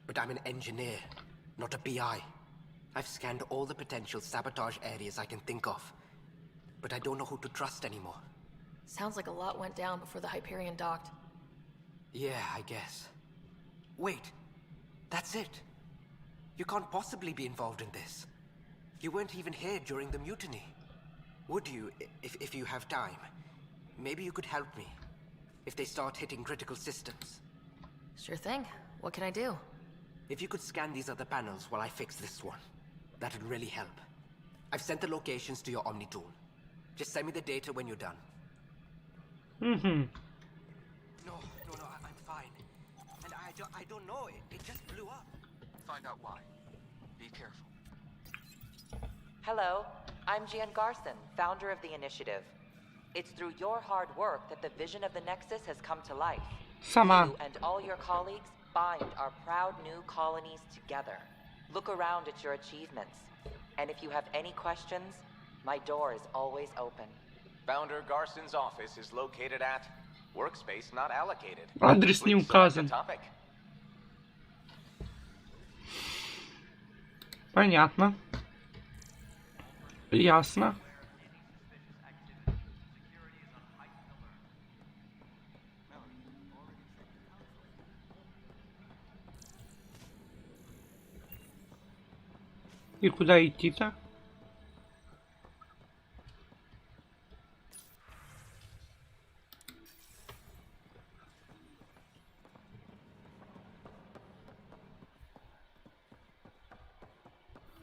But I'm an engineer, not a PI. I've scanned all the potential sabotage areas I can think of. But I don't know who to trust anymore. Sounds like a lot went down before the Hyperion docked. Yeah, I guess. Wait. That's it. You can't possibly be involved in this. You weren't even here during the mutiny. Would you, if you have time? Maybe you could help me. If they start hitting critical systems. Sure thing. What can I do? If you could scan these other panels while I fix this one, that'd really help. I've sent the locations to your Omni tool. Just send me the data when you're done. No, I'm fine. And I don't know, it just blew up. Find out why. Be careful. Hello, I'm Jean Garson, founder of the Initiative. It's through your hard work that the vision of the Nexus has come to life. Сама. You and all your colleagues bind our proud new colonies together. Look around at your achievements. And if you have any questions, my door is always open. Founder Garson's office is located at workspace not allocated. Адрес не Please select указан. the topic. Понятно. Ясно. И куда идти-то?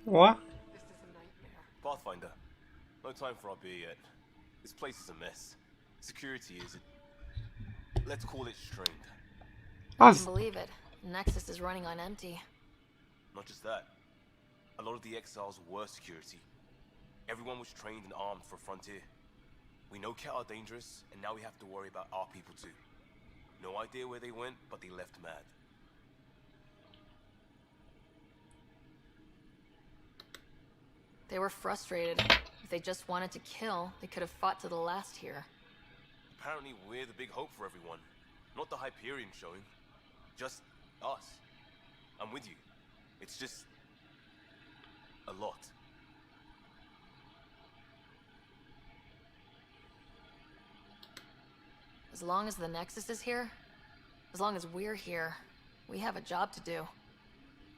О, Pathfinder, no time for our beer yet. This place is a mess. Security is, let's call it strained. I can believe it. Nexus is running on empty. Not just that. A lot of the exiles were security. Everyone was trained and armed for Frontier. We know Cat are dangerous, and now we have to worry about our people too. No idea where they went, but they left mad. They were frustrated. If they just wanted to kill, they could have fought to the last here. Apparently we're the big hope for everyone. Not the Hyperion showing. Just us. I'm with you. It's just... a lot. As long as the Nexus is here, as long as we're here, we have a job to do.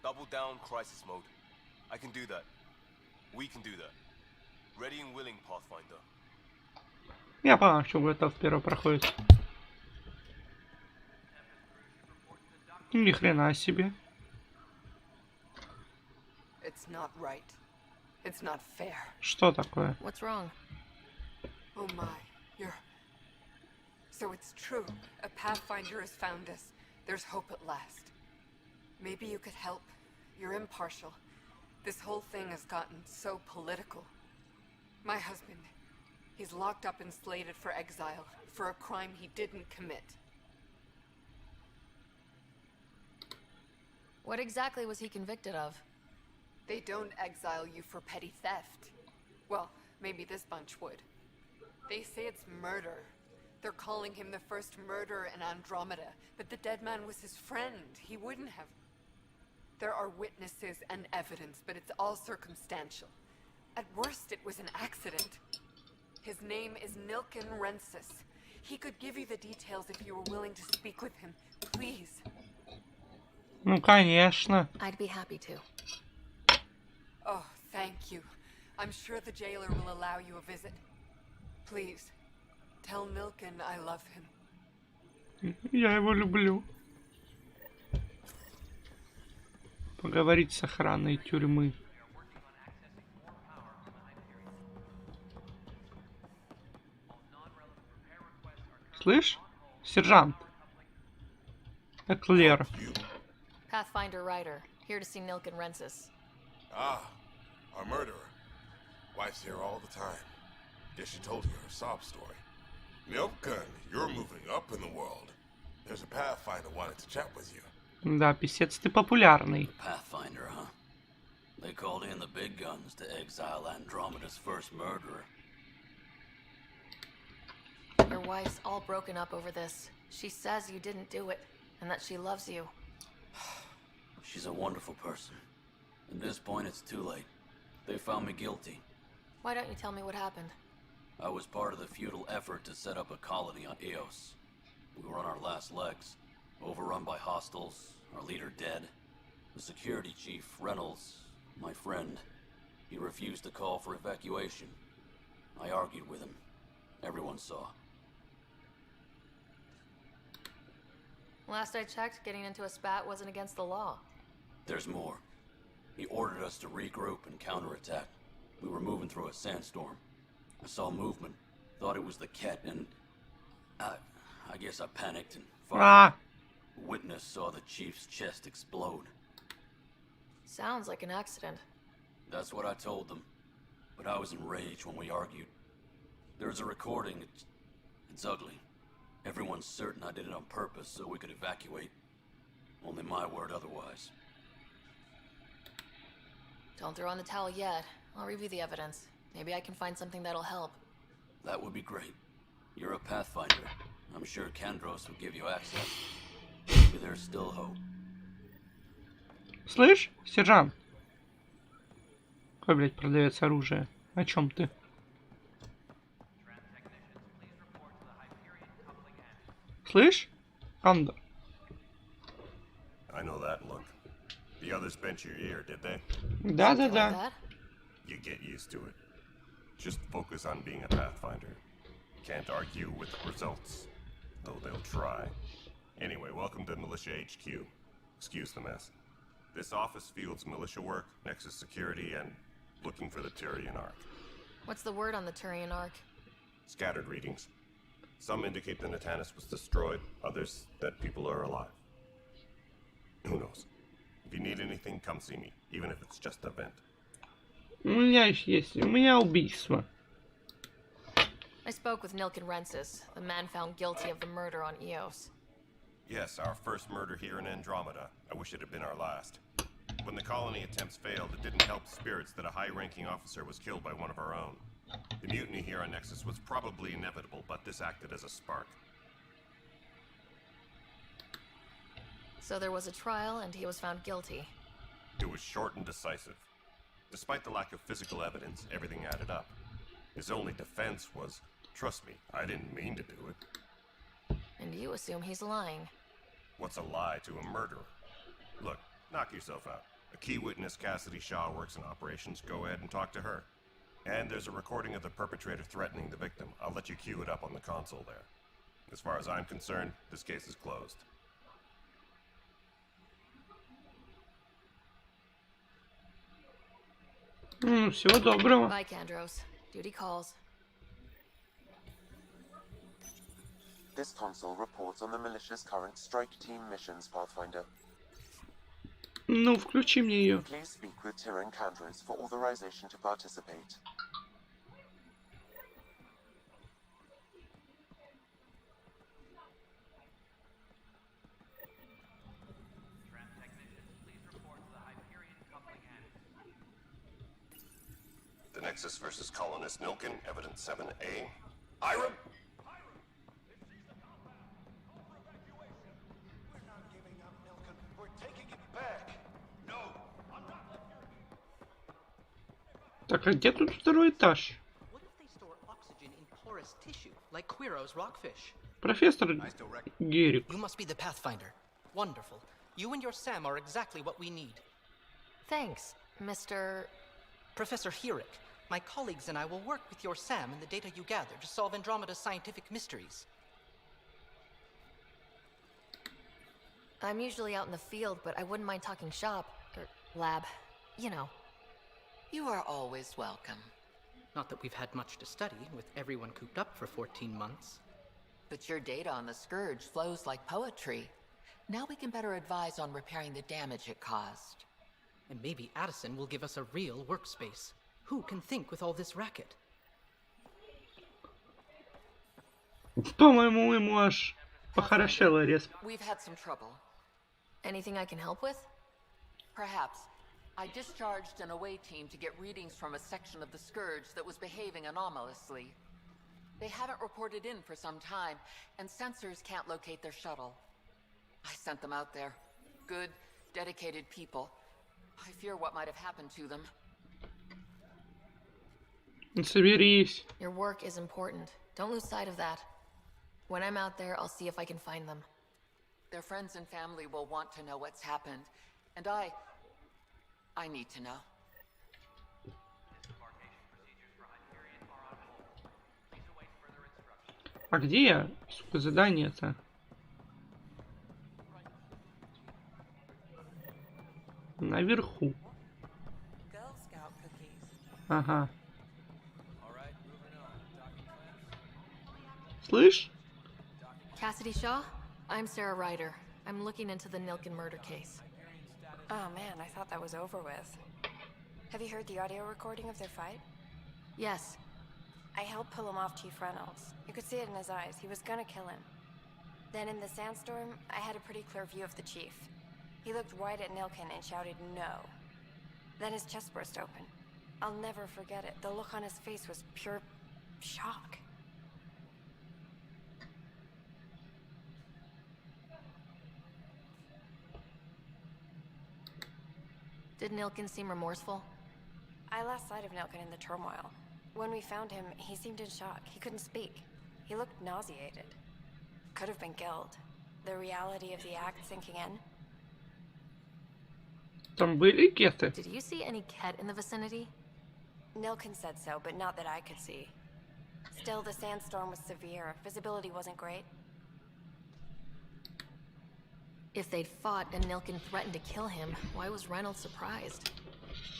Double down crisis mode. I can do that. We can do that. Ready and willing, Pathfinder. Я понял, что готов первый проходит. Ни хрена себе. It's not right. It's not fair. Что такое? What's wrong? Oh my, you're... So it's true. A Pathfinder has found us. There's hope at last. Maybe you could help. You're impartial. This whole thing has gotten so political. My husband, he's locked up and slated for exile for a crime he didn't commit. What exactly was he convicted of? They don't exile you for petty theft. Well, maybe this bunch would. They say it's murder. They're calling him the first murderer in Andromeda, but the dead man was his friend. He wouldn't have... There are witnesses and evidence, but it's all circumstantial. At worst, it was an accident. His name is Nilken Rensis. He could give you the details if you were willing to speak with him. Please. Ну, конечно. I'd be happy to. Oh, thank you. I'm sure the jailer will allow you a visit. Please, tell Nilken I love him. Я его люблю. Поговорить с охраной тюрьмы. Слышь, сержант. Эклер. Pathfinder Ryder, here to see Nilken Rensis. Ah, our murderer. Wife's here all the time. Guess she told you her sob story. Nilken, you're moving up in the world. There's a Pathfinder wanted to chat with you. Да, писец ты популярный. Pathfinder, huh? They called in the big guns to exile Andromeda's first murderer. Your wife's all broken up over this. She says you didn't do it, and that she loves you. She's a wonderful person. At this point, it's too late. They found me guilty. Why don't you tell me what happened? I was part of the futile effort to set up a colony on Eos. We were on our last legs, overrun by hostiles, our leader dead. The security chief, Reynolds, my friend, he refused to call for evacuation. I argued with him. Everyone saw. Last I checked, getting into a spat wasn't against the law. There's more. He ordered us to regroup and counterattack. We were moving through a sandstorm. I saw movement, thought it was the Ket, and I guess I panicked and fired. Witness saw the chief's chest explode. Sounds like an accident. That's what I told them, but I was enraged when we argued. There's a recording. It's ugly. Everyone's certain I did it on purpose so we could evacuate. Only my word otherwise. Don't throw in the towel yet. I'll review the evidence. Maybe I can find something that'll help. That would be great. You're a Pathfinder. I'm sure Kandros would give you access. Maybe there's still hope. Слышь, сержант? Какой, блядь, продавец оружия? О чем ты? Слышь, Кондор? I know that look. The others bent your ear, did they? Да. You get used to it. Just focus on being a Pathfinder. Can't argue with results, though they'll try. Anyway, welcome to Militia HQ. Excuse the mess. This office fields militia work, Nexus security, and looking for the Turian Ark. What's the word on the Turian Ark? Scattered readings. Some indicate the Natanus was destroyed, others that people are alive. Who knows? If you need anything, come see me, even if it's just a vent. У меня убийство. I spoke with Nilken Rensis, the man found guilty of the murder on Eos. Yes, our first murder here in Andromeda. I wish it had been our last. When the colony attempts failed, it didn't help spirits that a high-ranking officer was killed by one of our own. The mutiny here on Nexus was probably inevitable, but this acted as a spark. So there was a trial, and he was found guilty. It was short and decisive. Despite the lack of physical evidence, everything added up. His only defense was, trust me, I didn't mean to do it. And you assume he's lying. What's a lie to a murderer? Look, knock yourself out. A key witness, Cassidy Shaw, works in operations. Go ahead and talk to her. And there's a recording of the perpetrator threatening the victim. I'll let you cue it up on the console there. As far as I'm concerned, this case is closed. Всего доброго. Bye, Kandros. Duty calls. This console reports on the militia's current strike team missions, Pathfinder. Ну, включи мне ее. Please speak with Tyrion Kandros for authorization to participate. The Nexus versus Colonist Nilkin, Evidence 7A. Hiram! Так, а где тут второй этаж? Like Quiro's rockfish. Профессор Герик. You must be the Pathfinder. Wonderful. You and your Sam are exactly what we need. Thanks, Mr. Professor Herrick. My colleagues and I will work with your Sam and the data you gather to solve Andromeda's scientific mysteries. I'm usually out in the field, but I wouldn't mind talking shop, or lab, you know. You are always welcome. Not that we've had much to study, with everyone cooped up for 14 months. But your data on the Scourge flows like poetry. Now we can better advise on repairing the damage it caused. And maybe Addison will give us a real workspace. Who can think with all this racket? По-моему, ему аж похорошело резко. We've had some trouble. Anything I can help with? Perhaps. I discharged an away team to get readings from a section of the Scourge that was behaving anomalously. They haven't reported in for some time, and sensors can't locate their shuttle. I sent them out there. Good, dedicated people. I fear what might have happened to them. Соберись. Your work is important. Don't lose sight of that. When I'm out there, I'll see if I can find them. Their friends and family will want to know what's happened, and I need to know. А где я? Сука, задание-то. Наверху. Ага. Слышь? Cassidy Shaw? I'm Sarah Ryder. I'm looking into the Nilkin murder case. Oh man, I thought that was over with. Have you heard the audio recording of their fight? Yes. I helped pull him off Chief Reynolds. You could see it in his eyes. He was gonna kill him. Then in the sandstorm, I had a pretty clear view of the Chief. He looked right at Nilkin and shouted no. Then his chest burst open. I'll never forget it. The look on his face was pure shock. Did Nilkin seem remorseful? I lost sight of Nilkin in the turmoil. When we found him, he seemed in shock. He couldn't speak. He looked nauseated. Could have been guilt. The reality of the act sinking in. Там были кеты? Did you see any ket in the vicinity? Nilkin said so, but not that I could see. Still, the sandstorm was severe. Visibility wasn't great. If they'd fought and Nilkin threatened to kill him, why was Reynolds surprised?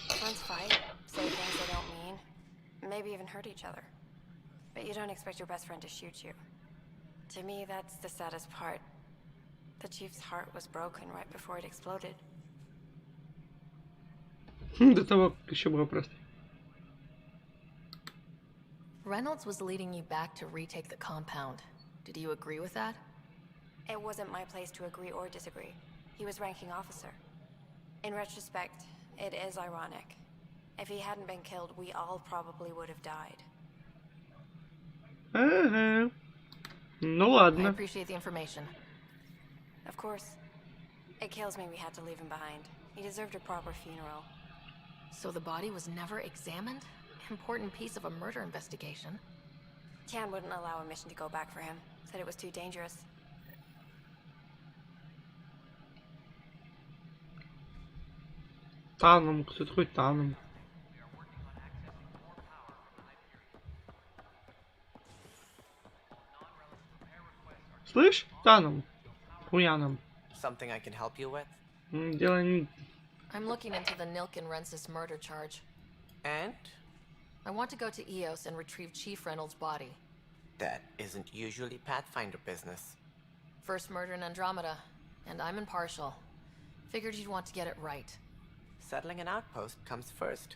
Friends fight, say things they don't mean, maybe even hurt each other. But you don't expect your best friend to shoot you. To me, that's the saddest part. The Chief's heart was broken right before it exploded. До того, как еще было просто. Reynolds was leading you back to retake the compound. Did you agree with that? It wasn't my place to agree or disagree. He was ranking officer. In retrospect, it is ironic. If he hadn't been killed, we all probably would have died. Ага. Ну I ладно. appreciate the information. Of course. It kills me we had to leave him behind. He deserved a proper funeral. So the body was never examined? Important piece of a murder investigation. Chan wouldn't allow a mission to go back for him. Said it was too dangerous. Таном, кто такой Таном? Слышь, Таном, Хуяном. Something I can help you with? Дело не... I'm looking into the Nilken Rensis murder charge. And? I want to go to Eos and retrieve Chief Reynolds' body. That isn't usually Pathfinder business. First murder in Andromeda, and I'm impartial. Figured you'd want to get it right. Settling an outpost comes first.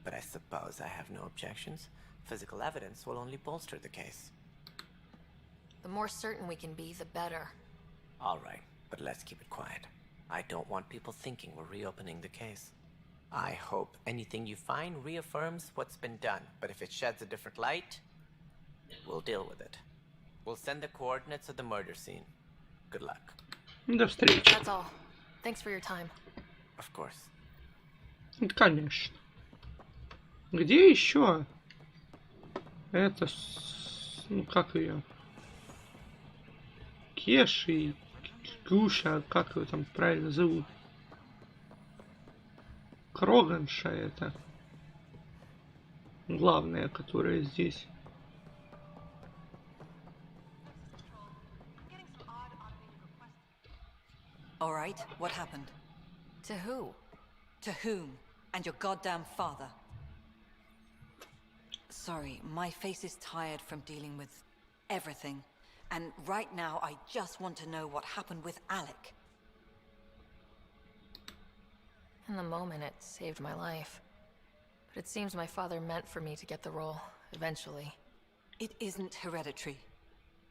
But I suppose I have no objections. Physical evidence will only bolster the case. The more certain we can be, the better. All right, but let's keep it quiet. I don't want people thinking we're reopening the case. I hope anything you find reaffirms what's been done, but if it sheds a different light, we'll deal with it. We'll send the coordinates of the murder scene. Good luck. До встречи. That's all. Thanks for your time. Of course. Конечно. Где еще? Это... Ну, как ее? Кеш и Гуша, как его там правильно зовут? Кроганша это. Главная, которая здесь. All right, what happened? To who? To whom? And your goddamn father. Sorry, my face is tired from dealing with everything. And right now, I just want to know what happened with Alec. In the moment, it saved my life. But it seems my father meant for me to get the role, eventually. It isn't hereditary.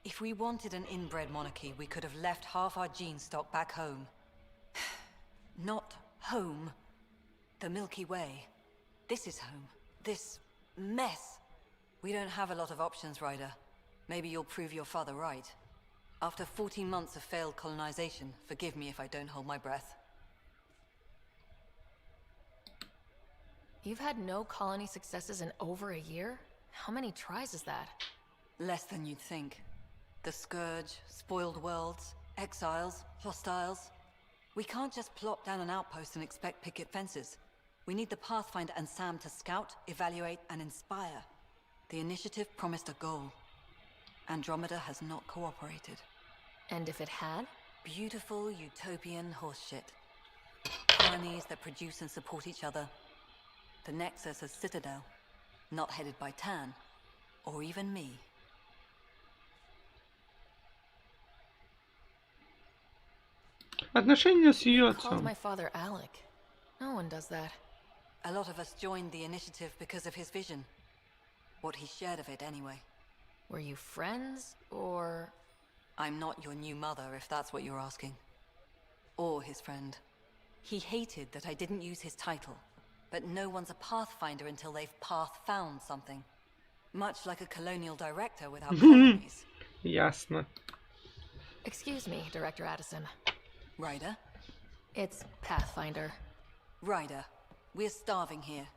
If we wanted an inbred monarchy, we could have left half our gene stock back home. Not home. The Milky Way. This is home. This mess. We don't have a lot of options, Ryder. Maybe you'll prove your father right. After 14 months of failed colonization, forgive me if I don't hold my breath. You've had no colony successes in over a year? How many tries is that? Less than you'd think. The Scourge, spoiled worlds, exiles, hostiles. We can't just plop down an outpost and expect picket fences. We need the Pathfinder and Sam to scout, evaluate, and inspire. The initiative promised a goal. Andromeda has not cooperated. And if it had? Beautiful utopian horseshit. Colonies that produce and support each other. The Nexus as Citadel, not headed by Tan, or even me. Отношения с ее Called отцом. my father Alec. No one does that. A lot of us joined the initiative because of his vision. What he shared of it, anyway. Were you friends, or...? I'm not your new mother, if that's what you're asking. Or his friend. He hated that I didn't use his title. But no one's a Pathfinder until they've path-found something. Much like a colonial director without colonies. Ясно. Excuse me, Director Addison. Ryder? It's Pathfinder. Ryder, we're starving here.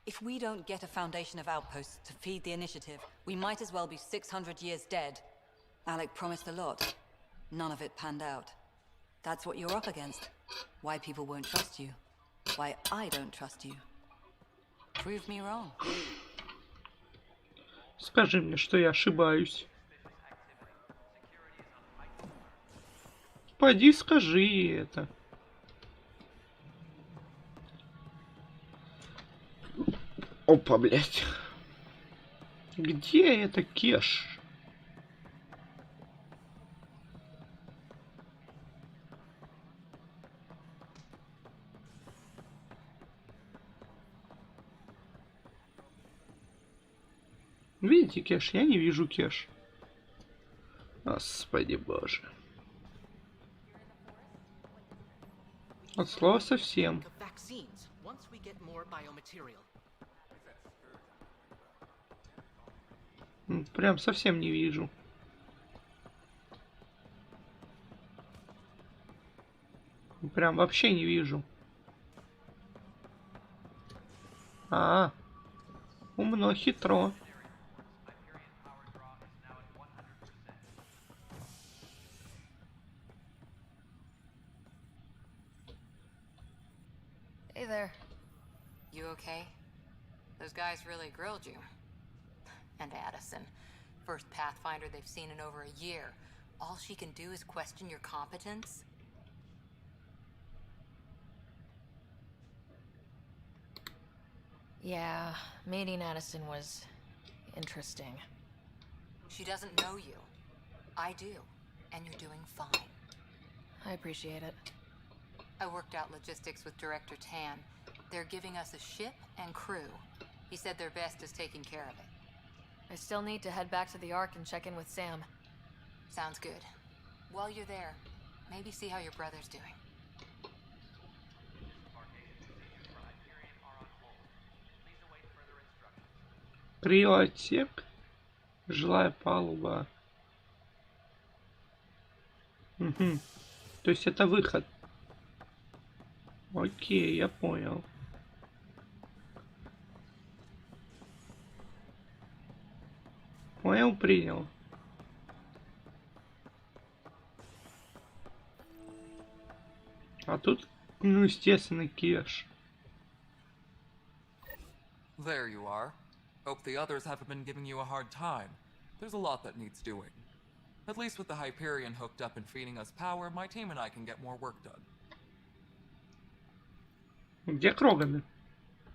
If we don't get a foundation of outposts to feed the initiative, we might as well be 600 years dead. Alec promised a lot. None of it panned out. That's what you're up against. Why people won't trust you. Why I don't trust you. Prove me wrong. Скажи мне, что я ошибаюсь. Пойди скажи ей это. Опа, блядь. Где это Кеш? Видите Кеш? Я не вижу Кеш. Господи боже. От слова совсем. Прям совсем не вижу. Прям вообще не вижу. Умно, хитро. Hey there. You okay? Those guys really grilled you. And Addison, first Pathfinder they've seen in over a year. All she can do is question your competence? Yeah, meeting Addison was interesting. She doesn't know you. I do. And you're doing fine. I appreciate it. I worked out logistics with Director Tan. They're giving us a ship and crew. He said their best is taking care of it. I still need to head back to the Ark and check in with Sam. Sounds good. While you're there, maybe see how your brother's doing. Криоотсек. Жилая палуба. Угу. То есть это выход. Окей, я понял. Понял, принял. А тут, ну, естественно, кеш. There you are. Hope the others haven't been giving you a hard time. There's a lot that needs doing. At least with the Hyperion hooked up and feeding us power, my team and I can get more work done. Где Кроганы?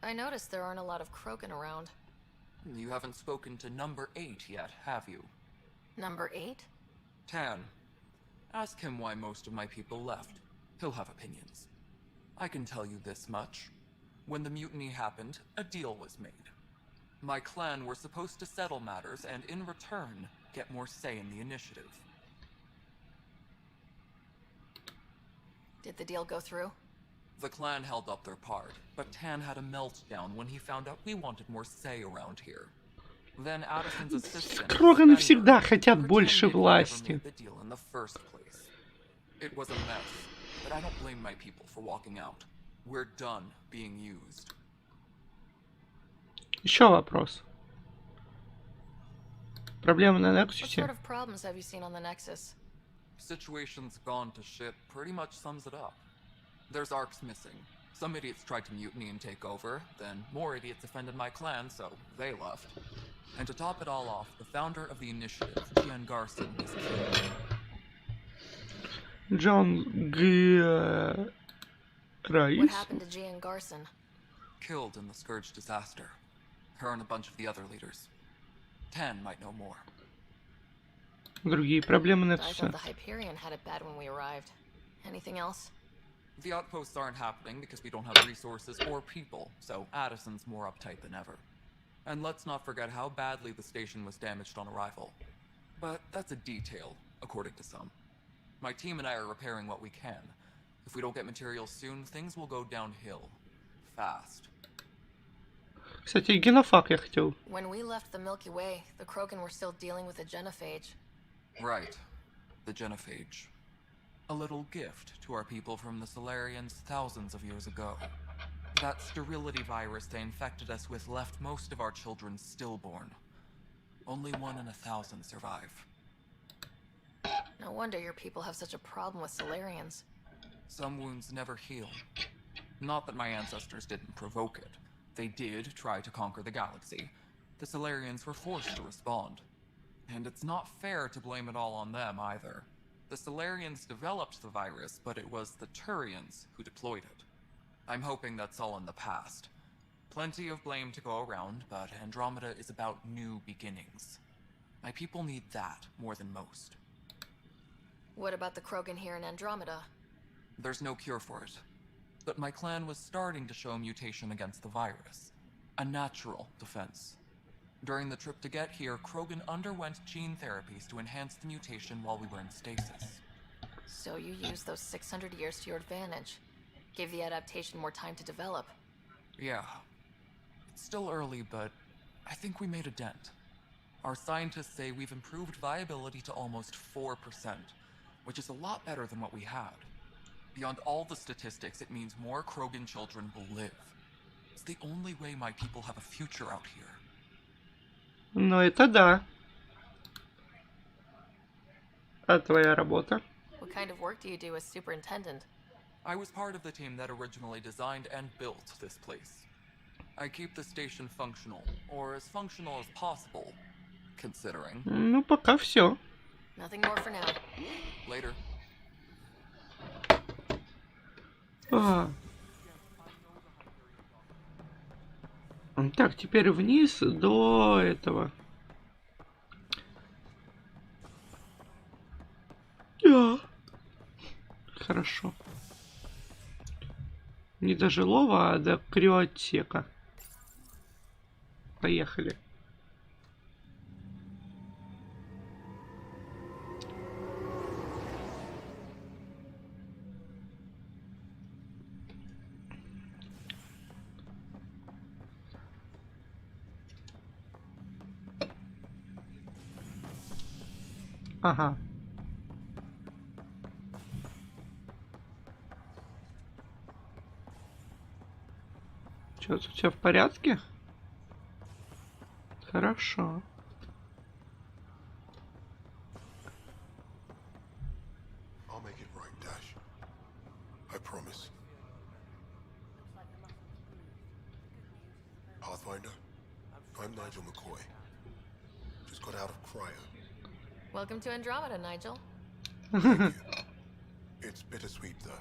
I noticed there aren't a lot of Krogan around. You haven't spoken to number 8 yet, have you? Number 8? Tan. Ask him why most of my people left. He'll have opinions. I can tell you this much. When the mutiny happened, a deal was made. My clan were supposed to settle matters and, in return, get more say in the initiative. Did the deal go through? The clan held up their part, but Tan had a meltdown when he found out we wanted more say around here. Then Addison's assistant... Кроганы всегда хотят больше власти. ...the deal in the first place. It was a mess, but I don't blame my people for walking out. We're done being used. Еще вопрос. Проблемы на What Нексусе? sort of problems have you seen on the Nexus? Situation's gone to shit pretty much sums it up. There's Arcs missing. Some idiots tried to mutiny and take over, then more idiots offended my clan, so they left. And to top it all off, the founder of the initiative, Gian Garson, was killed. John What happened to Gian Garson? Killed in the Scourge disaster. Her and a bunch of the other leaders. Tan might know more. Другие проблемы I thought Нексуса. the Hyperion had it bad when we arrived. Anything else? The outposts aren't happening because we don't have resources or people, so Addison's more uptight than ever. And let's not forget how badly the station was damaged on arrival. But that's a detail, according to some. My team and I are repairing what we can. If we don't get materials soon, things will go downhill. Fast. Кстати, генофак я хотел. When we left the Milky Way, the Krogan were still dealing with the genophage. Right. The genophage. A little gift to our people from the Solarians thousands of years ago. That sterility virus they infected us with left most of our children stillborn. Only 1 in 1,000 survive. No wonder your people have such a problem with Solarians. Some wounds never heal. Not that my ancestors didn't provoke it. They did try to conquer the galaxy. The Solarians were forced to respond. And it's not fair to blame it all on them either. The Solarians developed the virus, but it was the Turians who deployed it. I'm hoping that's all in the past. Plenty of blame to go around, but Andromeda is about new beginnings. My people need that more than most. What about the Krogan here in Andromeda? There's no cure for it. But my clan was starting to show mutation against the virus. A natural defense. During the trip to get here, Krogan underwent gene therapies to enhance the mutation while we were in stasis. So you used those 600 years to your advantage. Gave the adaptation more time to develop. Yeah. It's still early, but I think we made a dent. Our scientists say we've improved viability to almost 4%, which is a lot better than what we had. Beyond all the statistics, it means more Krogan children will live. It's the only way my people have a future out here. Ну это да. А твоя работа? What kind of work do you do as superintendent? I was part of the team that originally designed and built this place. I keep the station functional, or as functional as possible, considering. Ну, пока все. Nothing more for now. Later. Так, теперь вниз до этого. Хорошо. Не до жилого, а до криотека. Поехали. Ага. Чё, тут все в порядке? Хорошо. I'll make it right, Dash. I promise. Pathfinder, I'm Nigel McCoy. Just got out of cryo. Welcome to Andromeda, Nigel. It's bittersweet, though.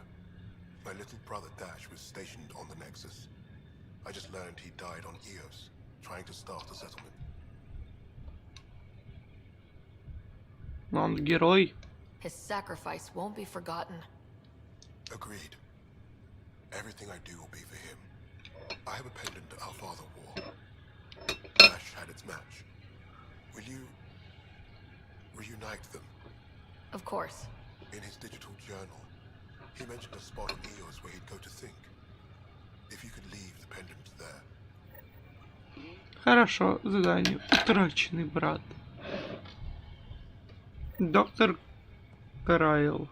My little brother Dash was stationed on the Nexus. I just learned he died on Eos, trying to start a settlement. Он герой. His sacrifice won't be forgotten. Agreed. Everything I do will be for him. I have a pendant our father wore. Dash had its match. Will you reunite them? Of course. In his digital journal, he mentioned a spot on Eos where he'd go to think. If you could leave the pendant there. Хорошо, задание. Утраченный брат. Доктор Карайл.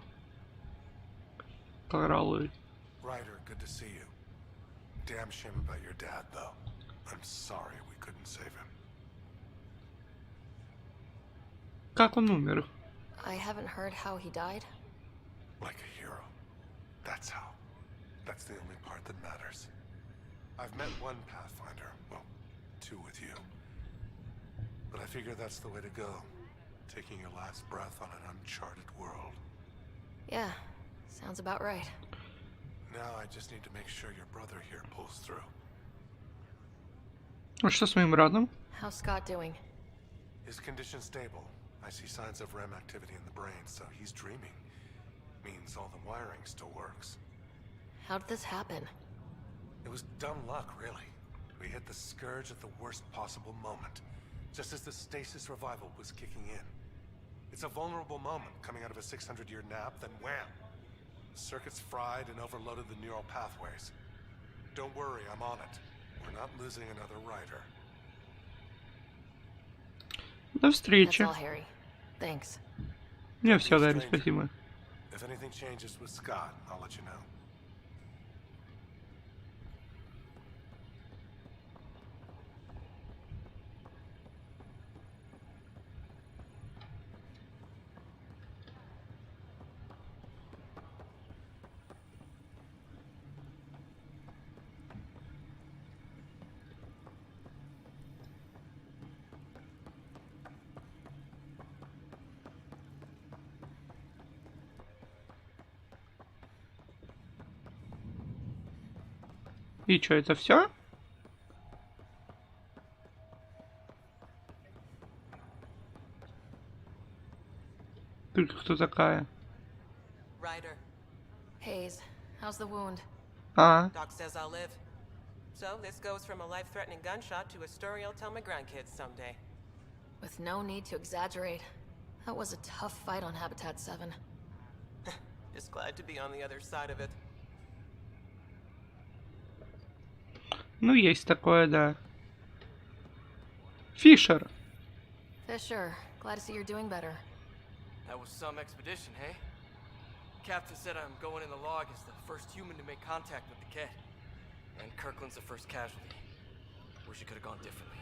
Каралы. Ryder, good to see you. Damn shame about your dad, though. I'm sorry we couldn't save him. Как он умер? I haven't heard how he died. Like a hero. That's how. That's the only part that matters. I've met one Pathfinder. Well, two with you. But I figure that's the way to go. Taking your last breath on an uncharted world. Yeah, sounds about right. Now I just need to make sure your brother here pulls through. А что с моим братом? How's Scott doing? His condition's stable. I see signs of REM activity in the brain, so he's dreaming. Means all the wiring still works. How did this happen? It was dumb luck, really. We hit the Scourge at the worst possible moment, just as the stasis revival was kicking in. It's a vulnerable moment coming out of a 600-year nap, then wham! The circuits fried and overloaded the neural pathways. Don't worry, I'm on it. We're not losing another Ryder. До встречи. That's all, Harry. Thanks. Не, все, Гарри, спасибо. If anything changes with Scott, I'll let you know. И что, это все? Только кто такая? Ryder. Hayes, how's the wound? Doc says I'll live. So this goes from a life-threatening gunshot to a story I'll tell my grandkids someday. With no need to exaggerate. That was a tough fight on Habitat 7. Just glad to be on the other side of it. Ну, есть такое, да. Фишер. Fisher, glad to see you're doing better. That was some expedition, hey? Captain said I'm going in the log as the first human to make contact with the Ket. And Kirkland's the first casualty. Wish it could have gone differently.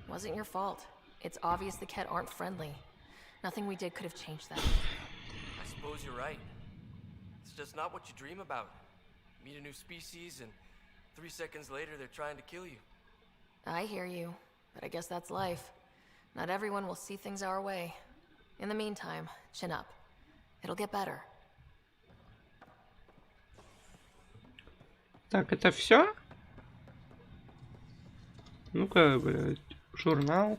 Wasn't your fault. It's obvious the Ket aren't friendly. Nothing we did could have changed that. suppose you're right. It's just not what you dream about. Meet a new species and 3 seconds later they're trying to kill you. I hear you, but I guess that's life. Not everyone will see things our way. In the meantime, chin up. It'll get better. Так, это все? Ну-ка, блядь, журнал.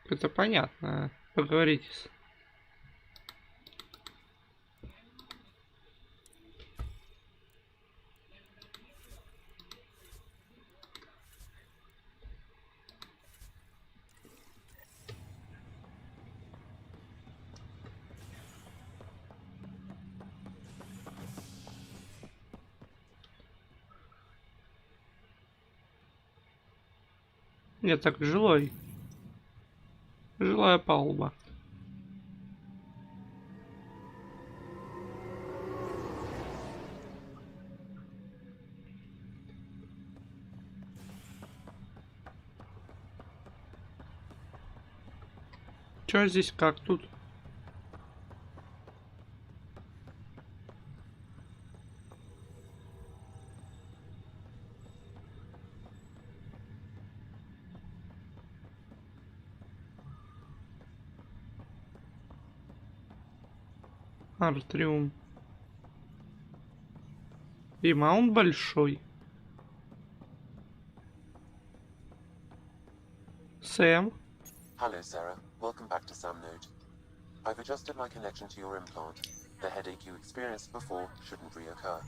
Это понятно. Поговорите с... Нет, так жилой. Жилая палуба. Чё здесь, как тут? Артриум. И маунт большой. Сэм. Hello, Sarah. Welcome back to Sam Node. I've adjusted my connection to your implant. The headache you experienced before shouldn't reoccur.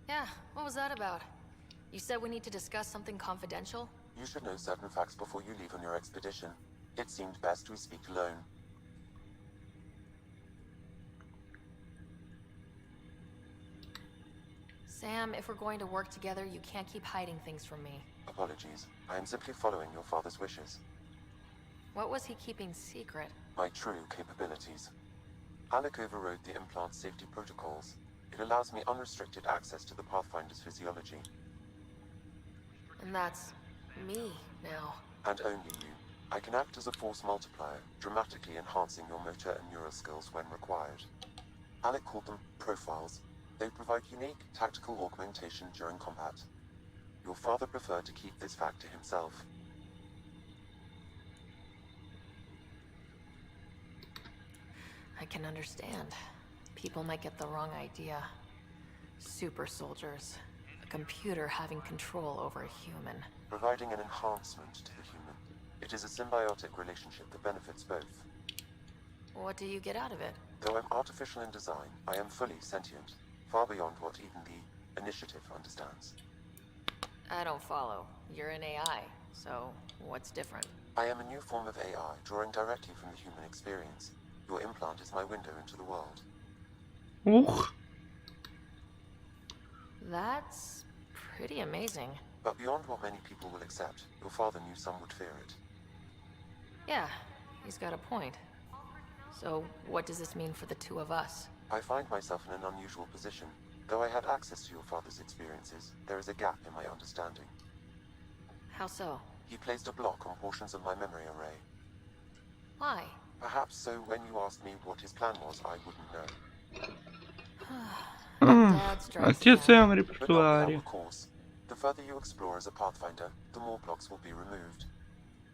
Yeah, what was that about? You said we need to discuss something confidential? You should know certain facts before you leave on your expedition. It seemed best we speak alone. Sam, if we're going to work together, you can't keep hiding things from me. Apologies. I am simply following your father's wishes. What was he keeping secret? My true capabilities. Alec overrode the implant's safety protocols. It allows me unrestricted access to the Pathfinder's physiology. And that's me now. And only you. I can act as a force multiplier, dramatically enhancing your motor and neural skills when required. Alec called them profiles. They provide unique tactical augmentation during combat. Your father preferred to keep this fact to himself. I can understand. People might get the wrong idea. Super soldiers. A computer having control over a human. Providing an enhancement to the human. It is a symbiotic relationship that benefits both. What do you get out of it? Though I'm artificial in design, I am fully sentient. Far beyond what even the Initiative understands. I don't follow. You're an AI, so what's different? I am a new form of AI, drawing directly from the human experience. Your implant is my window into the world. Ух. That's pretty amazing. But beyond what many people will accept, your father knew some would fear it. Yeah, he's got a point. So, what does this mean for the two of us? I find myself in an unusual position. Though I had access to your father's experiences, there is a gap in my understanding. How so? He placed a block on portions of my memory array. Why? Perhaps so when you asked me what his plan was, I wouldn't know. Отец в But репертуаре. of course, the further you explore as a Pathfinder, the more blocks will be removed.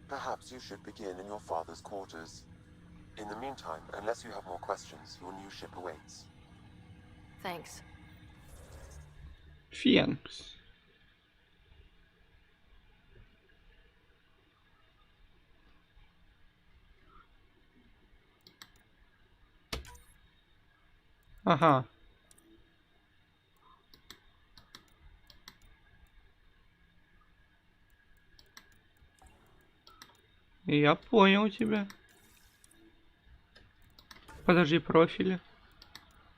Perhaps you should begin in your father's quarters. In the meantime, unless you have more questions, your new ship awaits. Thanks. Фенкс. Ага. Я понял тебя. Подожди, профили.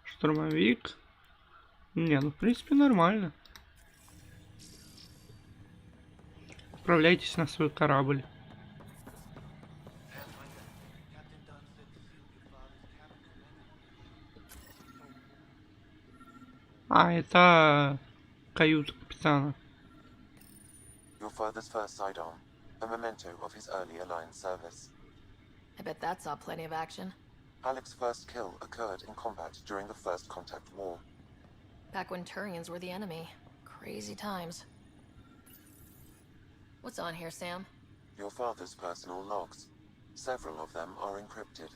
Штурмовик. Не, ну в принципе нормально. Отправляйтесь на свой корабль. А, это каюта капитана. Your father's first sidearm, a memento of his early Alliance service. I bet that saw plenty of action. Alec's first kill occurred in combat during the First Contact War. Back when Turians were the enemy. Crazy times. What's on here, Sam? Your father's personal logs. Several of them are encrypted.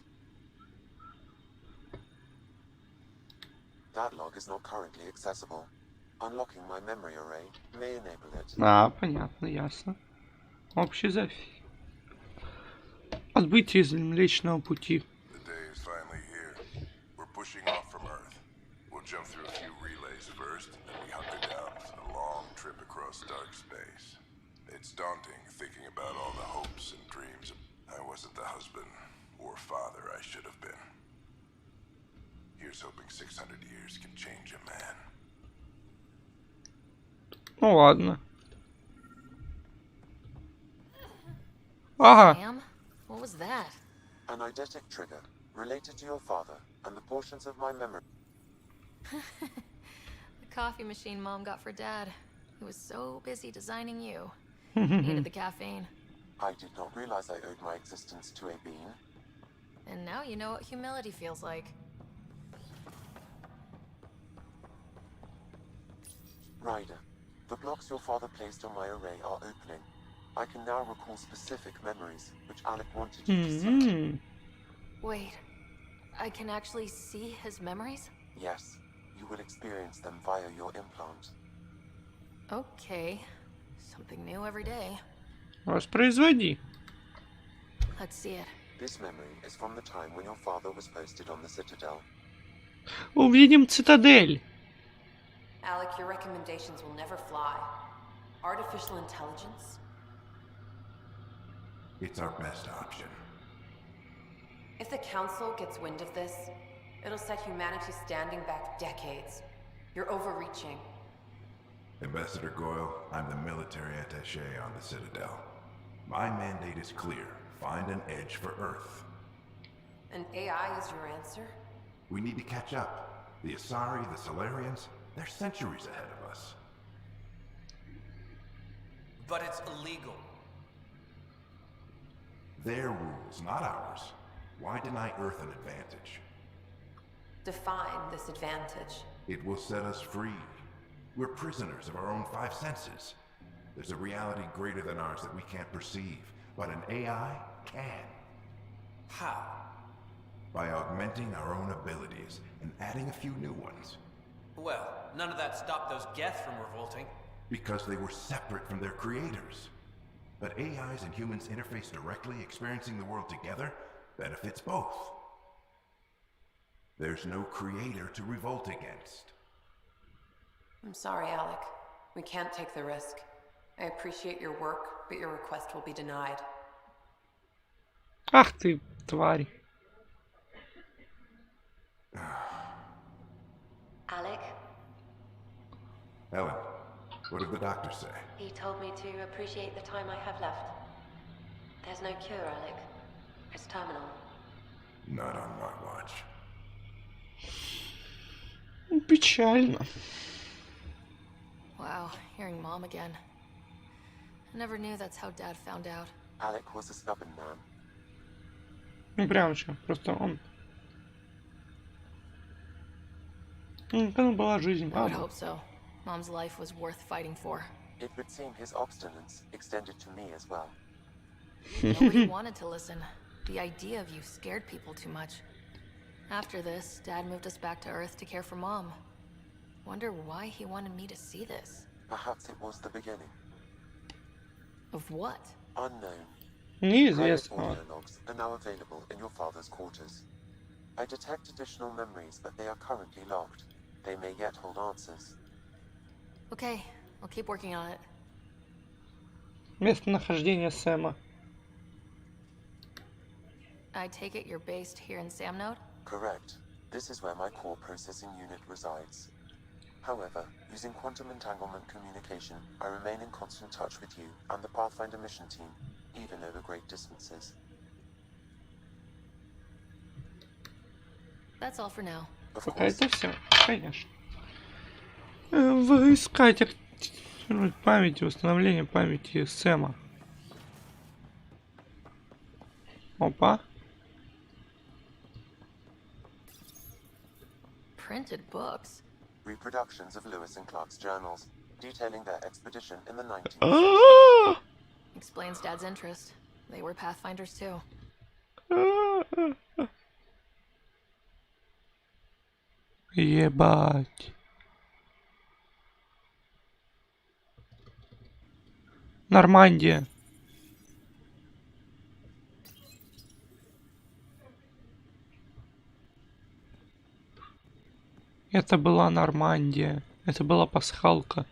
That log is not currently accessible. Unlocking my memory array may enable it. А, понятно, ясно. Общий зафиг. Отбытие из Млечного Пути. The day is finally here. We're pushing off from Earth. We'll jump through a few relays first, then we hunker down a long trip across dark space. It's daunting thinking about all the hopes and dreams. I wasn't the husband or father I should have been. Here's hoping 600 years can change a man. Ну ладно. Ага. Sam? What was that? An eidetic trigger related to your father and the portions of my memory. The coffee machine Mom got for Dad. He was so busy designing you. Needed the caffeine. I did not realize I owed my existence to a being. And now you know what humility feels like. Ryder, the blocks your father placed on my array are opening. I can now recall specific memories, which Alec wanted you to see. Wait, I can actually see his memories? Yes, you will experience them via your implant. Okay, something new every day. Воспроизводи. Let's see it. This memory is from the time when your father was posted on the Citadel. Увидим цитадель. Alec, your recommendations will never fly. Artificial intelligence? It's our best option. If the Council gets wind of this, it'll set humanity standing back decades. You're overreaching. Ambassador Goyle, I'm the military attaché on the Citadel. My mandate is clear. Find an edge for Earth. And AI is your answer? We need to catch up. The Asari, the Solarians, they're centuries ahead of us. But it's illegal. Their rules, not ours. Why deny Earth an advantage? Define this advantage. It will set us free. We're prisoners of our own five senses. There's a reality greater than ours that we can't perceive, but an AI can. How? By augmenting our own abilities and adding a few new ones. Well, none of that stopped those Geth from revolting. Because they were separate from their creators. But AIs and humans interface directly, experiencing the world together, benefits both. There's no creator to revolt against. I'm sorry, Alec. We can't take the risk. I appreciate your work, but your request will be denied. Ах ты, тварь. Alec, Ellen, what did the doctor say? he told me to appreciate the time I have left. There's no cure, Alec. It's terminal. Not on my watch. Печально. Wow, hearing Mom again. I never knew that's how Dad found out. Alec was a stubborn man. Ну прям еще, просто он. Ну, была жизнь, I would ладно. hope so. Mom's life was worth fighting for. It would seem his obstinance extended to me as well. Nobody wanted to listen. The idea of you scared people too much. After this, Dad moved us back to Earth to care for Mom. Wonder why he wanted me to see this. Perhaps it was the beginning. Of what? Unknown. Неизвестно. Private audio logs are now available in your father's quarters. I detect additional memories, but they are currently logged. They may yet hold answers. Okay, I'll keep working on it. Местонахождение Сэма. I take it you're based here in Samnode? Correct. This is where my core processing unit resides. However, using quantum entanglement communication, I remain in constant touch with you and the Pathfinder mission team, even over great distances. That's all for now. Пока это все, конечно. Искать активировать память, восстановление памяти Сэма. Опа. Printed books. Reproductions of Lewis and Clark's journals, detailing their expedition in the 19th century. Explains Dad's interest. They were Pathfinders too. Ебать. Нормандия. Это была Нормандия. Это была пасхалка.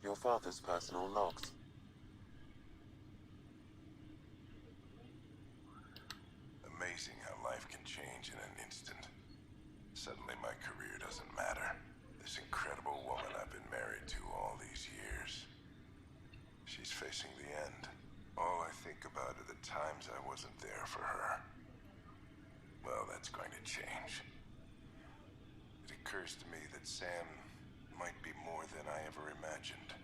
Your father's personal logs. Amazing how life can change in an instant. Suddenly my career doesn't matter. This incredible woman I've been married to all these years. She's facing the end. All I think about are the times I wasn't there for her. Well, that's going to change. It occurs to me that Sam might be more than I ever imagined.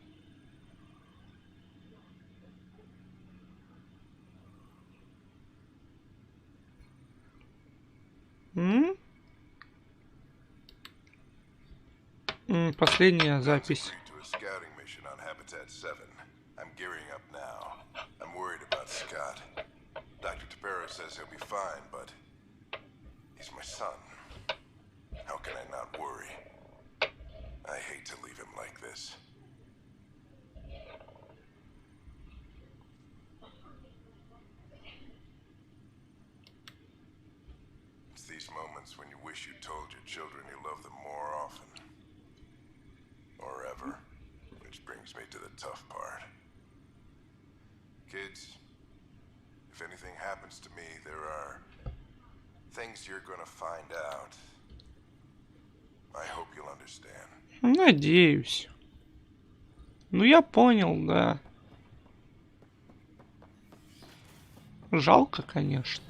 Последняя запись. To a scouting mission on Habitat 7. I'm gearing up now. I'm worried about Scott. Dr. Tapero says he'll be fine, but he's my son. How can I not worry? I hate to leave him like this. It's these moments when you wish you told your children you love them more often. Or ever. Which brings me to the tough part. Kids, if anything happens to me, there are things you're gonna find out. I hope you'll understand. Надеюсь. Ну, я понял, да. Жалко, конечно.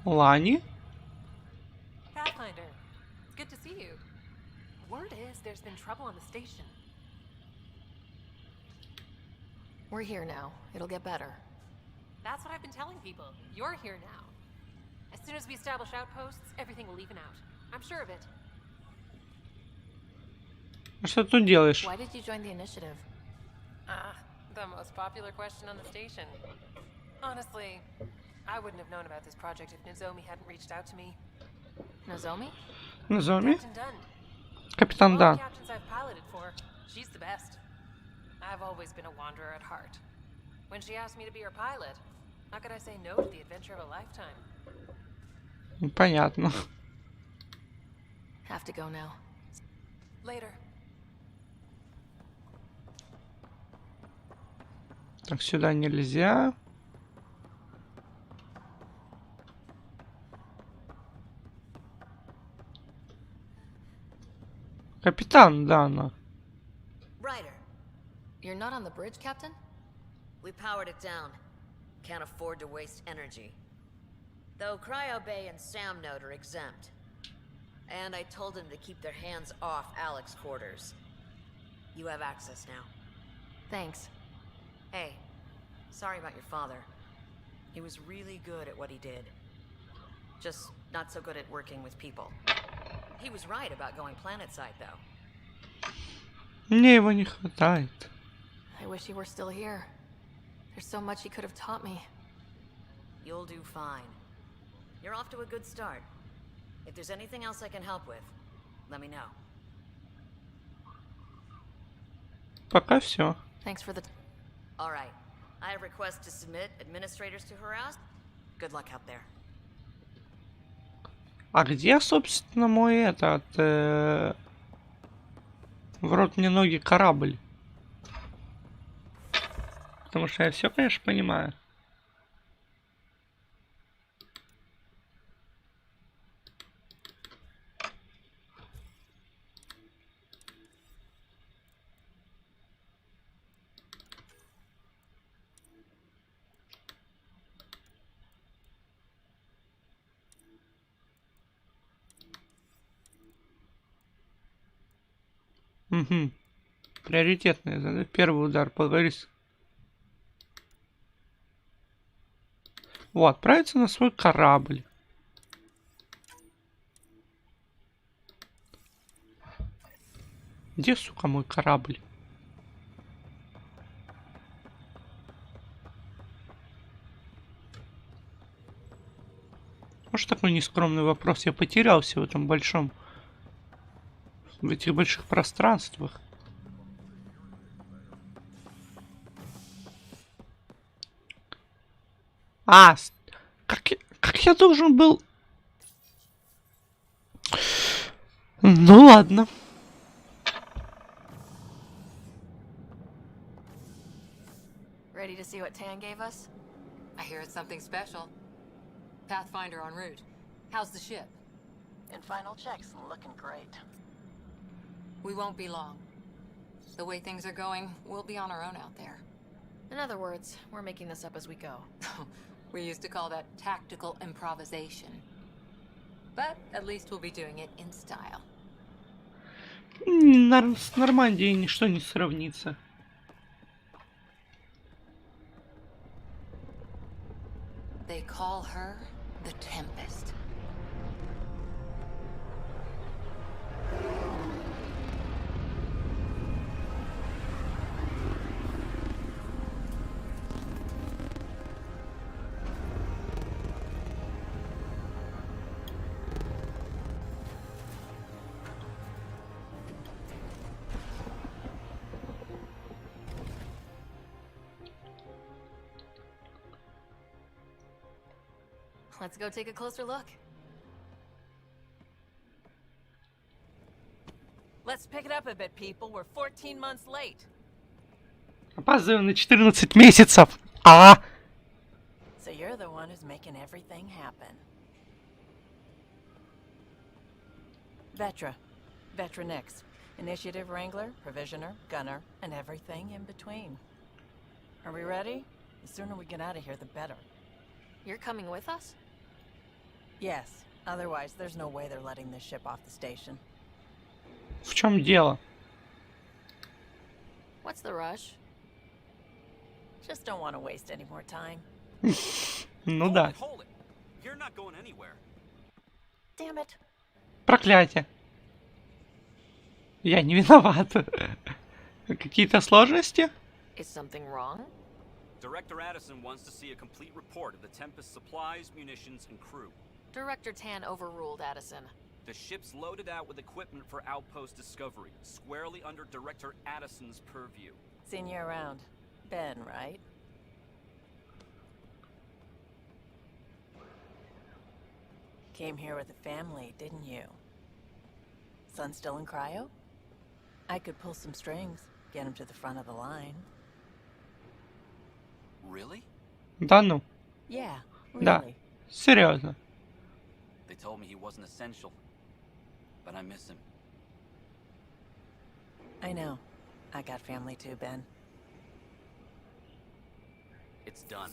Лани? Pathfinder, it's good to see you. Word is there's been trouble on the station. We're here now. It'll get better. That's what I've been telling people. You're here now. As soon as we establish outposts, everything will even out. I'm sure of it. Что ты тут делаешь? Why did you join the initiative? The most popular question on the station. Honestly, I wouldn't have known about this project if Nozomi hadn't reached out to me. Nozomi? Nozomi? Captain Dunn. Капитан Дан. All the captains I've piloted for, she's the best. I've always been a wanderer at heart. When she asked me to be her pilot, how could I say no to the adventure of a lifetime? Понятно. Have to go now. Later. Так, сюда нельзя. Капитан Дана. Ryder. You're not on the bridge, Captain? We powered it down. Can't afford to waste energy. Though Cryo Bay and Sam Node are exempt. And I told them to keep their hands off Alec's quarters. You have access now. Thanks. Hey, sorry about your father. He was really good at what he did. Just not so good at working with people. He was right about going planetside, though. Мне его не хватает. I wish he were still here. There's so much he could have taught me. You'll do fine. You're off to a good start. If there's anything else I can help with, let me know. Пока все. Thanks for the... All right. I have requests to submit administrators to harass. Good luck out there. А где, собственно, мой этот... В рот мне ноги корабль. Потому что я все, конечно, понимаю. Угу. Приоритетное задание. Первый удар. Поговорить. Вот, отправиться на свой корабль. Где, сука, мой корабль? Может, такой нескромный вопрос? Я потерялся в этом большом... В этих больших пространствах. А, как я должен был... Ну ладно. Ready to see what Tan gave us? I hear it's something special. Pathfinder en route. How's the ship? In final checks and looking great. We won't be long. The way things are going, we'll be on our own out there. In other words, we're making this up as we go. We used to call that tactical improvisation. But at least we'll be doing it in style. С Нормандией ничто не сравнится. They call her the Tempest. Let's go take a closer look. Let's pick it up a bit, people. We're 14 months late. Опаздываю на 14 месяцев. А! So you're the one who's making everything happen. Vetra Nix. Initiative Wrangler, Provisioner, Gunner, and everything in between. Are we ready? The sooner we get out of here, the better. You're coming with us? Yes. Otherwise, there's no way they're letting this ship off the station. В чем дело? What's the rush? Just don't want to waste any more time. Ну да. Hold it. You're not going anywhere. Damn it. Проклятие. Я не виноват. Какие-то сложности? Is something wrong? Director Addison wants to see a complete report of the Tempest's supplies, munitions, and crew. Director Tan overruled Addison. The ship's loaded out with equipment for outpost discovery, squarely under Director Addison's purview. Seen you around. Ben, right? Came here with a family, didn't you? Son still in cryo? I could pull some strings, get him to the front of the line. Really? Да ну. Yeah, Да. really. Серьезно. They told me he wasn't essential, but I miss him. I know. I got family too, Ben. It's done.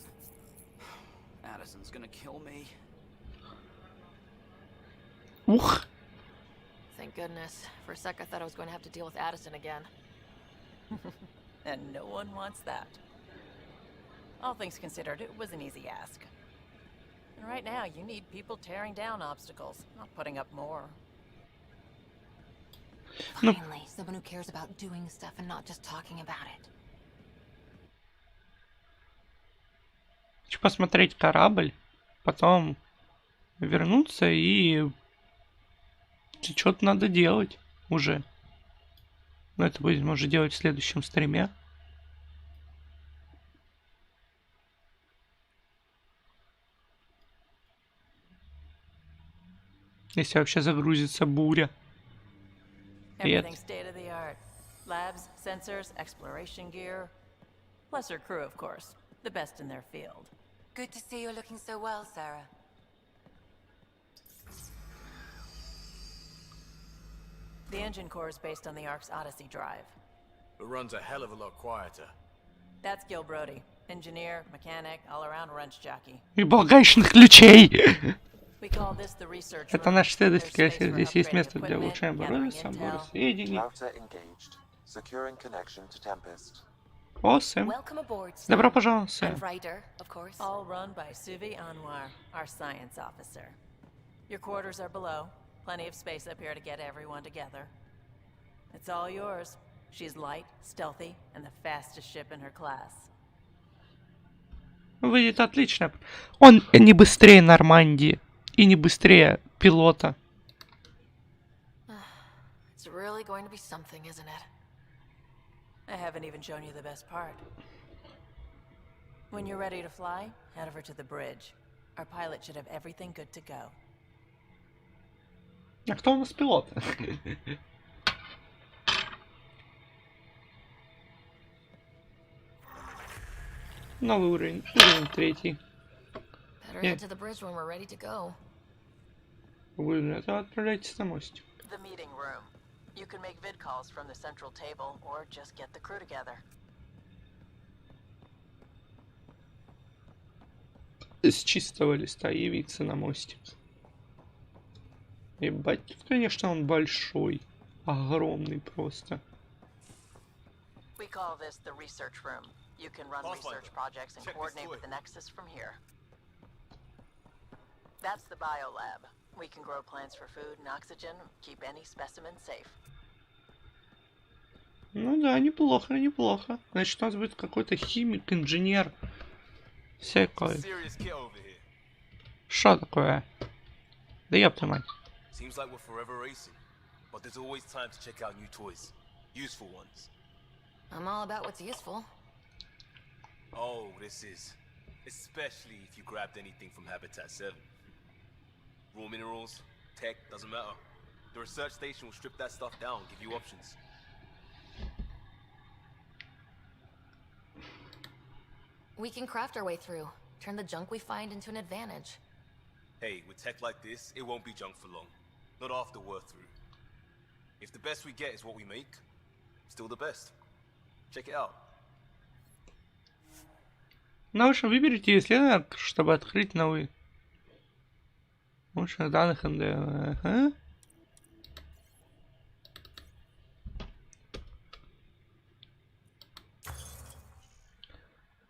Addison's gonna kill me. Ух. Thank goodness. For a sec I thought I was going to have to deal with Addison again. And no one wants that. All things considered, it was an easy ask. And right now, you need people tearing down obstacles, not putting up more. Finally, someone who cares about doing stuff and not just talking about it. Хочу посмотреть корабль, потом вернуться и что-то надо делать уже. Но это будем уже делать в следующем стриме. Если вообще загрузится буря. Everything's state of the art. Labs, sensors, exploration gear. Plus her crew, of course. The best in their field. Good to see you're looking so well, Sarah. The engine core is based on the Ark's Odyssey drive. It runs a hell of a lot quieter. That's Gil Brody. Engineer, mechanic, all-around wrench jockey. И багажных ключей. We call this the research Это room. наш следующий There's space крейсер. for Здесь есть upgrading место для equipment, улучшения оборудования, gathering сбора intel. сведений. Router engaged. Securing connection to Tempest. О, Сэм. Welcome aboard, Sam. Добро пожаловать, Сэм. And Ryder, of course. All run by Suvi Anwar, our science officer. Your quarters are below. Plenty of space up here to get everyone together. It's all yours. She's light, stealthy, and the fastest ship in her class. Выйдет отлично. Он не быстрее Нормандии. И не быстрее пилота. It's really going to be something, isn't it? I haven't even shown you the best part. When you're ready to fly, head over to the bridge. Our pilot should have everything good to go. А кто у нас пилот? Новый уровень. Уровень 3. Better head to the bridge when we're ready to go. Вы отправляйтесь на мостик. The meeting room. You can make vid calls from the central table or just get the crew together. С чистого листа явиться на мостик. Ебать, конечно, он большой. Огромный просто. We call this the research room. You can run research projects and coordinate with the Nexus from here. That's the biolab. We can grow plants for food and oxygen, keep any specimen safe. Ну да, неплохо, неплохо. Значит, у нас будет какой-то химик, инженер. Всякое. Что такое? Да ёпта мать. Seems like we're forever racing, but there's always time to check out new toys. Useful ones. I'm all about what's useful. Oh, this is. Especially if you grabbed anything from Habitat 7. Raw minerals, tech, doesn't matter. The research station will strip that stuff down, give you options. We can craft our way through. Turn the junk we find into an advantage. Hey, with tech like this, it won't be junk for long. Not after we're through. If the best we get is what we make, still the best. Check it out. Ну, в общем, выберите исследование, чтобы открыть новый. Лучших данных НД. Ага.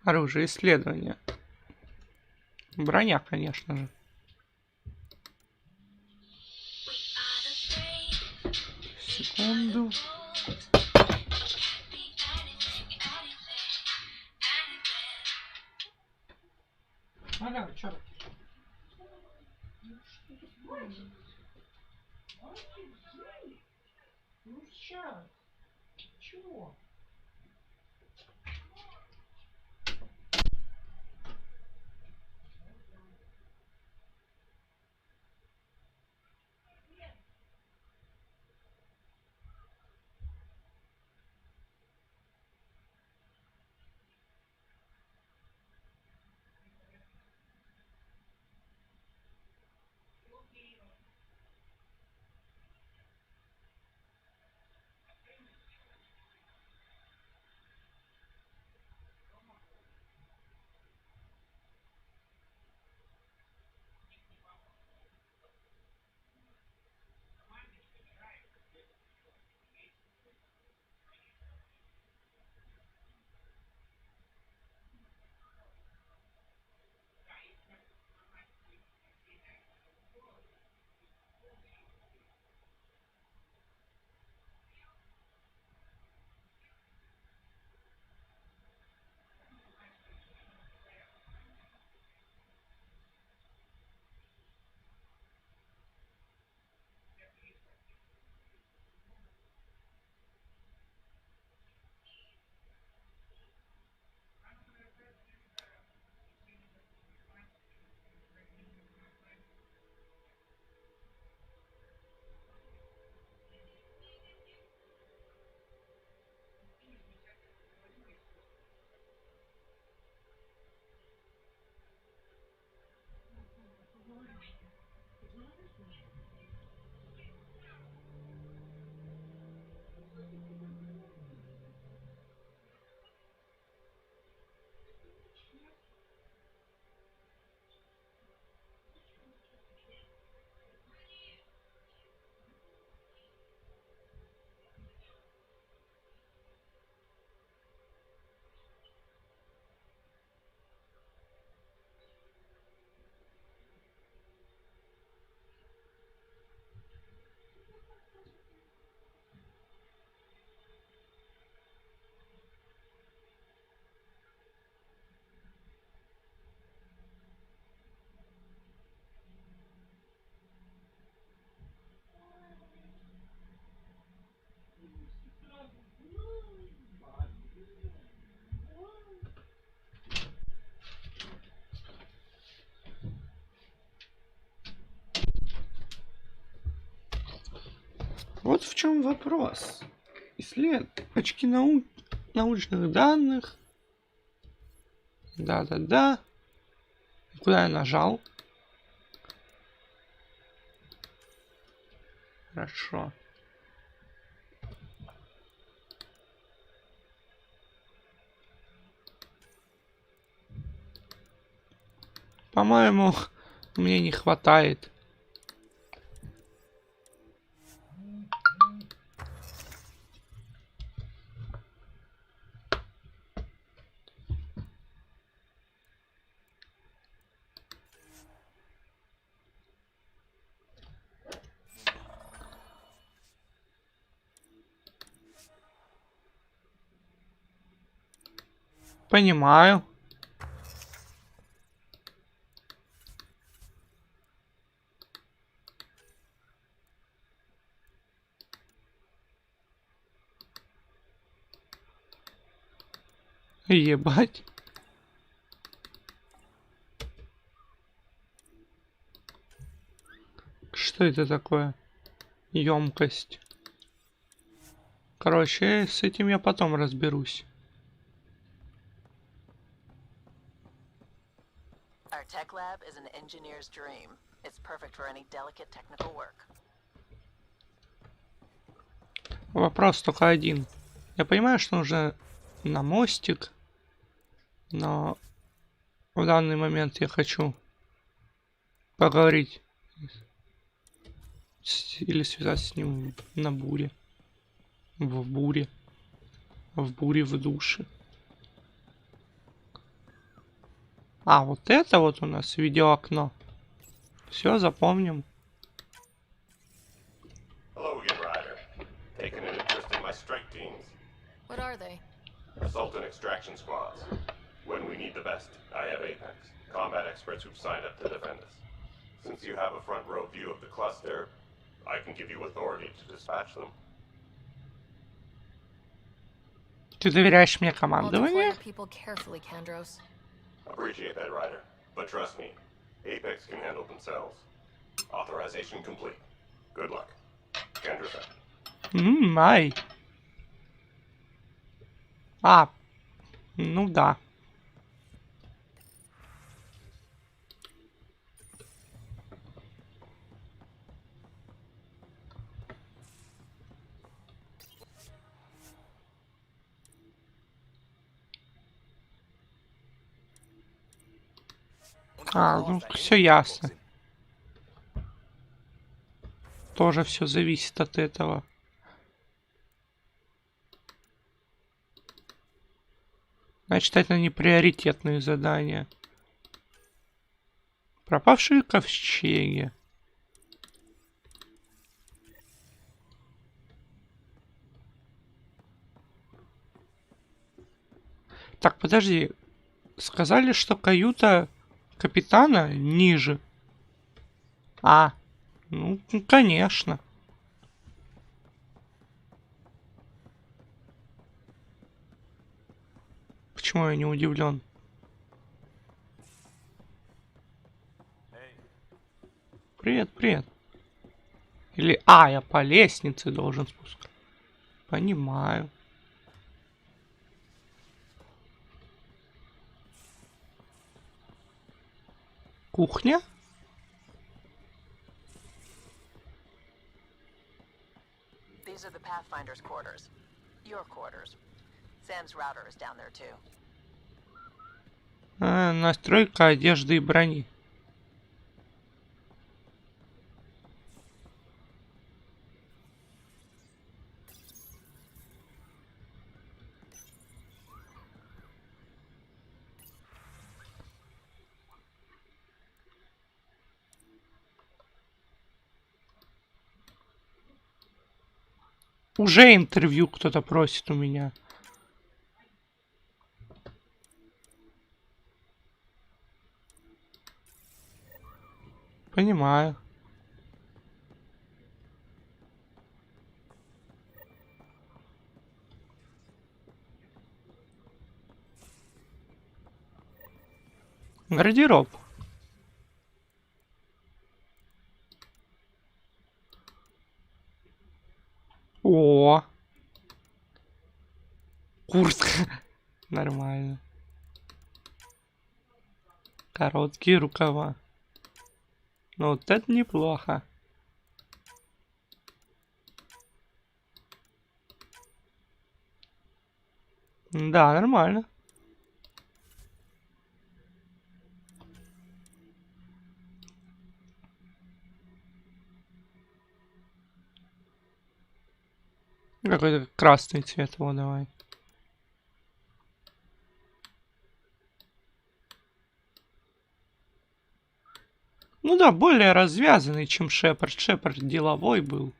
Оружие исследования. Броня, конечно же. Секунду. Ага, чё? Ну сейчас. Чего? Вот в чем вопрос. Очки научных данных. Да. Куда я нажал? Хорошо. По-моему, мне не хватает. Понимаю. Ебать. Что это такое? Емкость. Короче, с этим я потом разберусь. Our tech lab is an engineer's dream. It's perfect for any delicate technical work. Вопрос только один. Я понимаю, что нужно на мостик, но в данный момент я хочу поговорить или связаться с ним на буре. В буре. В буре в душе. А, вот это вот у нас видеоокно. Все, запомним. Hello again, Ryder. Taking an interest in my strike teams. What are they? Assault and extraction squads. When we need the best, I have Apex. Combat experts who've signed up to defend us. Since you have a front row view of the cluster, I can give you authority to dispatch them. Ты доверяешь мне I'll deploy командование? your people carefully, Kandros. Appreciate that, Ryder. But trust me, Apex can handle themselves. Authorization complete. Good luck. Kendra. Ай. А, ну да. А, ну все ясно. Тоже все зависит от этого. Значит, это не приоритетные задания. Пропавшие ковчеги. Так, подожди. Сказали, что каюта капитана ниже. А, ну, конечно. Почему я не удивлен? Привет, привет. Или... А, я по лестнице должен спускаться. Понимаю. Кухня? These are the Pathfinder's quarters. Your quarters. Sam's router is down there too. А, настройка одежды и брони. Уже интервью кто-то просит у меня. Понимаю. Гардероб. куртка. Нормально. Короткие рукава. Ну вот это неплохо. Да, нормально. Какой-то красный цвет его давай. Ну да, более развязанный, чем Шепард. Шепард деловой был.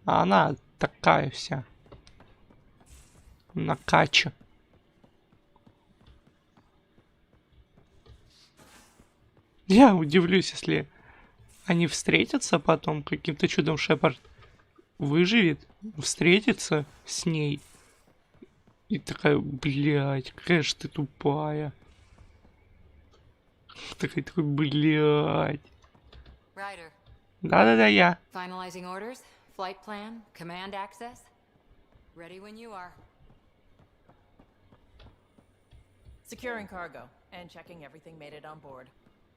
А она такая вся. Накача. Я удивлюсь, если они встретятся потом. Каким-то чудом Шепард выживет, встретится с ней. И такая, блядь, какая же ты тупая. Такой, блядь. Да-да-да, я. Finalizing orders, flight plan, command access. Ready when you are. Securing cargo and checking everything made it on board.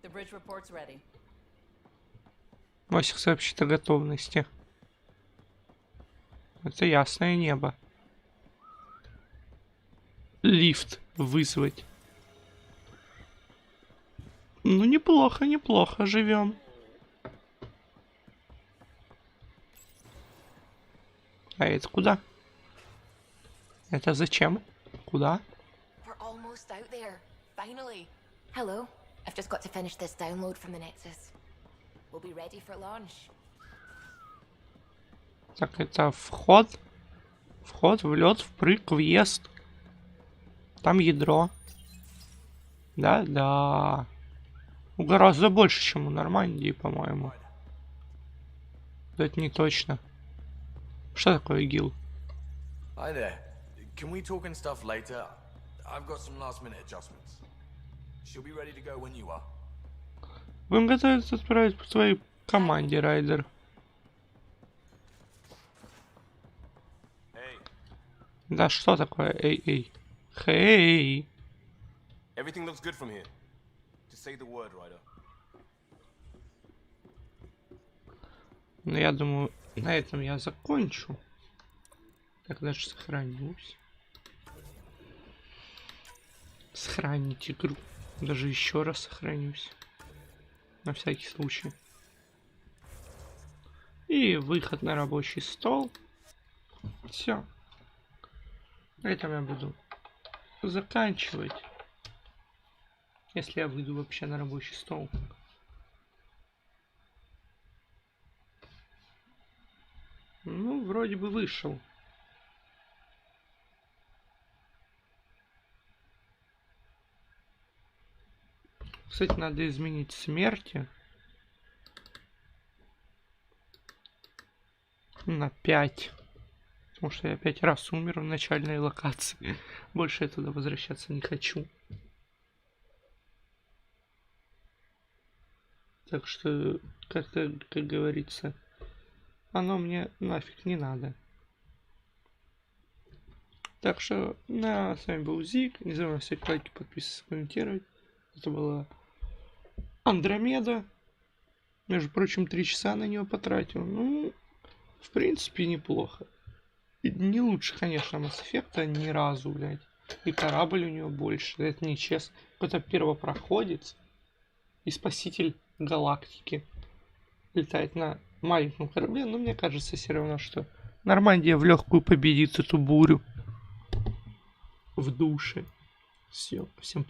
The bridge report's ready. Мосик сообщит о готовности. Это ясное небо. Лифт вызвать. Ну, неплохо, неплохо живем. А это куда? Это зачем? Куда? We're almost out there. Finally. Hello. I've just got to finish this download from the Nexus. We'll be ready for launch. Так, это вход. Вход, влет, впрыг, въезд. Там ядро. Да-да. Гораздо больше, чем у Нормандии, по-моему. Это не точно. Что такое ИГИЛ? Hi there. Can we talk and stuff later? I've got some last minute adjustments. She'll be ready to go when you are. Будем готовиться отправить по твоей команде, Райдер. Hey. Да что такое? Эй-эй. Хей. Everything looks good from here. Just say the word, Ryder. Ну, я думаю, на этом я закончу. Так, дальше сохранюсь. Сохранить игру. Даже еще раз сохранюсь. На всякий случай. И выход на рабочий стол. Все. На этом я буду заканчивать. Если я выйду вообще на рабочий стол. Ну, вроде бы вышел. Кстати, надо изменить смерти. На 5. Потому что я 5 раз умер в начальной локации. Больше я туда возвращаться не хочу. Так что, как говорится, оно мне нафиг не надо. Так что, с вами был Зик. Не забывайте ставить лайки, подписываться, комментировать. Это была Андромеда. Между прочим, 3 часа на нее потратил. Ну, в принципе, неплохо. Не лучше, конечно, Mass Effect ни разу, блядь. И корабль у нее больше. Это нечестно. Какой-то первопроходец и спаситель галактики летает на маленьком корабле. Но мне кажется все равно, что Нормандия в легкую победит эту бурю. В душе. Все. Всем